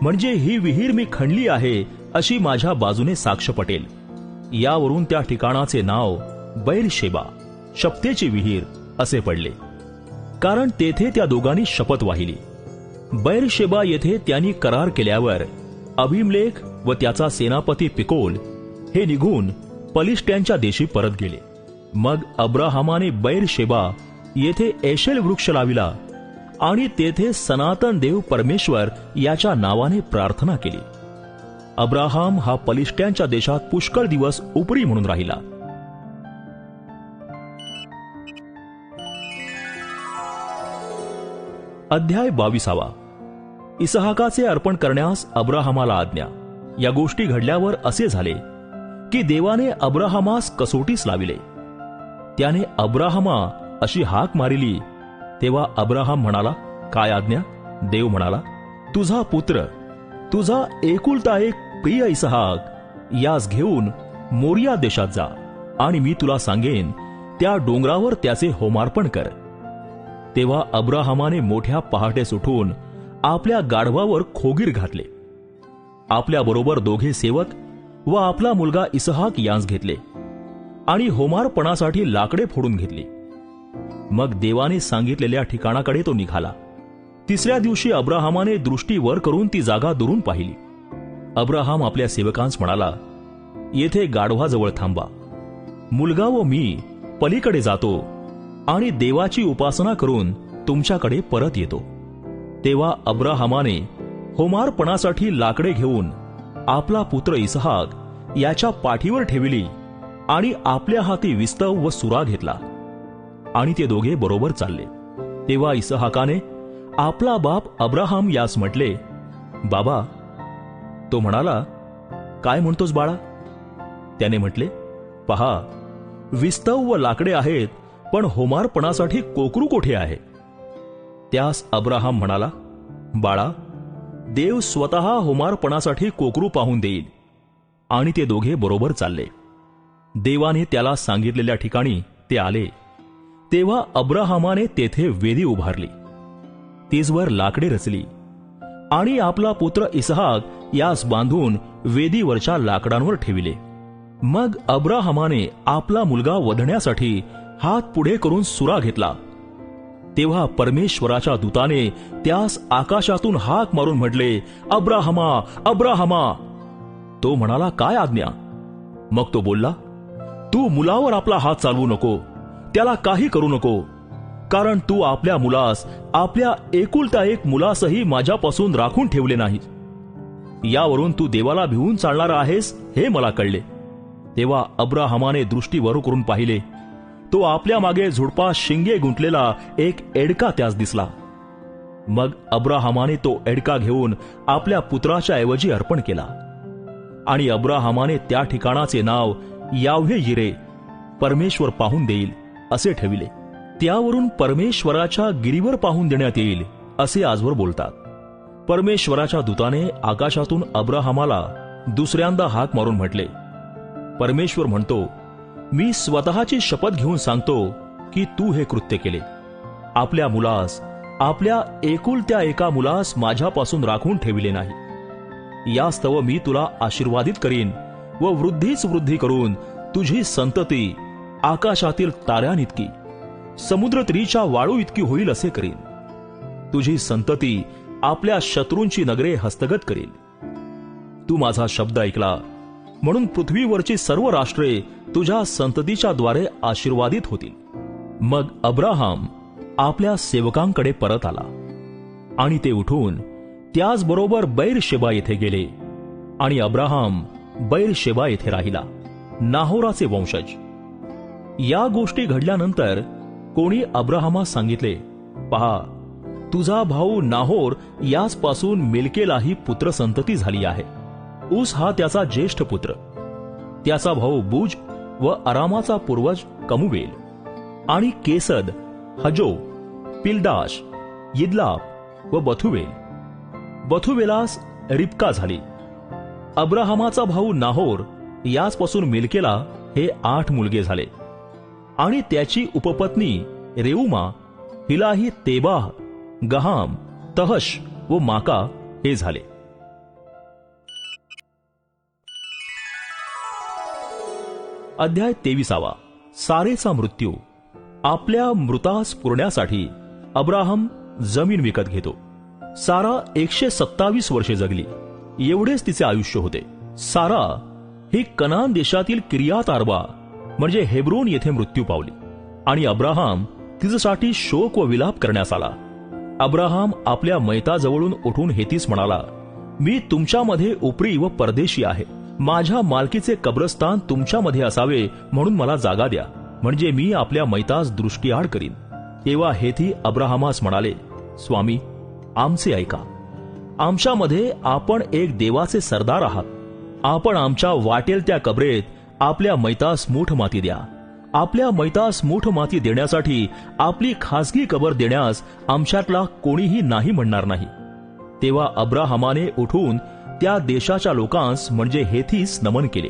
म्हणजे ही विहीर मी खणली आहे अशी माझ्या बाजूने साक्ष पटेल. यावरून त्या ठिकाणाचे नाव बैरशेबा, शपथेची विहीर असे पडले, कारण तेथे त्या दोघांनी शपथ वाहिली. बैरशेबा येथे त्यांनी करार केल्यावर अबीमलेख व त्याचा सेनापती पिकोल हे निघून पलिष्ट्यांच्या देशी परत गेले. मग अब्राहमाने बैरशेबा येथे एशेल वृक्ष लाविला आणि तेथे सनातन देव परमेश्वर याच्या नावाने प्रार्थना केली. अब्राहम हा पलिष्ट्यांच्या देशात पुष्कळ दिवस उपरी म्हणून राहिला. अध्याय 22. इसहाकाचे अर्पण करण्यास अब्राहमाला आज्ञा. या गोष्टी घडल्यावर असे झाले की देवाने अब्राहमास कसोटीस लाविले. त्याने अब्राहमा अशी हाक मारिली. तेव्हा अब्राहम म्हणाला, काय आज्ञा? देव म्हणाला, तुझा पुत्र, तुझा एकुलता एक प्रिय इसहाक यास घेऊन मोरिया देशात जा, आणि मी तुला सांगेन त्या डोंगरावर त्याचे होमार्पण कर. तेव्हा अब्राहमाने मोठ्या पहाटेस उठून आपल्या गाढवावर खोगीर घातले. आपल्या बरोबर 2 सेवक व आपला मुलगा इसहाक यांस घेतले आणि होमार्पणासाठी लाकडे फोडून घेतली. मग देवाने सांगितलेल्या ठिकाणाकडे तो निघाला. 3ऱ्या दिवशी अब्राहमाने दृष्टी वर करून ती जागा दुरून पाहिली. अब्राहम आपल्या सेवकांस म्हणाला, येथे गाढवाजवळ थांबा. मुलगा व मी पलीकडे जातो आणि देवाची उपासना करून तुमच्याकडे परत येतो. तेव्हा अब्राहमाने होमार्पणासाठी लाकडे घेऊन आपला पुत्र इसहाक याच्या पाठीवर ठेविली आणि आपल्या हाती विस्तव व सुरा घेतला आणि ते दोघे बरोबर चालले. तेव्हा इसहाकाने आपला बाप अब्राहम यास म्हटले, बाबा. तो म्हणाला, काय म्हणतोस बाळा? त्याने म्हटले, पहा, विस्तव व लाकडे आहेत, पण होमार्पणासाठी कोकरू कोठे आहे? त्यास अब्राहम म्हणाला, बाळा, देव स्वतः होमार्पणासाठी कोकरू पाहून देईल. आणि ते दोघे बरोबर चालले. देवाने त्याला सांगितलेल्या ठिकाणी ते आले. तेव्हा अब्राहमाने तेथे वेदी उभारली, तिजवर लाकडे रचली आणि आपला पुत्र इसहाक यास बांधून वेदीवरच्या लाकडांवर ठेविले. मग अब्राहमाने आपला मुलगा वधण्यासाठी हात पुढे करून सुरा घेतला. तेव्हा परमेश्वराच्या दूताने त्यास आकाशातून हाक मारून म्हटले, अब्राहमा, अब्राहमा. तो म्हणाला, काय आज्ञा? मग तो बोलला, तू मुलावर आपला हात चालवू नको, त्याला काही करू नको, कारण तू आपल्या मुलास, आपल्या एकुलत्या एक मुलासही माझ्यापासून राखून ठेवले नाही. यावरून तू देवाला भिवून चालणारा आहेस हे मला कळले. तेव्हा अब्राहमाने दृष्टी वर करून पाहिले, तो आपल्या मागे झुडपा शिंगे गुंतलेला एक एडका त्यास दिसला. मग अब्राहमाने तो एडका घेऊन आपल्या पुत्राच्या ऐवजी अर्पण केला आणि अब्राहमाने त्या ठिकाणाचे नाव याव्हे यिरे, परमेश्वर पाहून देईल, असे ठेविले. त्यावरून परमेश्वराच्या गिरीवर पाहून देण्यात येईल असे आजवर बोलतात. परमेश्वराच्या दूताने आकाशातून अब्राहमाला दुसऱ्यांदा हाक मारून म्हटले, परमेश्वर म्हणतो, मी स्वतःची शपथ घेऊन सांगतो की तू हे कृत्य केले. आपल्या मुलास, आपल्या एकुलत्या एका मुलास माझ्यापासून राखून ठेविले नाही. यास्तव मी तुला आशीर्वादित करीन व वृद्धीच वृद्धी करून तुझी संतती आकाशातील ताऱ्यांइतकी, समुद्रतीरीच्या वाळू इतकी होईल असे करीन. तुझी संतती आपल्या शत्रूंची नगरे हस्तगत करील. तू माझा शब्द ऐकला म्हणून पृथ्वीवरची सर्व राष्ट्रे तुझ्या संततीच्या द्वारे आशीर्वादित होतील. मग अब्राहम आपल्या सेवकांकडे परत आला आणि ते उठून त्याचबरोबर बैरशेबा येथे गेले आणि अब्राहम बैरशेबा येथे राहिला, नाहोराचे वंशज. या गोष्टी घडल्यानंतर कोणी अब्राहमास सांगितले, पहा, तुझा भाऊ नाहोर याचपासून मिल्केलाही पुत्र संतती झाली आहे. ऊस हा त्याचा ज्येष्ठ पुत्र. त्याचा भाऊ बुज व अरामाचा पूर्वज कमुवेल आणि केसद, हजो, पिल्दाश, यिदलाप व बथुवेल. बथुवेलास रिबका झाली. अब्राहमाचा भाऊ नाहोर याचपासून मिल्केला हे 8 मुलगे झाले आणि त्याची उपपत्नी रेउमा, हिलाही तेबाह, गहाम, तहश व माका हे झाले. अध्याय 23. सारेचा मृत्यू. आपल्या मृतास पुरण्यासाठी अब्राहम जमीन विकत घेतो. सारा 127 वर्षे जगली, एवढेच तिचे आयुष्य होते. सारा ही कनान देशातील किर्यात आर्बा म्हणजे हेब्रोन येथे मृत्यू पावली आणि अब्राहम तिच्यासाठी शोक व विलाप करण्यास आला. अब्राहम आपल्या मैताजवळून उठून हेतीस म्हणाला, मी तुमच्यामध्ये उपरी व परदेशी आहे. माझ्या मालकीचे कब्रस्तान तुमच्यामध्ये असावे म्हणून मला जागा द्या, म्हणजे मी आपल्या मैतास दृष्टीआड करीन. तेव्हा हेथी अब्राहमास म्हणाले, स्वामी, आमचे ऐका. आमच्यामध्ये आपण एक देवाचे सरदार आहात. आपण आमच्या वाटेल त्या कबरेत आपल्या मैतास मूठ माती द्या. आपल्या मैतास मूठ माती देण्यासाठी आपली खासगी कबर देण्यास आमच्यातला कोणीही नाही म्हणणार नाही. तेव्हा अब्राहमाने उठून त्या देशाच्या लोकांस म्हणजे हेथीस नमन केले.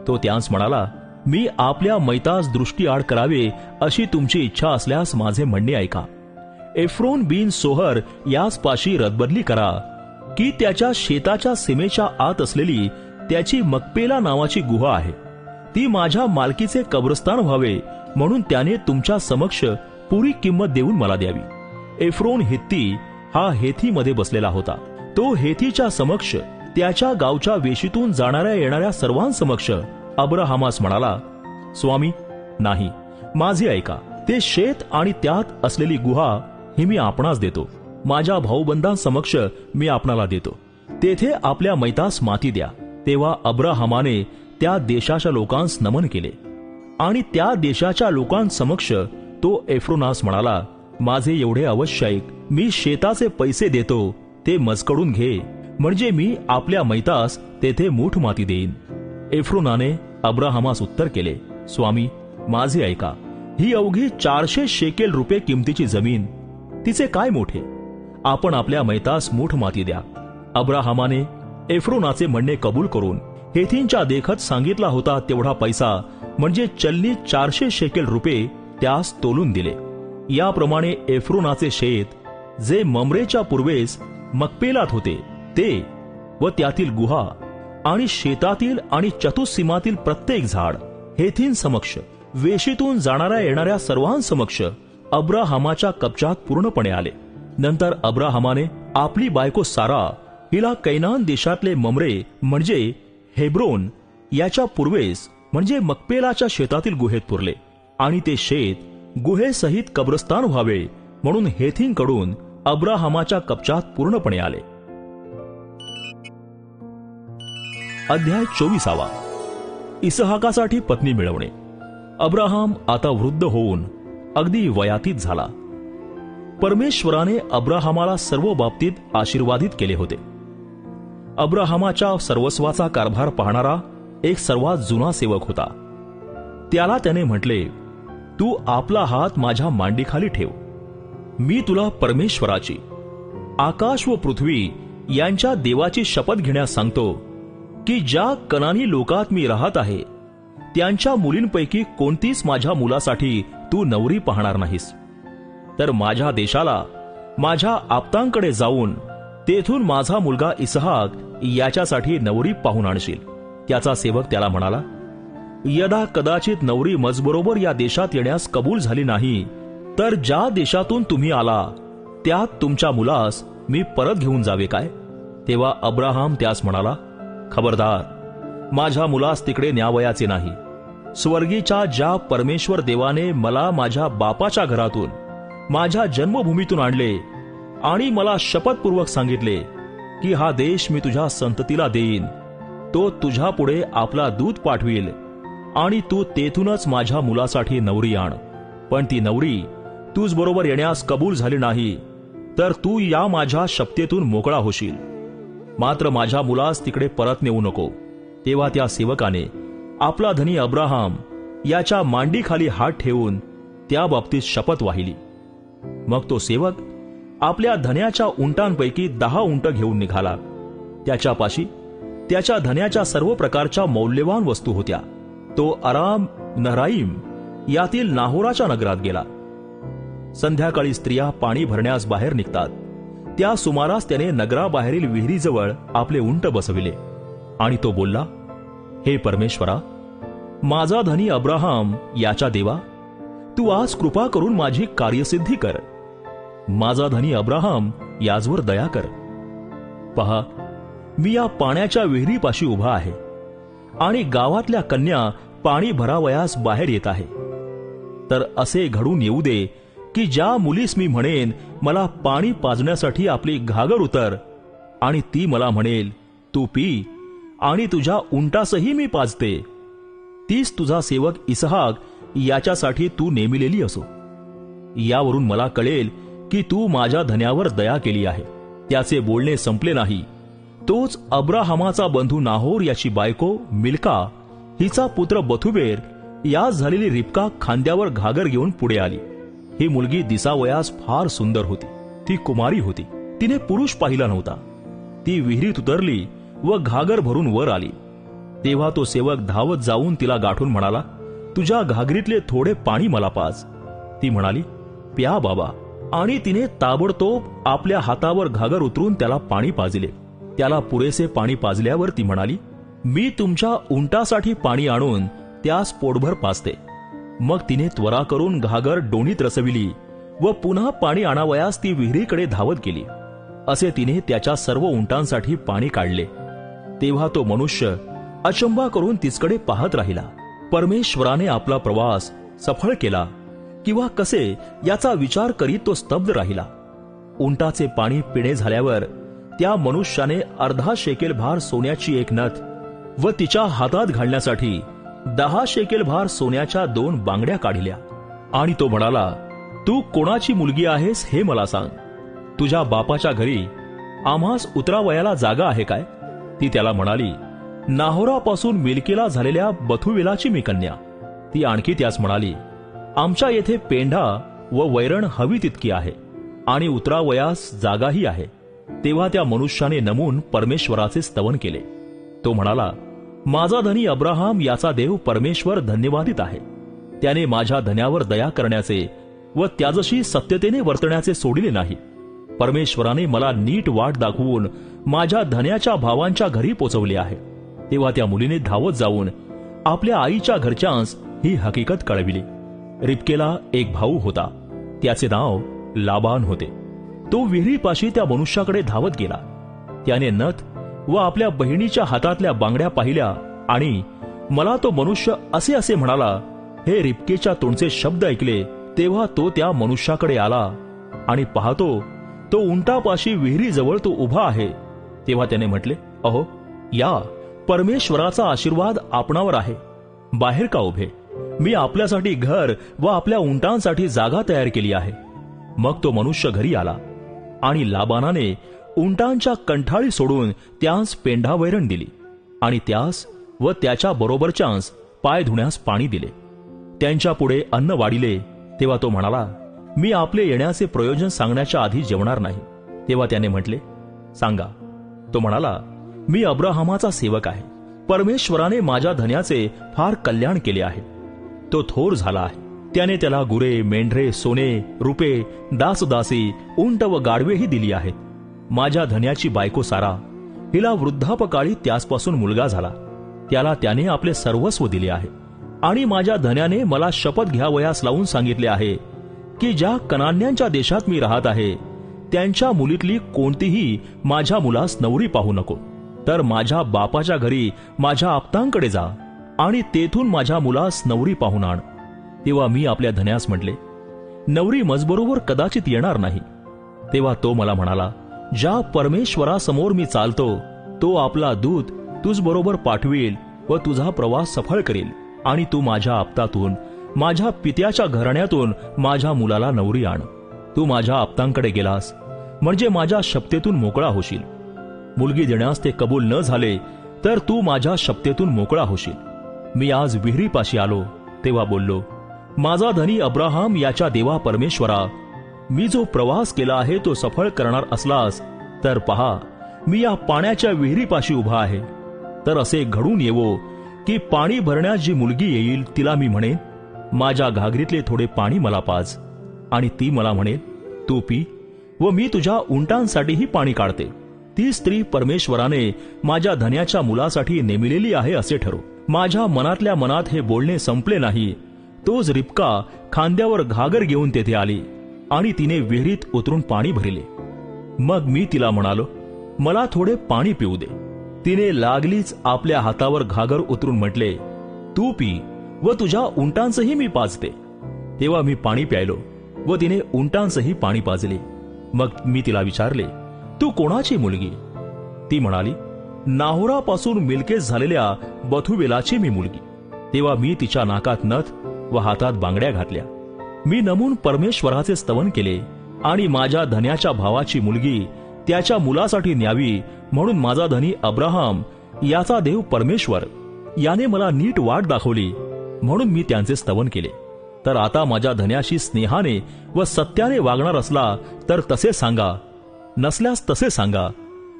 तो त्यांस म्हणाला, मी आपल्या मैतास दृष्टीआड करावे अशी तुमची इच्छा असल्यास माझे म्हणणे ऐका. एफ्रोन बिन सोहर याच पाशी रदबदली करा की त्याच्या शेताच्या सीमेच्या आत असलेली त्याची मकपेला नावाची गुहा आहे, ती माझ्या मालकीचे कब्रस्तान व्हावे म्हणून त्याने तुमच्या समक्ष पुरी किंमत देऊन मला द्यावी. एफ्रोन हित्ती हा हेथीमध्ये बसलेला होता. तो हेथीच्या समक्ष त्याच्या गावच्या वेशीतून जाणाऱ्या येणाऱ्या सर्वांसमक्ष अब्राहामास म्हणाला, स्वामी, नाही, माझे ऐका. ते शेत आणि त्यात असलेली गुहा ही मी आपणास देतो. माझ्या भाऊबंधांसमक्ष मी आपणाला देतो. तेथे आपल्या मैतास माती द्या. तेव्हा अब्राहामाने त्या देशाच्या लोकांस नमन केले आणि त्या देशाच्या लोकांसमक्ष तो एफ्रोनास म्हणाला, माझे एवढे अवश्य ऐक, मी शेताचे पैसे देतो, ते मजकडून घे, म्हणजे मी आपल्या मैतास तेथे मूठ माती देईन. एफ्रोनाने अब्राहामास उत्तर केले, स्वामी, माझे ऐका. ही अवघी 400 शेकेल रुपये किमतीची जमीन, तिचे काय मोठे? आपण आपल्या मैतास मूठ माती द्या. अब्राहामाने एफ्रोनाचे म्हणणे कबूल करून हेथींच्या देखत सांगितला होता तेवढा पैसा, म्हणजे चलनी 400 शेकेल रुपये त्यास तोलून दिले. याप्रमाणे एफ्रोनाचे शेत, जे ममरेच्या पूर्वेस मकपेलात होते, ते व त्यातील गुहा आणि शेतातील आणि चतुस्सीमातील प्रत्येक झाड हेथीन समक्ष वेशीतून जाणाऱ्या येणाऱ्या सर्वांसमक्ष अब्राहामाच्या कब्जात पूर्णपणे आले. नंतर अब्राहामाने आपली बायको सारा हिला कैनान देशातले ममरे म्हणजे हेब्रोन याच्या पूर्वेस म्हणजे मकपेलाच्या शेतातील गुहेत पुरले आणि ते शेत गुहेसहित कब्रस्तान व्हावे म्हणून हेथींकडून अब्राहामाच्या कब्जात पूर्णपणे आले. अध्याय 24. इसहाकासाठी पत्नी मिळवणे. अब्राहाम आता वृद्ध होऊन अगदी वयातीत झाला. परमेश्वराने अब्राहामाला सर्व बाबतीत आशीर्वादित केले होते. अब्राहामाच्या सर्वस्वाचा कारभार पाहणारा एक सर्वात जुना सेवक होता. त्याला त्याने म्हटले, तू आपला हात माझ्या मांडीखाली ठेव. मी तुला परमेश्वराची, आकाश व पृथ्वी यांच्या देवाची शपथ घेण्यास सांगतो की ज्या कनानी लोकात मी राहत आहे त्यांच्या मुलींपैकी कोणतीच माझ्या मुलासाठी तू नवरी पाहणार नाहीस, तर माझ्या देशाला माझ्या आप्तांकडे जाऊन तेथून माझा मुलगा इसहाक याच्यासाठी नवरी पाहून आणशील. त्याचा सेवक त्याला म्हणाला, यदा कदाचित नवरी मजबरोबर या देशात येण्यास कबूल झाली नाही, तर ज्या देशातून तुम्ही आला त्यात तुमच्या मुलास मी परत घेऊन जावे काय? तेव्हा अब्राहाम त्यास म्हणाला, खबरदार, माझ्या मुलास तिकडे न्यावयाचे नाही. स्वर्गीच्या ज्या परमेश्वर देवाने मला माझ्या बापाच्या घरातून माझ्या जन्मभूमीतून आणले आणि मला शपथपूर्वक सांगितले की हा देश मी तुझ्या संततीला देईन, तो तुझ्या पुढे आपला दूत पाठवील आणि तू तेथूनच माझ्या मुलासाठी नवरी आण. पण ती नवरी तुझ बरोबर येण्यास कबूल झाली नाही, तर तू या माझ्या शपथेतून मोकळा होशील. मात्र माझ्या मुलास तिकडे परत नेऊ नको. तेव्हा त्या सेवकाने आपला धनी अब्राहाम याच्या मांडीखाली हात ठेवून त्या बाबतीत शपथ वाहिली. मग तो सेवक आपल्या धन्याच्या उंटांपैकी 10 उंट घेऊन निघाला. त्याच्यापाशी त्याच्या धन्याच्या सर्व प्रकारच्या मौल्यवान वस्तू होत्या. तो अराम नहराईम यातील नाहोराच्या नगरात गेला. संध्याकाळी स्त्रिया पाणी भरण्यास बाहेर निघतात. त्या सुमारास त्याने नगराबाहेरील विहिरीजवळ आपले उंट बसविले आणि तो बोलला, हे परमेश्वरा, माझा धनी अब्राहाम याच्या देवा, तू आज कृपा करून माझी कार्यसिद्धी कर. माझा धनी अब्राहाम याजवर दया कर. पहा, मी या पाण्याच्या विहिरीपाशी उभा आहे आणि गावातल्या कन्या पाणी भरावयास बाहेर येत आहे. तर असे घडून येऊ दे की ज्या मुलीस मी म्हणेन मला पाणी पाजण्यासाठी आपली घागर उतर, आणि ती मला म्हणेल तू पी, आणि तुझ्या उंटासही मी पाजते, तीच तुझा सेवक इसहाक याच्यासाठी तू नेमिलेली असो. यावरून मला कळेल की तू माझ्या धन्यावर दया केली आहे. त्याचे बोलणे संपले नाही, तोच अब्राहामाचा बंधू नाहोर याची बायको मिल्का हिचा पुत्र बथुबेर यास झालेली रिबका खांद्यावर घागर घेऊन पुढे आली. ही मुलगी दिसावयास फार सुंदर होती. ती कुमारी होती. तिने पुरुष पाहिला नव्हता. ती विहिरीत उतरली व घागर भरून वर आली. तेव्हा तो सेवक धावत जाऊन तिला गाठून म्हणाला, तुझ्या घागरीतले थोडे पाणी मला पाज. ती म्हणाली, प्या बाबा. आणि तिने ताबडतोब आपल्या हातावर घागर उतरून त्याला पाणी पाजले. त्याला पुरेसे पाणी पाजल्यावर ती म्हणाली, मी तुमच्या उंटासाठी पाणी आणून त्यास पोटभर पाजते. मग तिने त्वरा करून घागर डोणीत रसविली व पुन्हा पाणी आणावयास ती विहिरीकडे धावत गेली. असे तिने त्याच्या सर्व उंटांसाठी पाणी काढले. तेव्हा तो मनुष्य अचंबा करून तिचकडे पाहत राहिला. परमेश्वराने आपला प्रवास सफळ केला किंवा कसे याचा विचार करीत तो स्तब्ध राहिला. उंटाचे पाणी पिणे झाल्यावर त्या मनुष्याने अर्धा शेकेल भार सोन्याची एक नथ व तिच्या हातात घालण्यासाठी 10 शेकेल भार सोन्याच्या 2 बांगड्या काढल्या. आणि तो म्हणाला, तू कोणाची मुलगी आहेस हे मला सांग. तुझ्या बापाच्या घरी आम्हास उतरावयाला जागा आहे काय? ती त्याला म्हणाली, नाहोरापासून मिल्केला झालेल्या बथुवेलाची मी कन्या. ती आणखी त्यास म्हणाली, आमच्या येथे पेंढा व वैरण हवी तितकी आहे आणि उतरावयास जागाही आहे. तेव्हा त्या मनुष्याने नमून परमेश्वराचे स्तवन केले. तो म्हणाला, माझा धनी अब्राहम याचा देव परमेश्वर धन्यवादित आहे. त्याने माझ्या धन्यावर दया करण्याचे व त्याजशी सत्यतेने वर्तण्याचे सोडिले नाही. परमेश्वराने मला नीट वाट दाखवून माझ्या धन्याच्या भावांच्या घरी पोचवले आहे. तेव्हा त्या मुलीने धावत जाऊन आपल्या आईच्या घरच्यांस ही हकीकत कळविली. रिबकेला एक भाऊ होता, त्याचे नाव लाबान होते. तो विहिरीपाशी त्या मनुष्याकडे धावत गेला. त्याने नथ व आपल्या बहिणीच्या हातातल्या बांगड्या पाहिल्या आणि मला तो मनुष्य असे असे म्हणाला हे रिबकेच्या तोंडचे शब्द ऐकले. तेव्हा तो त्या मनुष्याकडे आला आणि पाहतो तो उंटापाशी विहिरीजवळ तो उभा आहे. तेव्हा त्याने म्हटले, अहो या, परमेश्वराचा आशीर्वाद आपणावर आहे. बाहेर का उभे? मी आपल्यासाठी घर व आपल्या उंटांसाठी जागा तयार केली आहे. मग तो मनुष्य घरी आला आणि लाबानाने उंटांच्या कंठाळी सोडून त्यास पेंढा वैरण दिली आणि त्यास व त्याच्या बरोबरच्यास पाय धुण्यास पाणी दिले. त्यांच्या पुढे अन्न वाढिले. तेव्हा तो म्हणाला, मी आपले येण्याचे प्रयोजन सांगण्याच्या आधी जेवणार नाही. तेव्हा त्याने म्हटले, सांगा. तो म्हणाला, मी अब्राहमाचा सेवक आहे. परमेश्वराने माझ्या धन्याचे फार कल्याण केले आहे. तो थोर झाला आहे. त्याने त्याला गुरे, मेंढरे, सोने, रुपे, दासदासी, उंट व गाढवेही दिली आहेत. माझ्या धन्याची बायको सारा, हिला वृद्धापकाळी त्यासपासून मुलगा झाला. त्याला त्याने आपले सर्वस्व दिले आहे. आणि माझ्या धन्याने मला शपथ घ्यावयास लावून सांगितले आहे की ज्या कनान्यांच्या देशात मी राहत आहे त्यांच्या मुलीतली कोणतीही माझ्या मुलास नवरी पाहू नको. तर माझ्या बापाच्या घरी माझ्या आप्तांकडे जा आणि तेथून माझ्या मुलास नवरी पाहून आण. तेव्हा मी आपल्या धन्यास म्हटले, नवरी मजबरोबर कदाचित येणार नाही. तेव्हा तो मला म्हणाला, ज्या परमेश्वरासमोर मी चालतो तो आपला दूत तुझबरोबर पाठवेल व तुझा प्रवास सफळ करेल आणि तू माझ्या आप्तातून माझ्या पित्याच्या घराण्यातून माझ्या मुलाला नवरी आण. तू माझ्या आप्तांकडे गेलास म्हणजे माझ्या शपथेतून मोकळा होशील. मुलगी देण्यास ते कबूल न झाले तर तू माझ्या शपथेतून मोकळा होशील. मी आज विहिरीपाशी आलो तेव्हा बोललो, माझा धनी अब्राहम याच्या देवा परमेश्वरा, मी जो प्रवास केला आहे तो सफळ करणार असलास तर पहा, मी या पाण्याच्या विहिरीपाशी उभा आहे. तर असे घडून येवो की पाणी भरण्यास जी मुलगी येईल तिला मी म्हणेन, माझ्या घागरीतले थोडे पाणी मला पाज. आणि ती मला म्हणेल, तू पी व मी तुझ्या उंटांसाठीही पाणी काढते. ती स्त्री परमेश्वराने माझ्या धन्याच्या मुलासाठी नेमिलेली आहे असे ठरो. माझ्या मनातल्या मनात हे बोलणे संपले नाही तोच रिबका खांद्यावर घागर घेऊन तेथे आली आणि तिने विहिरीत उतरून पाणी भरिले. मग मी तिला म्हणालो, मला थोडे पाणी पिऊ दे. तिने लागलीच आपल्या हातावर घागर उतरून म्हटले, तू पी व तुझ्या उंटांचंही मी पाजते. तेव्हा मी पाणी प्यायलो व तिने उंटांचंही पाणी पाजले. मग मी तिला विचारले, तू कोणाची मुलगी? ती म्हणाली, नाहोरापासून मिल्केस झालेल्या बथुवेलाची मी मुलगी. तेव्हा मी तिच्या नाकात नथ व हातात बांगड्या घातल्या. मी नमून परमेश्वराचे स्तवन केले आणि माझ्या धन्याच्या भावाची मुलगी त्याच्या मुलासाठी न्यावी म्हणून माझा धनी अब्राहम याचा देव परमेश्वर याने मला नीट वाट दाखवली म्हणून मी त्यांचे स्तवन केले. तर आता माझ्या धन्याशी स्नेहाने व सत्याने वागणार असला तर तसे सांगा, नसल्यास तसे सांगा,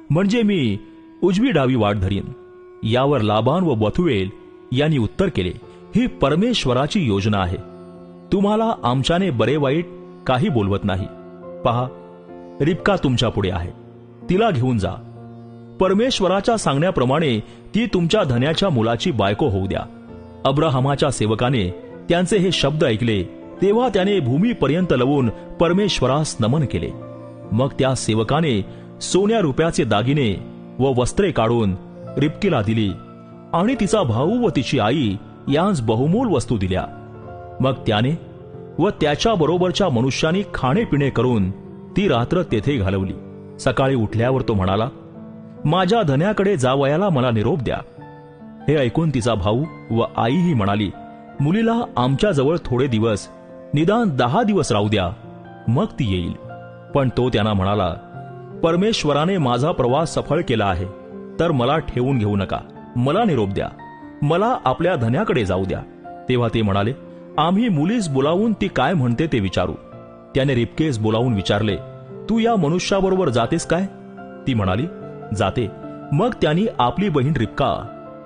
म्हणजे मी उजवी डावी वाट धरीन. यावर लाबान व बथुवेल यांनी उत्तर केले, ही परमेश्वराची योजना आहे. तुम्हाला आमच्याने बरे वाईट काही बोलवत नाही. पहा, रिबका तुमच्या पुढे आहे, तिला घेऊन जा. परमेश्वराच्या सांगण्याप्रमाणे ती तुमच्या धन्याच्या मुलाची बायको होऊ द्या. अब्राहमाच्या सेवकाने त्यांचे हे शब्द ऐकले तेव्हा त्याने भूमीपर्यंत लवून परमेश्वरास नमन केले. मग त्या सेवकाने सोन्या रुपयाचे दागिने व वस्त्रे काढून रिबकीला दिली आणि तिचा भाऊ व तिची आई यांस बहुमोल वस्तू दिल्या. मग त्याने व त्याच्या बरोबरच्या मनुष्यानी खाणेपिणे करून ती रात्र तेथे घालवली. सकाळी उठल्यावर तो म्हणाला, माझ्या धन्याकडे जावयाला मला निरोप द्या. हे ऐकून तिचा भाऊ व आईही म्हणाली, मुलीला आमच्याजवळ थोडे दिवस, निदान 10 दिवस राहू द्या, मग ती येईल. पण तो त्यांना म्हणाला, परमेश्वराने माझा प्रवास सफळ केला आहे, तर मला ठेवून घेऊ नका, मला निरोप द्या, मला आपल्या धन्याकडे जाऊ द्या. तेव्हा ते म्हणाले, आम्ही मुलीस बोलावून ती काय म्हणते ते विचारू. त्याने रिबकेस बोलावून विचारले, तू या मनुष्याबरोबर जातेस काय? ती म्हणाली, जाते. मग त्यांनी आपली बहीण रिबका,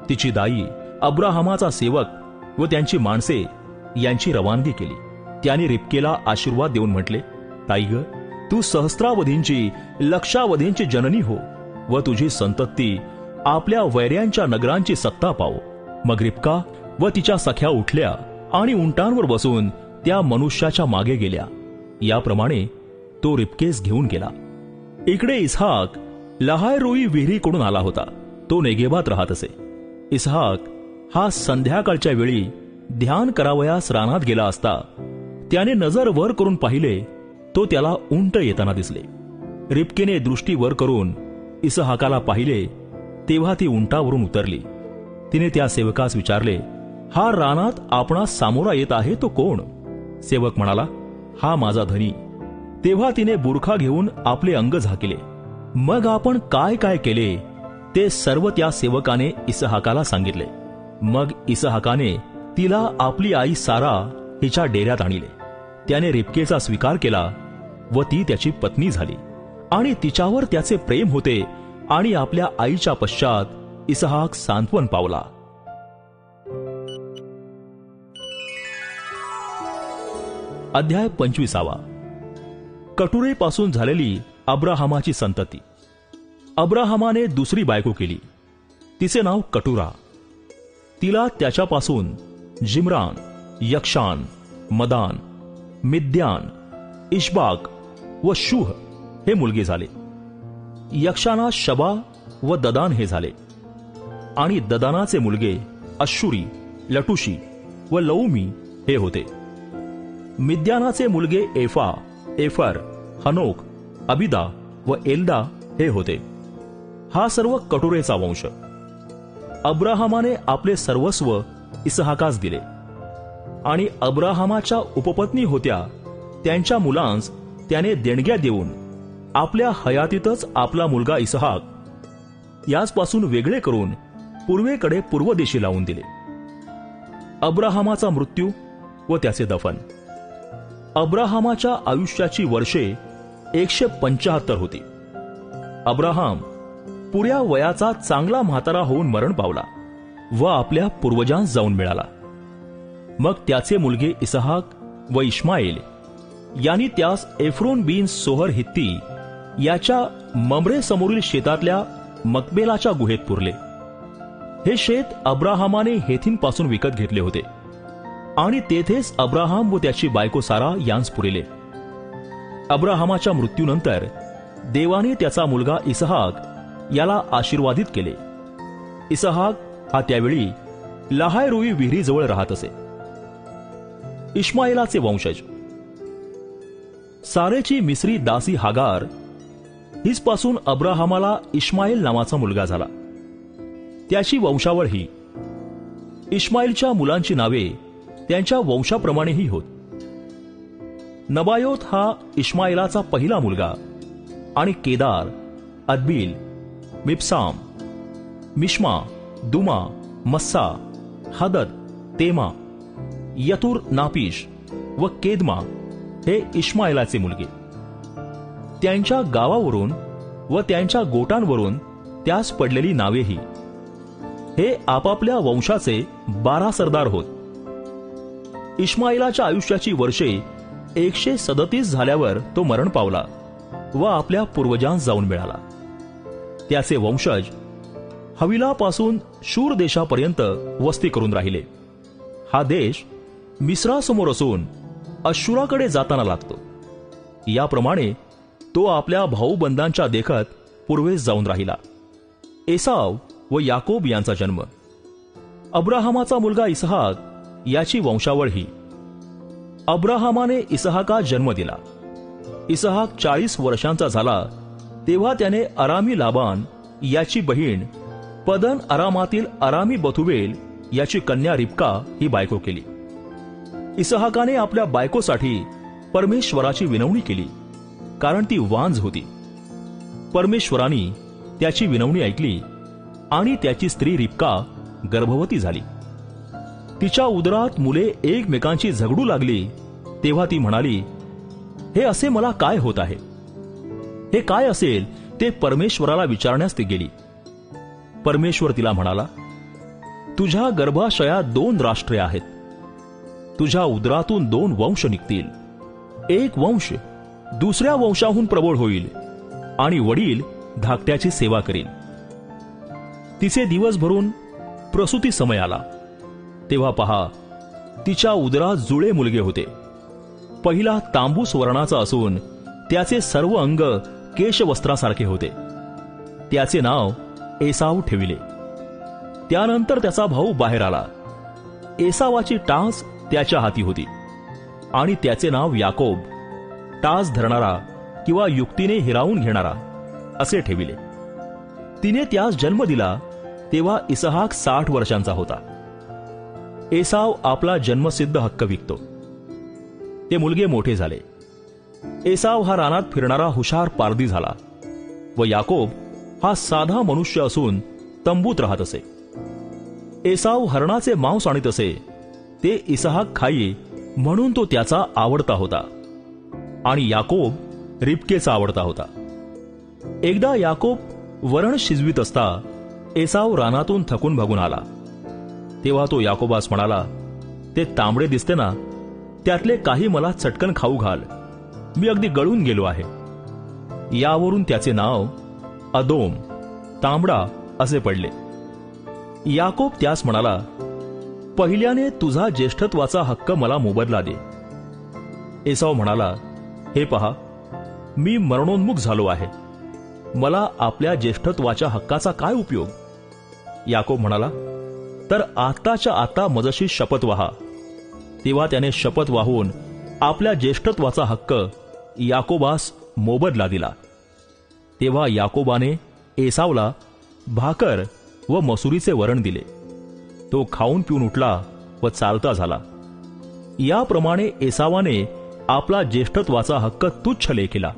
तिची दाई, अब्राहमाचा सेवक व त्यांची माणसे यांची रवानगी केली. त्यांनी रिबकेला आशीर्वाद देऊन म्हटले, ताई ग, तू सहस्रावधींची, लक्षावधींची जननी हो व तुझी संतती आपल्या वैऱ्यांच्या नगरांची सत्ता पाव. मग रिबका व तिच्या सख्या उठल्या आणि उंटांवर बसून त्या मनुष्याच्या मागे गेल्या. याप्रमाणे तो रिबकेस घेऊन गेला. इकडे इसहाक लहायरोई विहिरीकडून आला होता. तो नेगेबात राहत असे. इसहाक हा संध्याकाळच्या वेळी ध्यान करावयास रानात गेला असता त्याने नजर वर करून पाहिले, तो त्याला उंट येताना दिसले. रिबकेने दृष्टी वर करून इसहाकाला पाहिले तेव्हा ती उंटावरून उतरली. तिने त्या सेवकास विचारले, हा रानात आपणास सामोरा येत आहे तो कोण? सेवक म्हणाला, हा माझा धनी. तेव्हा तिने बुरखा घेऊन आपले अंग झाकिले. मग आपण काय काय केले ते सर्व त्या सेवकाने इसहाकाला सांगितले. मग इसहाकाने तिला आपली आई सारा हिच्या डेऱ्यात आणले. त्याने रिबकेचा स्वीकार केला व ती त्याची पत्नी झाली आणि तिच्यावर त्याचे प्रेम होते आणि आपल्या आईच्या पश्चात इसहाक सांत्वन पावला. अध्याय 25. कटुरेपासून झालेली अब्राहमाची संतती. अब्राहमाने दुसरी बायको केली, तिचे नाव कटुरा. तिला त्याच्यापासून जिम्रान, यक्षान, मदान, मिद्यान, इशबाक व शूह हे मुलगे झाले. यक्षाना शबा व ददान हे झाले आणि ददानाचे मुलगे अश्शुरी, लटुशी व लौमी हे होते. मिद्यानाचे मुलगे एफा, एफर, हनोक, अबिदा व एल्दा हे होते. हा सर्व कटुरेचा वंश. अब्राहमाने आपले सर्वस्व इसहाकास दिले आणि अब्राहमाच्या उपपत्नी होत्या त्यांच्या मुलांस त्याने देणग्या देऊन आपल्या हयातीतच आपला मुलगा इसहाक याचपासून वेगळे करून पूर्वेकडे पूर्व दिशे लावून दिले. अब्राहमाचा मृत्यू व त्याचे दफन. अब्राहमाच्या आयुष्याची वर्षे 175 होती. अब्राहम पुऱ्या वयाचा चांगला म्हातारा होऊन मरण पावला व आपल्या पूर्वजांस जाऊन मिळाला. मग त्याचे मुलगे इसहाक व इश्माएल यांनी त्यास एफ्रोन बिन सोहर हित्ती याच्या ममरे समोरील शेतातल्या मकबेलाच्या गुहेत पुरले. हे शेत अब्राहमाने हेथींपासून विकत घेतले होते आणि तेथेच अब्राहम व त्याची बायको सारा यांस पुरेले. अब्राहमाच्या मृत्यूनंतर देवाने त्याचा मुलगा इसहाक याला आशीर्वादित केले. इसहाक हा त्यावेळी लहायरोई विहिरीजवळ राहत असे. इश्माएलाचे वंशज. सारेची मिस्री दासी हागार हिचपासून अब्राहमाला इश्माएल नावाचा मुलगा झाला. त्याची वंशावळ ही. इश्माएलच्या मुलांची नावे त्यांच्या वंशाप्रमाणेही होत. नबायोत हा इश्माएलाचा पहिला मुलगा आणि केदार, अदबील, मिप्साम, मिश्मा, दुमा, मस्सा, हदद, तेमा, यतूर, नापीश व केदमा हे इश्माएलाचे मुलगे. त्यांच्या गावावरून व त्यांच्या गोटांवरून त्यास पडलेली नावेही. हे आपापल्या वंशाचे 12 सरदार होत. इश्माएलाच्या आयुष्याची वर्षे 137 झाल्यावर तो मरण पावला व आपल्या पूर्वजांस जाऊन मिळाला. त्याचे वंशज हविलापासून शूर देशापर्यंत वस्ती करून राहिले. हा देश मिस्रासमोर असून अश्शूराकडे जाताना लागतो. याप्रमाणे तो आपल्या भाऊबंधांच्या देखत पूर्वेस जाऊन राहिला. एसाव व याकोब यांचा जन्म. अब्राहमाचा मुलगा इसहाक याची वंशावळ ही. अब्राहमाने इसहाकास जन्म दिला. इसहाक 40 वर्षांचा झाला तेव्हा त्याने अरामी लाबान याची बहीण पदन अरामातील अरामी बथुवेल याची कन्या रिबका ही बायको केली. इसहाकाने आपल्या बायकोसाठी परमेश्वराची विनवणी केली, कारण ती वांझ होती. परमेश्वराने त्याची विनवणी ऐकली आणि त्याची स्त्री रिबका गर्भवती झाली. तिच्या उदरात मुले एकमेकांची झगडू लागली तेव्हा ती म्हणाली, हे असे मला काय होत आहे? हे काय असेल ते परमेश्वराला विचारण्यास ती गेली. परमेश्वर तिला म्हणाला, तुझ्या गर्भाशयात 2 राष्ट्रे आहेत. तुझ्या उदरातून 2 वंश निघतील. एक वंश दुसऱ्या वंशाहून प्रबळ होईल आणि वडील धाकट्याची सेवा करील. तिचे दिवस भरून प्रसूती समय आला तेव्हा पहा, तिच्या उदरात जुळे मुलगे होते. पहिला तांबूस वर्णाचा असून त्याचे सर्व अंग केशवस्त्रासारखे होते. त्याचे नाव एसाव ठेविले. त्यानंतर त्याचा भाऊ बाहेर आला. एसावाची टाच त्याच्या हाती होती आणि त्याचे नाव याकोब, टाच धरणारा किंवा युक्तीने हिरावून घेणारा असे ठेविले. तिने त्यास जन्म दिला तेव्हा इसहाक 60 वर्षांचा होता. एसाव आपला जन्मसिद्ध हक्क विकतो. ते मुलगे मोठे झाले. एसाव हा रानात फिरणारा हुशार पारधी झाला व याकोब हा साधा मनुष्य असून तंबूत राहत असे. एसाव हरणाचे मांस आणीत असे. ते इसहाक खाई म्हणून तो त्याचा आवडता होता आणि याकोब रिबकेचा आवडता होता. एकदा याकोब वरण शिजवीत असता एसाव रानातून थकून भागून आला. तेव्हा तो याकोबास म्हणाला, ते तांबडे दिसते ना, त्यातले काही मला चटकन खाऊ घाल, मी अगदी गळून गेलो आहे. यावरून त्याचे नाव अदोम, तांबडा असे पडले. याकोब त्यास म्हणाला, पहिल्याने तुझा ज्येष्ठत्वाचा हक्क मला मोबदला दे. एसाव म्हणाला, हे पहा, मी मरणोन्मुख झालो आहे. मला आपल्या ज्येष्ठत्वाच्या हक्काचा काय उपयोग? याकोब म्हणाला, तर आताच्या आता मजशी शपथ वाहा. तेव्हा त्याने शपथ वाहून आपल्या ज्येष्ठत्वाचा हक्क याकोबास मोबदला दिला. तेव्हा याकोबाने एसावला भाकर व मसुरीचे वरण दिले. तो खाऊन पिऊन उठला व चालता झाला. याप्रमाणे एसावाने आपला ज्येष्ठत्वाचा हक्क तुच्छ लेखिला.